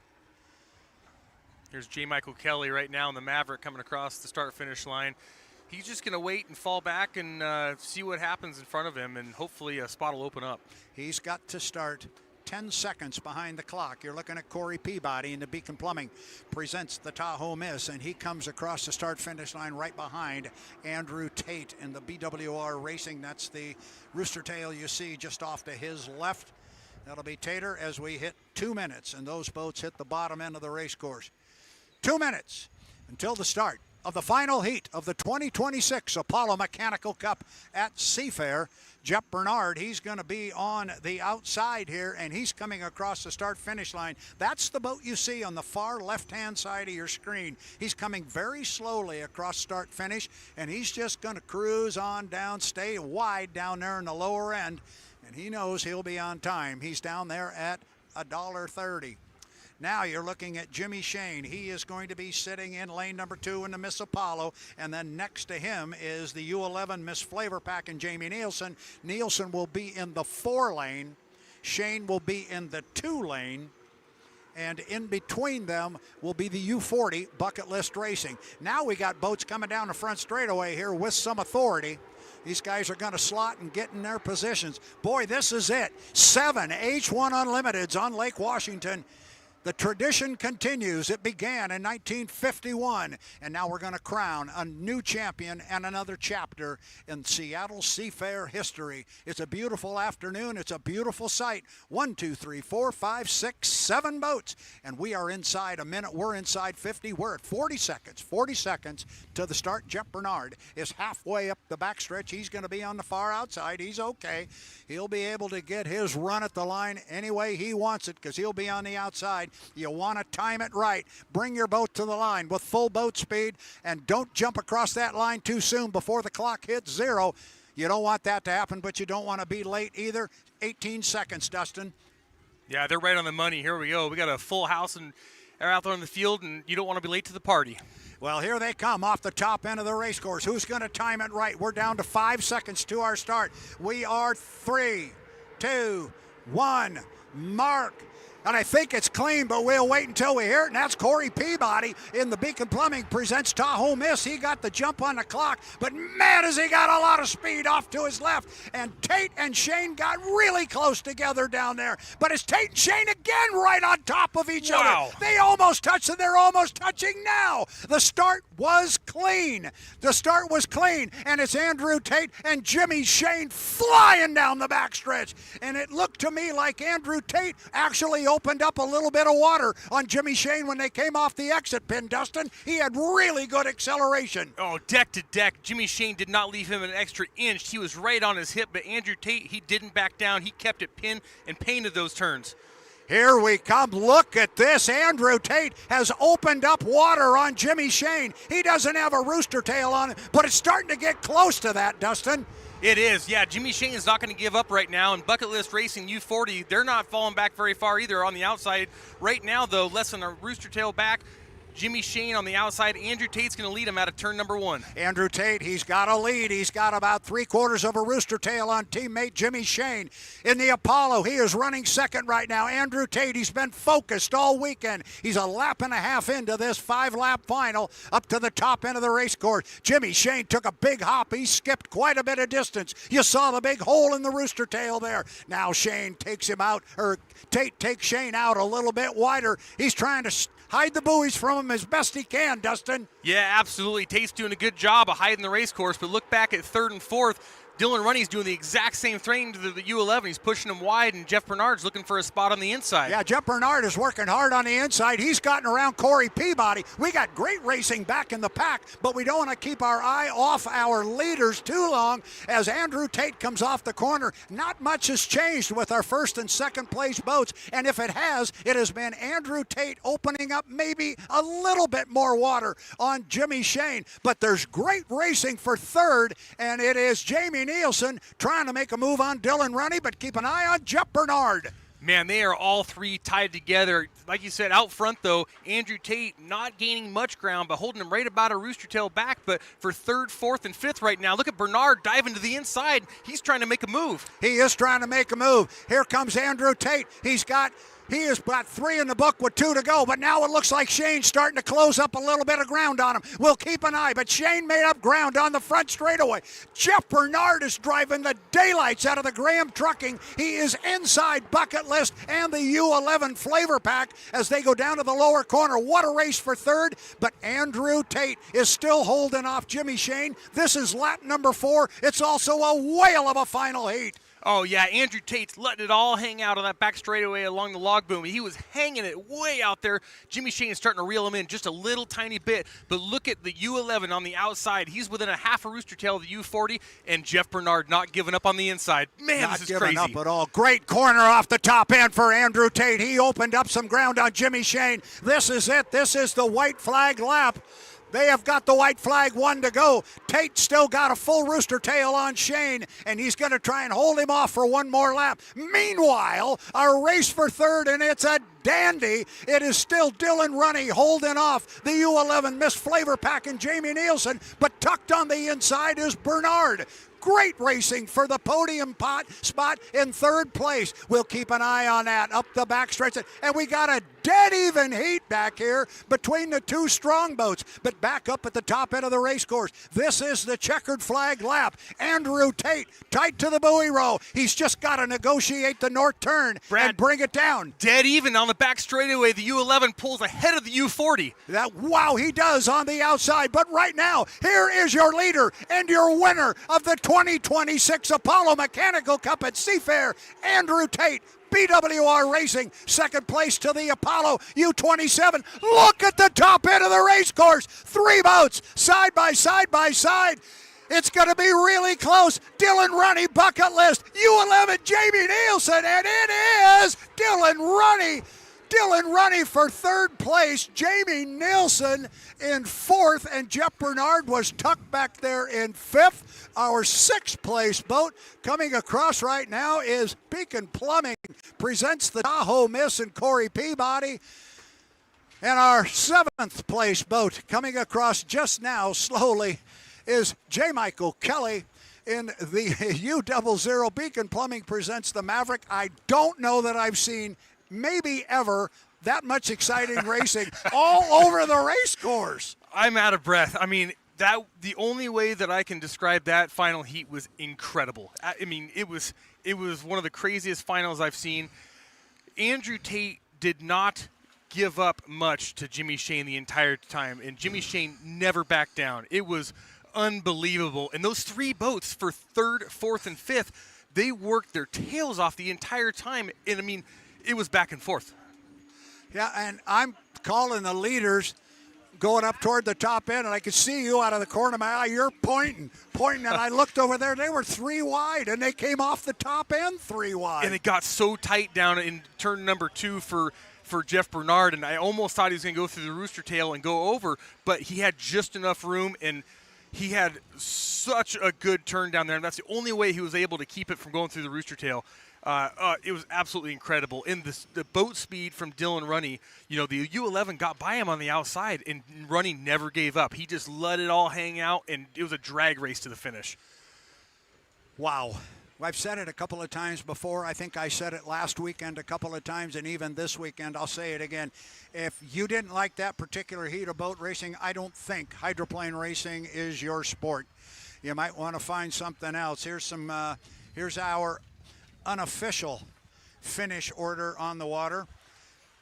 Here's J. Michael Kelly right now in the Maverick coming across the start-finish line. He's just going to wait and fall back and see what happens in front of him, and hopefully a spot will open up. He's got to start 10 seconds behind the clock. You're looking at Corey Peabody in the Beacon Plumbing presents the Tahoe Miss, and he comes across the start-finish line right behind Andrew Tate in the BWR Racing. That's the rooster tail you see just off to his left. That'll be Tater as we hit 2 minutes, and those boats hit the bottom end of the race course. 2 minutes until the start of the final heat of the 2026 Apollo Mechanical Cup at Seafair. Jeff Bernard, he's going to be on the outside here, and he's coming across the start-finish line. That's the boat you see on the far left-hand side of your screen. He's coming very slowly across start-finish, and he's just going to cruise on down, stay wide down there in the lower end, and he knows he'll be on time. He's down there at $1.30. Now you're looking at Jimmy Shane. He is going to be sitting in lane number 2 in the Miss Apollo, and then next to him is the U11 Miss FLAV-R-PAC and Jamie Nilsen. Nilsen will be in the 4 lane. Shane will be in the 2 lane. and in between them will be the U40 Bucket List Racing. Now we got boats coming down the front straightaway here with some authority. These guys are going to slot and get in their positions. Boy, this is it. 7 H1 Unlimiteds on Lake Washington. The tradition continues. It began in 1951, and now we're going to crown a new champion and another chapter in Seattle Seafair history. It's a beautiful afternoon. It's a beautiful sight. 1, 2, 3, 4, 5, 6, 7 boats, and we are inside a minute. We're inside 50. We're at 40 seconds. 40 seconds to the start. Jeff Bernard is halfway up the backstretch. He's going to be on the far outside. He's okay. He'll be able to get his run at the line any way he wants it because he'll be on the outside. You want to time it right. Bring your boat to the line with full boat speed, and don't jump across that line too soon before the clock hits 0. You don't want that to happen, but you don't want to be late either. 18 seconds, Dustin. Yeah, they're right on the money. Here we go. We got a full house and they're out there on the field, and you don't want to be late to the party. Well, here they come off the top end of the race course. Who's going to time it right? We're down to 5 seconds to our start. We are 3, 2, 1, mark. And I think it's clean, but we'll wait until we hear it. And that's Corey Peabody in the Beacon Plumbing presents Tahoe Miss. He got the jump on the clock, but man, has he got a lot of speed off to his left. And Tate and Shane got really close together down there. But it's Tate and Shane again right on top of each other. They almost touched, and they're almost touching now. The start was clean. The start was clean, and it's Andrew Tate and Jimmy Shane flying down the backstretch. And it looked to me like Andrew Tate actually opened up a little bit of water on Jimmy Shane when they came off the exit pin, Dustin. He had really good acceleration. Oh, deck to deck. Jimmy Shane did not leave him an extra inch. He was right on his hip, but Andrew Tate, he didn't back down. He kept it pin and painted those turns. Here we come. Look at this. Andrew Tate has opened up water on Jimmy Shane. He doesn't have a rooster tail on it, but it's starting to get close to that, Dustin. It is, yeah. Jimmy Shane is not going to give up right now, and Bucket List Racing U40, they're not falling back very far either on the outside. Right now, though, less than a rooster tail back. Jimmy Shane on the outside. Andrew Tate's going to lead him out of turn number 1. Andrew Tate, he's got a lead. He's got about 3/4 of a rooster tail on teammate Jimmy Shane. In the Apollo, he is running second right now. Andrew Tate, he's been focused all weekend. He's a lap and a half into this 5-lap final up to the top end of the race course. Jimmy Shane took a big hop. He skipped quite a bit of distance. You saw the big hole in the rooster tail there. Now Shane takes him out, or Tate takes Shane out a little bit wider. He's trying to hide the buoys from him as best he can, Dustin. Yeah, absolutely. Tate's doing a good job of hiding the race course, but look back at 3rd and 4th. Dylan Runne's doing the exact same thing to the U11. He's pushing him wide, and Jeff Bernard's looking for a spot on the inside. Yeah, Jeff Bernard is working hard on the inside. He's gotten around Corey Peabody. We got great racing back in the pack, but we don't want to keep our eye off our leaders too long as Andrew Tate comes off the corner. Not much has changed with our 1st and 2nd place boats, and if it has been Andrew Tate opening up maybe a little bit more water on Jimmy Shane. But there's great racing for 3rd, and it is Jamie Nilsen trying to make a move on Dylan Runne, but keep an eye on Jeff Bernard. Man, they are all three tied together. Like you said, out front, though, Andrew Tate not gaining much ground, but holding him right about a rooster tail back. But for 3rd, 4th, and 5th right now, look at Bernard diving to the inside. He's trying to make a move. He is trying to make a move. Here comes Andrew Tate. He has got 3 in the book with 2 to go, but now it looks like Shane's starting to close up a little bit of ground on him. We'll keep an eye, but Shane made up ground on the front straightaway. Jeff Bernard is driving the daylights out of the Graham Trucking. He is inside Bucket List and the U11 FLAV-R-PAC as they go down to the lower corner. What a race for 3rd, but Andrew Tate is still holding off Jimmy Shane. This is lap number 4. It's also a whale of a final heat. Oh, yeah, Andrew Tate's letting it all hang out on that back straightaway along the log boom. He was hanging it way out there. Jimmy Shane is starting to reel him in just a little tiny bit. But look at the U11 on the outside. He's within a half a rooster tail of the U40, and Jeff Bernard not giving up on the inside. Man, not this is crazy. Not giving up at all. Great corner off the top end for Andrew Tate. He opened up some ground on Jimmy Shane. This is it. This is the white flag lap. They have got the white flag, 1 to go. Tate still got a full rooster tail on Shane, and he's going to try and hold him off for 1 more lap. Meanwhile, a race for 3rd, and it's a dandy. It is still Dylan Runne holding off the U11 Miss FLAV-R-PAC and Jamie Nilsen, but tucked on the inside is Bernard. Great racing for the podium spot in 3rd place. We'll keep an eye on that up the backstretch. And we got a dead even heat back here between the two strong boats. But back up at the top end of the race course, this is the checkered flag lap. Andrew Tate tight to the buoy row. He's just got to negotiate the north turn and bring it down. Dead even on the back straightaway. The U11 pulls ahead of the U40. Wow, he does on the outside. But right now, here is your leader and your winner of the 2026 Apollo Mechanical Cup at Seafair, Andrew Tate, BWR Racing, second place to the Apollo U27. Look at the top end of the race course. Three boats, side by side by side. It's going to be really close. Dylan Runne, bucket list. U11, Jamie Nilsen, and it is Dylan Runne. Dylan Runne for third place, Jamie Nilsen in fourth, and Jeff Bernard was tucked back there in fifth. Our sixth place boat coming across right now is Beacon Plumbing, presents the Tahoe Miss and Corey Peabody. And our seventh place boat coming across just now slowly is J. Michael Kelly in the U00. Beacon Plumbing presents the Maverick. I don't know that I've seen maybe ever that much exciting racing all over the race course. I'm out of breath. I mean, the only way that I can describe that final heat was incredible. I mean, it was one of the craziest finals I've seen. Andrew Tate did not give up much to Jimmy Shane the entire time, and Jimmy Shane never backed down. It was unbelievable. And those three boats for third, fourth, and fifth, they worked their tails off the entire time. And I mean, it was back and forth. Yeah, and I'm calling the leaders going up toward the top end, and I could see you out of the corner of my eye. You're pointing, and I looked over there. They were three wide, and they came off the top end three wide. And it got so tight down in turn number 2 for Jeff Bernard, and I almost thought he was going to go through the rooster tail and go over, but he had just enough room, and he had such a good turn down there, and that's the only way he was able to keep it from going through the rooster tail. It was absolutely incredible. And the boat speed from Dylan Runne, you know, the U11 got by him on the outside, and Runne never gave up. He just let it all hang out, and it was a drag race to the finish. Wow. I've said it a couple of times before. I think I said it last weekend a couple of times, and even this weekend I'll say it again. If you didn't like that particular heat of boat racing, I don't think hydroplane racing is your sport. You might want to find something else. Here's our unofficial finish order on the water.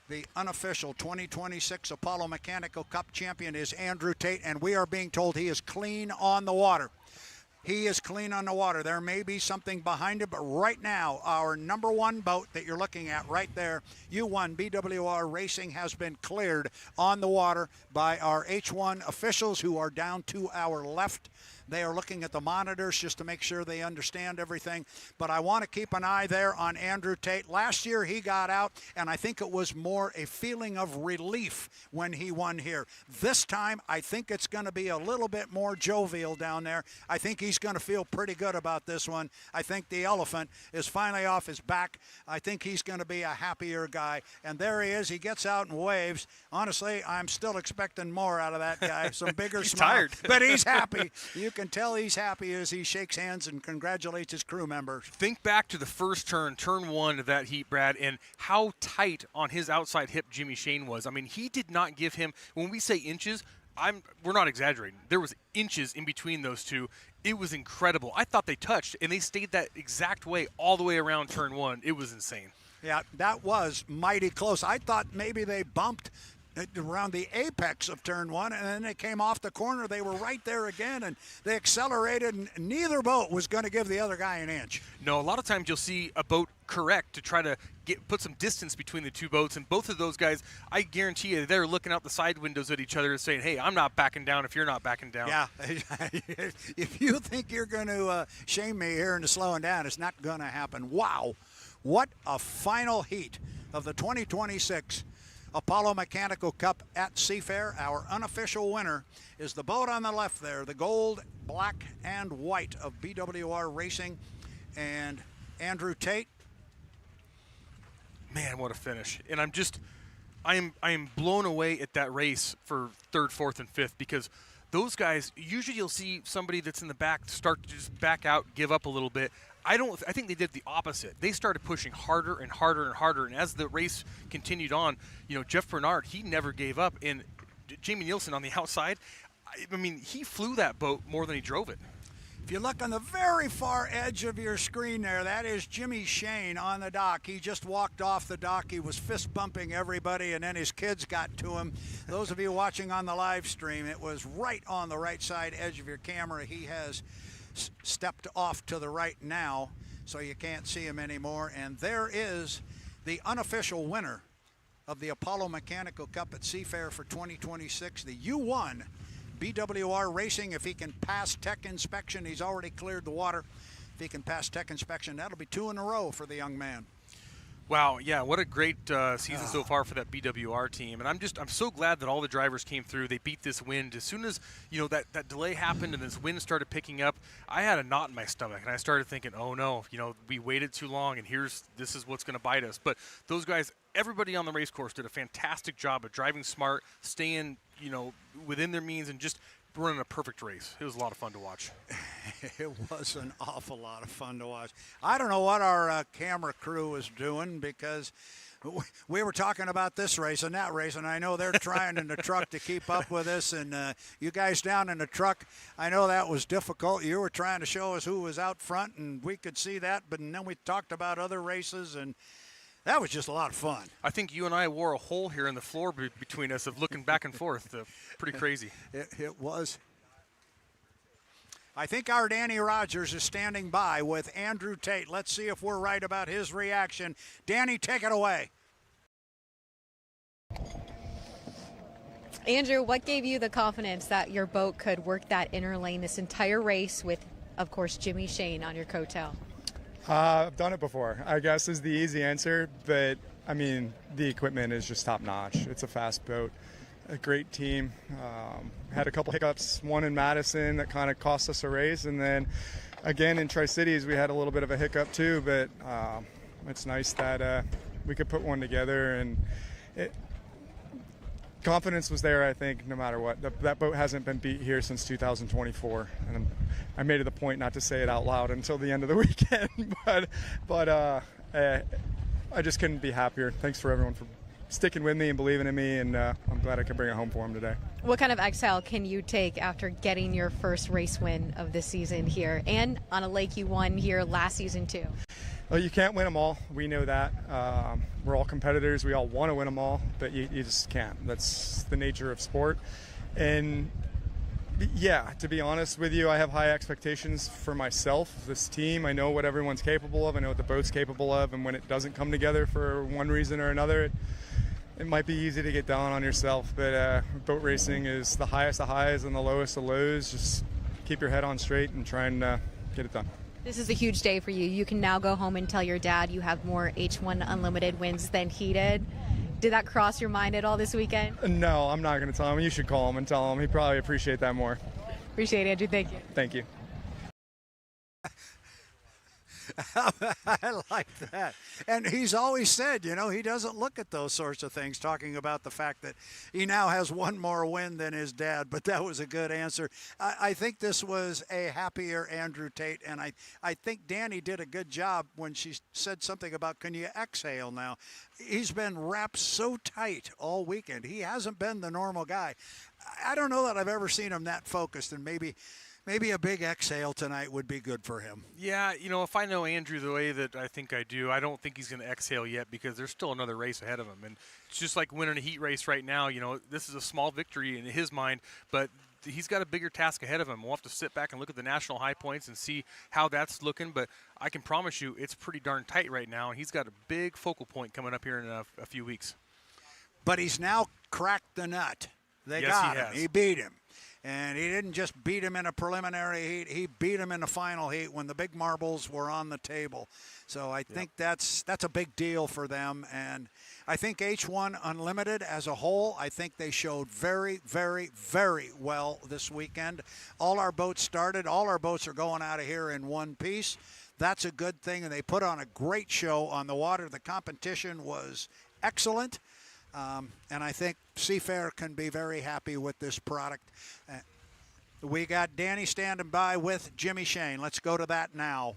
The unofficial 2026 Apollo Mechanical Cup champion is Andrew Tate, and we are being told he is clean on the water. He is clean on the water. There may be something behind it, but right now, our number one boat that you're looking at right there, U1 BWR Racing, has been cleared on the water by our H1 officials who are down to our left. They are looking at the monitors just to make sure they understand everything. But I want to keep an eye there on Andrew Tate. Last year he got out, and I think it was more a feeling of relief when he won here. This time, I think it's going to be a little bit more jovial down there. I think he's going to feel pretty good about this one. I think the elephant is finally off his back. I think he's going to be a happier guy. And there he is. He gets out and waves. Honestly, I'm still expecting more out of that guy. Some bigger he's smile. Tired. But he's happy. You can tell he's happy as he shakes hands and congratulates his crew members. Think back to the first turn 1 of that heat, Brad, and how tight on his outside hip Jimmy Shane was. I mean, he did not give him, when we say inches, we're not exaggerating. There was inches in between those two. It was incredible. I thought they touched, and they stayed that exact way all the way around turn 1. It was insane. Yeah, that was mighty close. I thought maybe they bumped around the apex of turn 1, and then they came off the corner. They were right there again, and they accelerated, and neither boat was going to give the other guy an inch. No, a lot of times you'll see a boat correct to try to put some distance between the two boats, and both of those guys, I guarantee you, they're looking out the side windows at each other and saying, hey, I'm not backing down if you're not backing down. Yeah, if you think you're going to shame me here into slowing down, it's not going to happen. Wow, what a final heat of the 2026 Apollo Mechanical Cup at Seafair. Our unofficial winner is the boat on the left there, the gold, black, and white of BWR Racing, and Andrew Tate. Man, what a finish. And I am blown away at that race for third, fourth, and fifth, because those guys, usually you'll see somebody that's in the back start to just back out, give up a little bit. I think they did the opposite. They started pushing harder and harder and harder, and as the race continued on, Jeff Bernard, he never gave up. And Jamie Nilsen on the outside, I mean, he flew that boat more than he drove it. If you look on the very far edge of your screen there, that is Jimmy Shane on the dock. He just walked off the dock. He was fist bumping everybody, and then his kids got to him. Those of you watching on the live stream, it was right on the right side edge of your camera. He has stepped off to the right now, so you can't see him anymore. And there is the unofficial winner of the Apollo Mechanical Cup at Seafair for 2026, the U1 BWR Racing. If he can pass tech inspection, he's already cleared the water. If he can pass tech inspection, that'll be 2 in a row for the young man. Wow, yeah, what a great season so far for that BWR team. And I'm so glad that all the drivers came through. They beat this wind. As soon as, that delay happened and this wind started picking up, I had a knot in my stomach. And I started thinking, oh no, we waited too long and this is what's going to bite us. But those guys, everybody on the race course did a fantastic job of driving smart, staying, within their means, and just running a perfect race. It was a lot of fun to watch. It was an awful lot of fun to watch. I don't know what our camera crew was doing, because we were talking about this race and that race, and I know they're trying in the truck to keep up with us. And you guys down in the truck, I know that was difficult. You were trying to show us who was out front, and we could see that, but then we talked about other races, and that was just a lot of fun. I think you and I wore a hole here in the floor between us of looking back and forth. Pretty crazy. It was. I think our Danny Rogers is standing by with Andrew Tate. Let's see if we're right about his reaction. Danny, take it away. Andrew, what gave you the confidence that your boat could work that inner lane this entire race with, of course, Jimmy Shane on your coattail? I've done it before, I guess, is the easy answer. But, I mean, the equipment is just top-notch. It's a fast boat, a great team. Had a couple hiccups, one in Madison that kind of cost us a race. And then, again, in Tri-Cities, we had a little bit of a hiccup too. But it's nice that we could put one together. And confidence was there, I think, no matter what. That boat hasn't been beat here since 2024. And I made it a point not to say it out loud until the end of the weekend, but I just couldn't be happier. Thanks for everyone for sticking with me and believing in me, and I'm glad I could bring it home for them today. What kind of exhale can you take after getting your first race win of the season here, and on a lake you won here last season too? Well, you can't win them all. We know that. We're all competitors. We all want to win them all, but you just can't. That's the nature of sport. And yeah, to be honest with you, I have high expectations for myself, this team. I know what everyone's capable of. I know what the boat's capable of. And when it doesn't come together for one reason or another, it might be easy to get down on yourself. But boat racing is the highest of highs and the lowest of lows. Just keep your head on straight and try and get it done. This is a huge day for you. You can now go home and tell your dad you have more H1 Unlimited wins than he did. Did that cross your mind at all this weekend? No, I'm not going to tell him. You should call him and tell him. He'd probably appreciate that more. Appreciate it, Andrew. Thank you. Thank you. I like that. And he's always said, he doesn't look at those sorts of things, talking about the fact that he now has one more win than his dad. But that was a good answer. I think this was a happier Andrew Tate, and I think Danny did a good job when she said something about, can you exhale now? He's been wrapped so tight all weekend. He hasn't been the normal guy. I don't know that I've ever seen him that focused, and maybe a big exhale tonight would be good for him. Yeah, if I know Andrew the way that I think I do, I don't think he's going to exhale yet, because there's still another race ahead of him. And it's just like winning a heat race right now. This is a small victory in his mind, but he's got a bigger task ahead of him. We'll have to sit back and look at the national high points and see how that's looking. But I can promise you it's pretty darn tight right now. He's got a big focal point coming up here in a few weeks. But he's now cracked the nut. They yes, got he him. has. He beat him. And he didn't just beat him in a preliminary heat. He beat him in the final heat when the big marbles were on the table. So I think that's a big deal for them. And I think H1 Unlimited as a whole, I think they showed very, very, very well this weekend. All our boats started. All our boats are going out of here in one piece. That's a good thing. And they put on a great show on the water. The competition was excellent. And I think Seafair can be very happy with this product. We got Danny standing by with Jimmy Shane. Let's go to that now.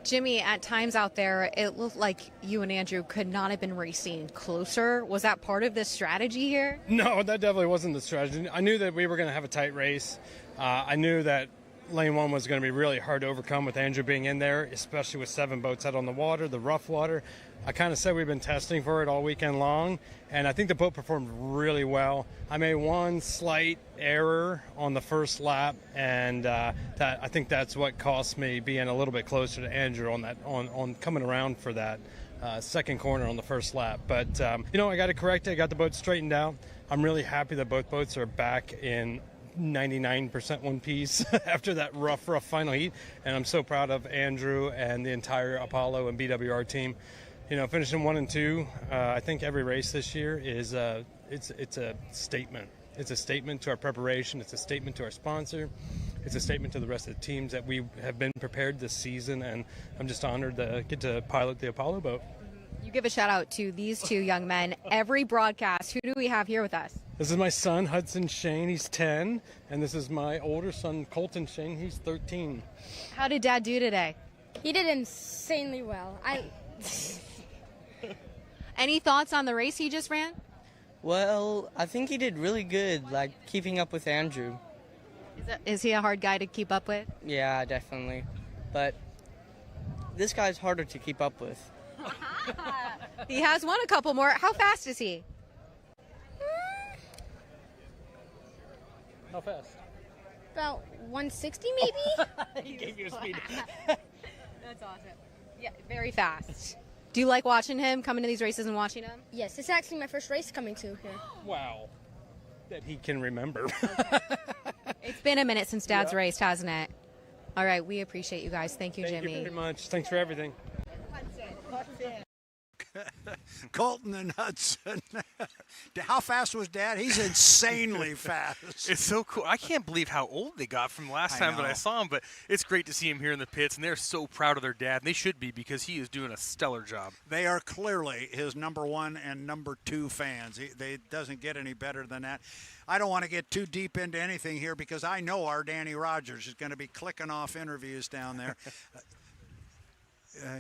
Jimmy, at times out there, it looked like you and Andrew could not have been racing closer. Was that part of the strategy here? No, that definitely wasn't the strategy. I knew that we were going to have a tight race. I knew that lane 1 was going to be really hard to overcome with Andrew being in there, especially with 7 boats out on the water, the rough water. I kind of said we've been testing for it all weekend long, and I think the boat performed really well. I made one slight error on the first lap, and I think that's what cost me being a little bit closer to Andrew on coming around for that second corner on the first lap. But I got it corrected. I got the boat straightened out. I'm really happy that both boats are back in 99% one piece after that rough final heat, and I'm so proud of Andrew and the entire Apollo and BWR team. Finishing 1 and 2, I think every race this year is it's a statement. It's a statement to our preparation. It's a statement to our sponsor. It's a statement to the rest of the teams that we have been prepared this season, and I'm just honored to get to pilot the Apollo boat. You give a shout out to these 2 young men every broadcast. Who do we have here with us? This is my son, Hudson Shane. He's 10, and this is my older son, Colton Shane. He's 13. How did Dad do today? He did insanely well. Any thoughts on the race he just ran? Well, I think he did really good, keeping up with Andrew. Is he a hard guy to keep up with? Yeah, definitely. But this guy's harder to keep up with. He has won a couple more. How fast is he? How fast? About 160 maybe? He gave you a speed. That's awesome. Yeah, very fast. Do you like watching him, coming to these races and watching him? Yes, it's actually my first race coming to here. Wow. That he can remember. It's been a minute since Dad's raced, hasn't it? All right, we appreciate you guys. Thank you, Jimmy. Jimmy. Thank you very much. Thanks for everything. Colton and Hudson. How fast was Dad? He's insanely fast. It's so cool. I can't believe how old they got from last time that I saw him, but it's great to see him here in the pits, and they're so proud of their dad, and they should be because he is doing a stellar job. They are clearly his number 1 and number 2 fans. It doesn't get any better than that. I don't want to get too deep into anything here because I know our Danny Rogers is going to be clicking off interviews down there.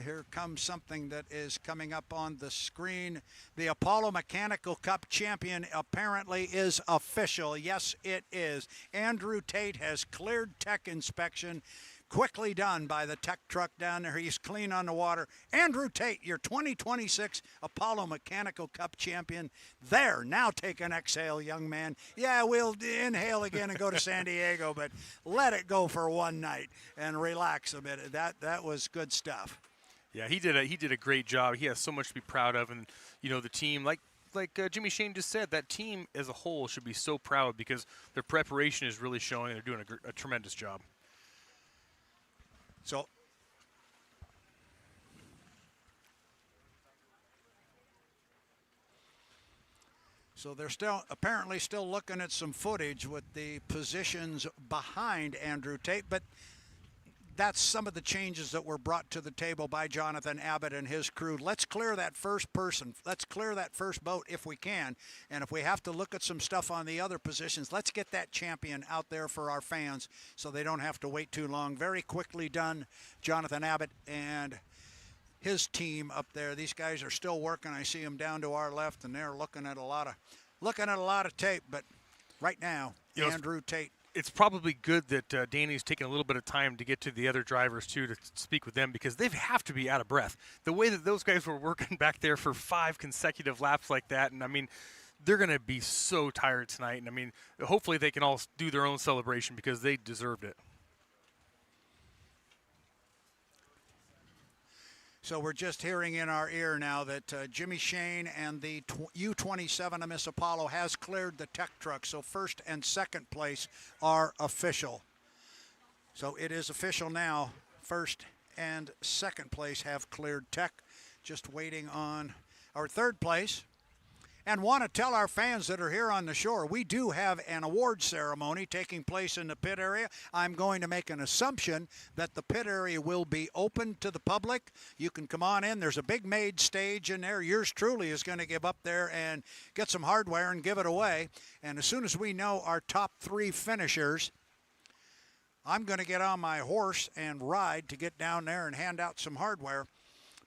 Here comes something that is coming up on the screen. The Apollo Mechanical Cup champion apparently is official. Yes, it is. Andrew Tate has cleared tech inspection. Quickly done by the tech truck down there. He's clean on the water. Andrew Tate, your 2026 Apollo Mechanical Cup champion. There, now take an exhale, young man. Yeah, we'll inhale again and go to San Diego, but let it go for one night and relax a bit. That was good stuff. Yeah, he did a great job. He has so much to be proud of, and the team, like Jimmy Shane just said, that team as a whole should be so proud because their preparation is really showing. They're doing a tremendous job. So they're apparently still looking at some footage with the positions behind Andrew Tate, but that's some of the changes that were brought to the table by Jonathan Abbott and his crew. Let's clear that first person. Let's clear that first boat if we can. And if we have to look at some stuff on the other positions, let's get that champion out there for our fans so they don't have to wait too long. Very quickly done, Jonathan Abbott and his team up there. These guys are still working. I see them down to our left, and they're looking at a lot of tape. But right now, Andrew Tate. It's probably good that Danny's taking a little bit of time to get to the other drivers, too, to speak with them because they have to be out of breath. The way that those guys were working back there for 5 consecutive laps like that, and, they're going to be so tired tonight. And, hopefully they can all do their own celebration because they deserved it. So we're just hearing in our ear now that Jimmy Shane and the U-27 of Miss Apollo has cleared the tech truck. So first and second place are official. So it is official now. First and second place have cleared tech. Just waiting on our third place. And want to tell our fans that are here on the shore, we do have an award ceremony taking place in the pit area. I'm going to make an assumption that the pit area will be open to the public. You can come on in. There's a big made stage in there. Yours truly is going to give up there and get some hardware and give it away. And as soon as we know our top 3 finishers, I'm going to get on my horse and ride to get down there and hand out some hardware.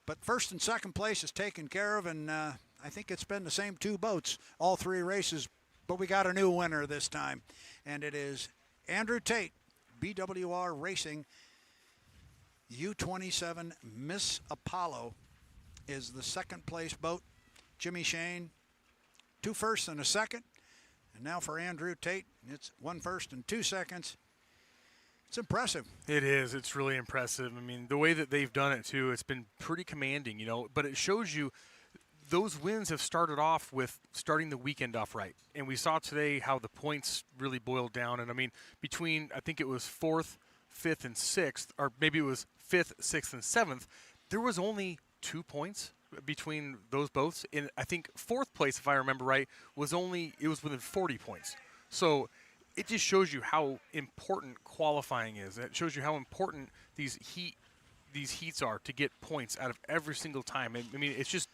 But first and second place is taken care of, and I think it's been the same two boats all three races. But we got a new winner this time, and it is Andrew Tate, BWR Racing, U-27 Miss Apollo is the second place boat. Jimmy Shane, 2 firsts and a second. And now for Andrew Tate, it's 1 first and 2 seconds. It's impressive. It is. It's really impressive. I mean, the way that they've done it, too, it's been pretty commanding, you know. But it shows you those wins have started off with starting the weekend off right. And we saw today how the points really boiled down. And, I mean, between, I think it was 4th, 5th, and 6th, or maybe it was 5th, 6th, and 7th, there was only 2 points between those boats. And I think 4th place, if I remember right, was within 40 points. So it just shows you how important qualifying is. It shows you how important these heats are to get points out of every single time. I mean, it's just,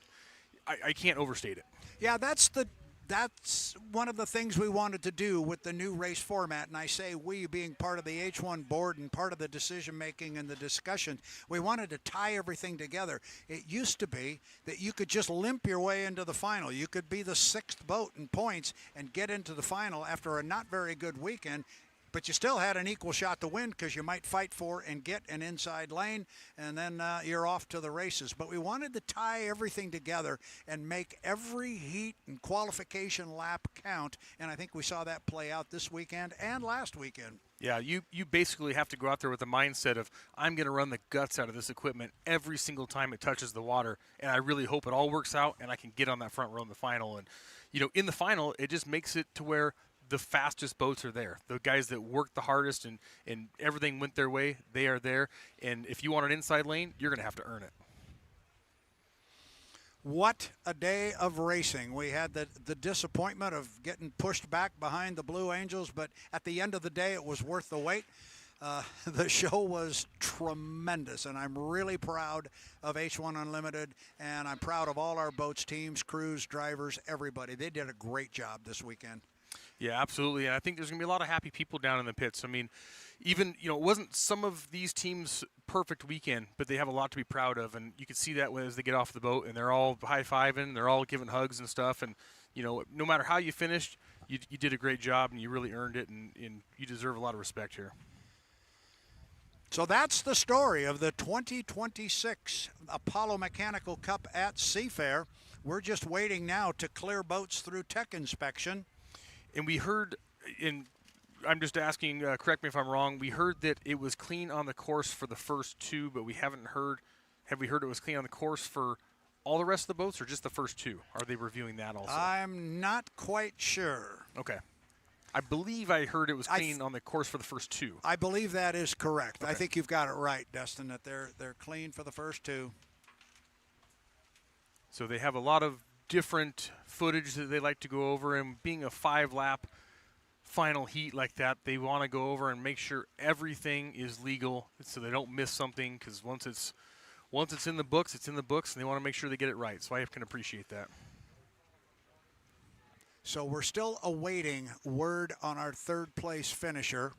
I can't overstate it. Yeah, that's one of the things we wanted to do with the new race format, and I say we being part of the H1 board and part of the decision making and the discussion, we wanted to tie everything together. It used to be that you could just limp your way into the final. You could be the 6th boat in points and get into the final after a not very good weekend, but you still had an equal shot to win because you might fight for and get an inside lane, and then you're off to the races. But we wanted to tie everything together and make every heat and qualification lap count, and I think we saw that play out this weekend and last weekend. Yeah, you basically have to go out there with the mindset of, I'm going to run the guts out of this equipment every single time it touches the water, and I really hope it all works out and I can get on that front row in the final. And, you know, in the final, it just makes it to where the fastest boats are there. The guys that worked the hardest and everything went their way, they are there. And if you want an inside lane, you're going to have to earn it. What a day of racing. We had the disappointment of getting pushed back behind the Blue Angels, but at the end of the day, it was worth the wait. The show was tremendous, and I'm really proud of H1 Unlimited, and I'm proud of all our boats, teams, crews, drivers, everybody. They did a great job this weekend. Yeah, absolutely. And I think there's going to be a lot of happy people down in the pits. I mean, even, you know, it wasn't some of these teams' perfect weekend, but they have a lot to be proud of. And you can see that as they get off the boat and they're all high-fiving, they're all giving hugs and stuff. And, you know, no matter how you finished, you did a great job and you really earned it, and you deserve a lot of respect here. So that's the story of the 2026 Apollo Mechanical Cup at Seafair. We're just waiting now to clear boats through tech inspection. And we heard, I'm just asking, correct me if I'm wrong, we heard that it was clean on the course for the first 2, but we haven't heard, have we heard it was clean on the course for all the rest of the boats or just the first 2? Are they reviewing that also? I'm not quite sure. Okay. I believe I heard it was clean on the course for the first 2. I believe that is correct. Okay. I think you've got it right, Dustin, that they're clean for the first 2. So they have a lot of different footage that they like to go over, and being a 5-lap final heat like that, they want to go over and make sure everything is legal so they don't miss something, because once it's in the books, it's in the books, and they want to make sure they get it right. So I can appreciate that. So we're still awaiting word on our 3rd place finisher.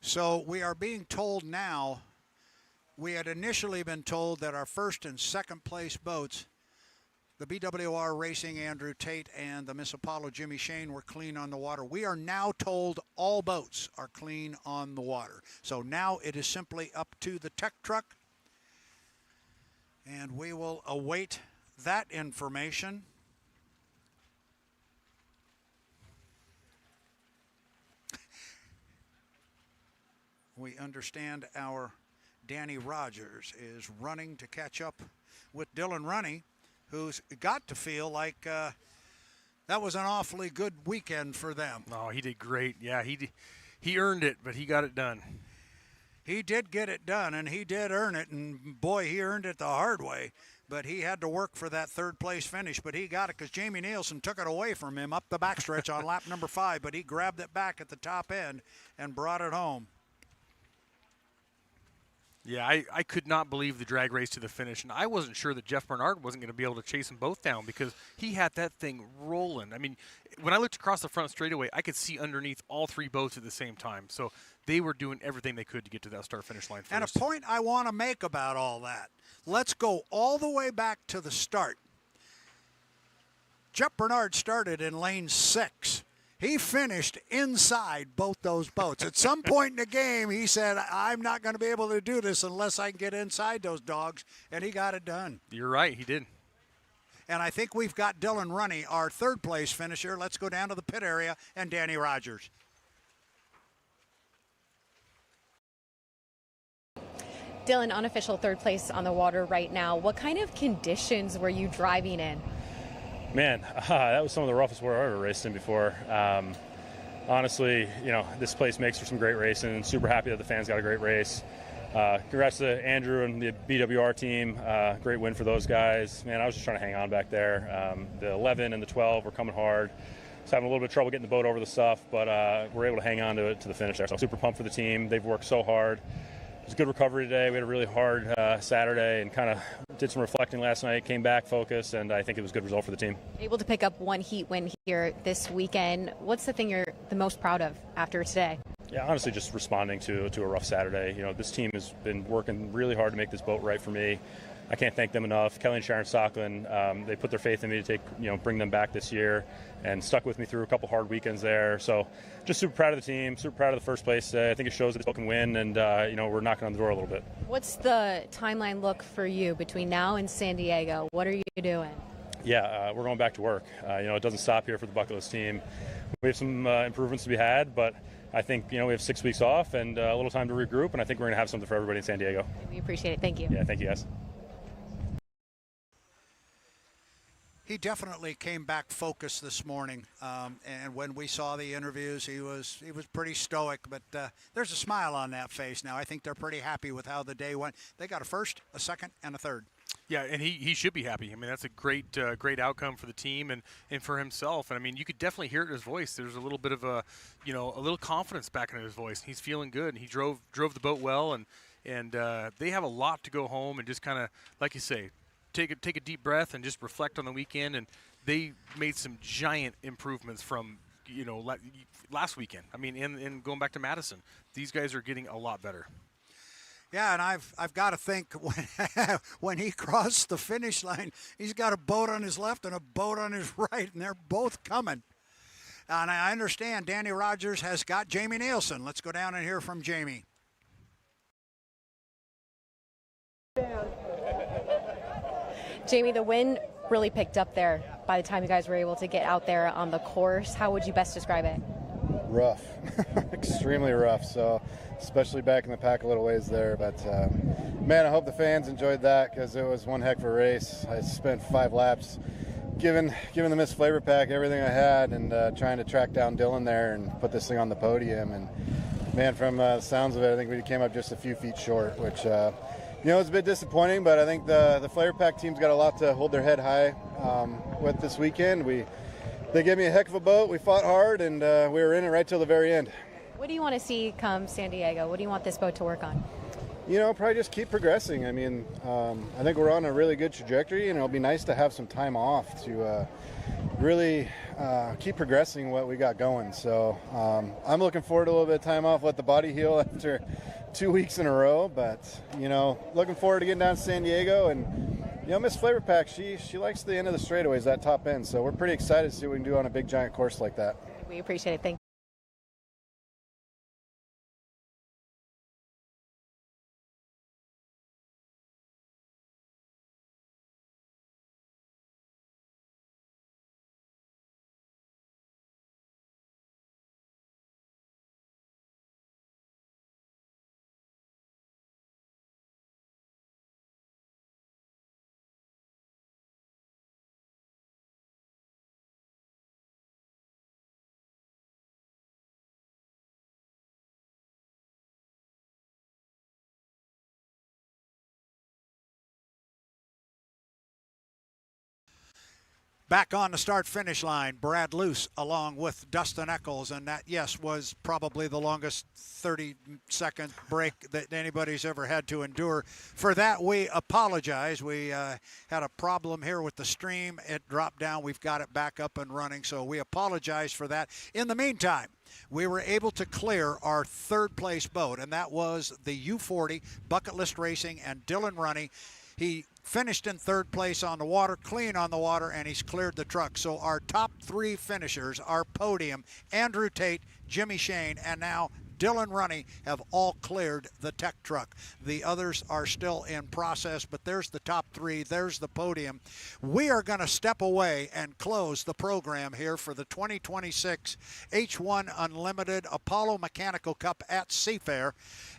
So we are being told now, we had initially been told that our 1st and 2nd place boats, the BWR Racing Andrew Tate and the Miss Apollo Jimmy Shane, were clean on the water. We are now told all boats are clean on the water. So now it is simply up to the tech truck, and we will await that information. We understand our Danny Rogers is running to catch up with Dylan Runne, who's got to feel like that was an awfully good weekend for them. Oh, he did great. Yeah, he earned it, but he got it done. He did get it done, and he did earn it, and boy, he earned it the hard way. But he had to work for that 3rd place finish, but he got it because Jamie Nilsen took it away from him up the backstretch on lap number 5, but he grabbed it back at the top end and brought it home. Yeah, I could not believe the drag race to the finish, and I wasn't sure that Jeff Bernard wasn't going to be able to chase them both down because he had that thing rolling. I mean, when I looked across the front straightaway, I could see underneath all three boats at the same time. So they were doing everything they could to get to that start-finish line first. And a point I want to make about all that, let's go all the way back to the start. Jeff Bernard started in lane 6. He finished inside both those boats. At some point in the game, he said, I'm not going to be able to do this unless I can get inside those dogs, and he got it done. You're right, he did. And I think we've got Dylan Runne, our third-place finisher. Let's go down to the pit area, and Danny Rogers. Dylan, unofficial third place on the water right now. What kind of conditions were you driving in? Man, that was some of the roughest water I've ever raced in before. Honestly, this place makes for some great racing. Super happy that the fans got a great race. Congrats to Andrew and the BWR team. Great win for those guys. Man, I was just trying to hang on back there. The 11 and the 12 were coming hard. I was having a little bit of trouble getting the boat over the stuff, but we're able to hang on to it to the finish there. So super pumped for the team. They've worked so hard. It was a good recovery today. We had a really hard Saturday and kind of did some reflecting last night, came back focused, and I think it was a good result for the team. Able to pick up one heat win here this weekend. What's the thing you're the most proud of after today? Yeah, honestly, just responding to a rough Saturday. This team has been working really hard to make this boat right for me. I can't thank them enough. Kelly and Sharon Stocklin, they put their faith in me to bring them back this year and stuck with me through a couple hard weekends there. So just super proud of the team, super proud of the first place. I think it shows that this boat can win, and we're knocking on the door a little bit. What's the timeline look for you between now and San Diego? What are you doing? Yeah, we're going back to work. It doesn't stop here for the bucket list team. We have some improvements to be had, but I think we have 6 weeks off and a little time to regroup, and I think we're going to have something for everybody in San Diego. We appreciate it. Thank you. Yeah, thank you, guys. He definitely came back focused this morning, and when we saw the interviews, he was pretty stoic, but there's a smile on that face now. I think they're pretty happy with how the day went. They got a first, a second, and a third. Yeah, and he should be happy. I mean, that's a great outcome for the team and for himself. And I mean, you could definitely hear it in his voice. There's a little bit of a little confidence back in his voice. He's feeling good. And he drove the boat well, and they have a lot to go home and just kind of, like you say, take a deep breath and just reflect on the weekend. And they made some giant improvements from last weekend. I mean, in going back to Madison, these guys are getting a lot better. Yeah, and I've got to think when he crossed the finish line, he's got a boat on his left and a boat on his right, and they're both coming. And I understand Danny Rogers has got Jamie Nilsen. Let's go down and hear from Jamie. Jamie, the wind really picked up there by the time you guys were able to get out there on the course. How would you best describe it? Rough, extremely rough. So, especially back in the pack a little ways there. But man, I hope the fans enjoyed that because it was one heck of a race. I spent 5 laps giving the Miss FLAV-R-PAC everything I had and trying to track down Dylan there and put this thing on the podium. And man, from the sounds of it, I think we came up just a few feet short, which it's a bit disappointing. But I think the FLAV-R-PAC team's got a lot to hold their head high with this weekend. They gave me a heck of a boat. We fought hard, and we were in it right till the very end. What do you want to see come San Diego? What do you want this boat to work on? Probably just keep progressing. I mean, I think we're on a really good trajectory, and it'll be nice to have some time off to really keep progressing what we got going. So I'm looking forward to a little bit of time off, let the body heal after 2 weeks in a row. But, looking forward to getting down to San Diego. And, Miss FLAV-R-PAC, she likes the end of the straightaways, that top end. So we're pretty excited to see what we can do on a big, giant course like that. We appreciate it. Thank you. Back on the start-finish line, Brad Luce along with Dustin Eccles, and that, yes, was probably the longest 30-second break that anybody's ever had to endure. For that, we apologize. We had a problem here with the stream. It dropped down. We've got it back up and running, so we apologize for that. In the meantime, we were able to clear our third-place boat, and that was the U-40 Bucket List Racing and Dylan Runne. He finished in third place on the water, clean on the water, and he's cleared the truck. So our top three finishers, our podium, Andrew Tate, Jimmy Shane, and now Dylan Runne, have all cleared the tech truck. The others are still in process, but there's the top three. There's the podium. We are going to step away and close the program here for the 2026 H1 Unlimited Apollo Mechanical Cup at Seafair,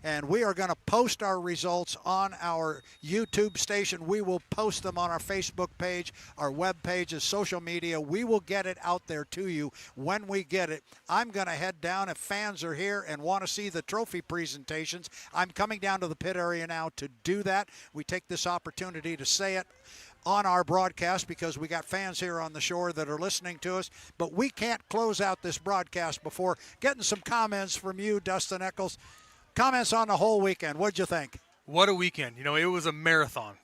and we are going to post our results on our YouTube station. We will post them on our Facebook page, our web pages, social media. We will get it out there to you when we get it. I'm going to head down if fans are here and want to see the trophy presentations. I'm coming down to the pit area now to do that. We take this opportunity to say it on our broadcast because we got fans here on the shore that are listening to us, but we can't close out this broadcast before getting some comments from you, Dustin Eccles. Comments on the whole weekend. What'd you think? What a weekend. You know, it was a marathon.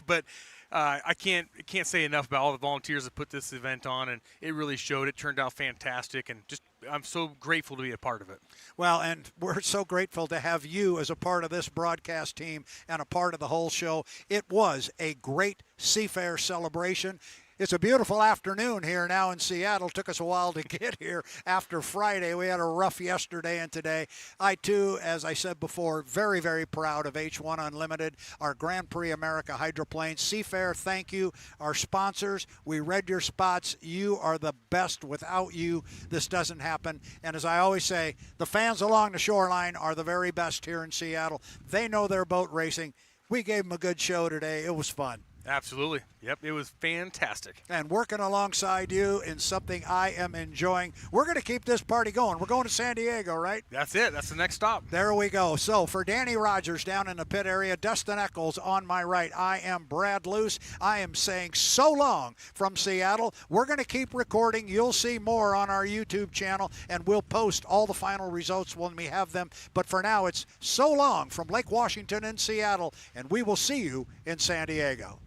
But I can't say enough about all the volunteers that put this event on, and it really showed. It turned out fantastic, and just I'm so grateful to be a part of it. Well, and we're so grateful to have you as a part of this broadcast team and a part of the whole show. It was a great Seafair celebration. It's a beautiful afternoon here now in Seattle. Took us a while to get here after Friday. We had a rough yesterday and today. I, too, as I said before, very, very proud of H1 Unlimited, our Grand Prix America hydroplanes. Seafair, thank you. Our sponsors, we read your spots. You are the best. Without you, this doesn't happen. And as I always say, the fans along the shoreline are the very best here in Seattle. They know their boat racing. We gave them a good show today. It was fun. Absolutely. Yep, it was fantastic. And working alongside you in something I am enjoying. We're going to keep this party going. We're going to San Diego, right? That's it. That's the next stop. There we go. So for Danny Rogers down in the pit area, Dustin Eccles on my right, I am Brad Luce. I am saying so long from Seattle. We're going to keep recording. You'll see more on our YouTube channel, and we'll post all the final results when we have them. But for now, it's so long from Lake Washington in Seattle, and we will see you in San Diego.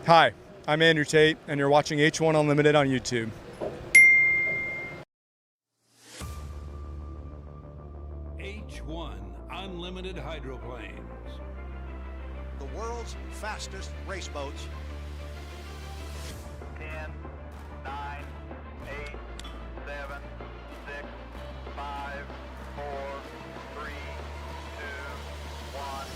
Hi, I'm Andrew Tate, and you're watching H1 Unlimited on YouTube. H1 Unlimited Hydroplanes. The world's fastest race boats. 10, 9, 8, 7, 6, 5, 4, 3, 2, 1.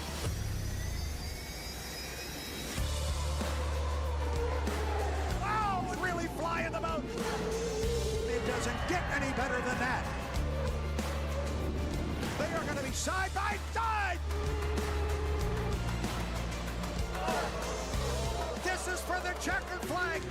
Really flying the boat. It doesn't get any better than that. They are going to be side by side. This is for the checkered flag.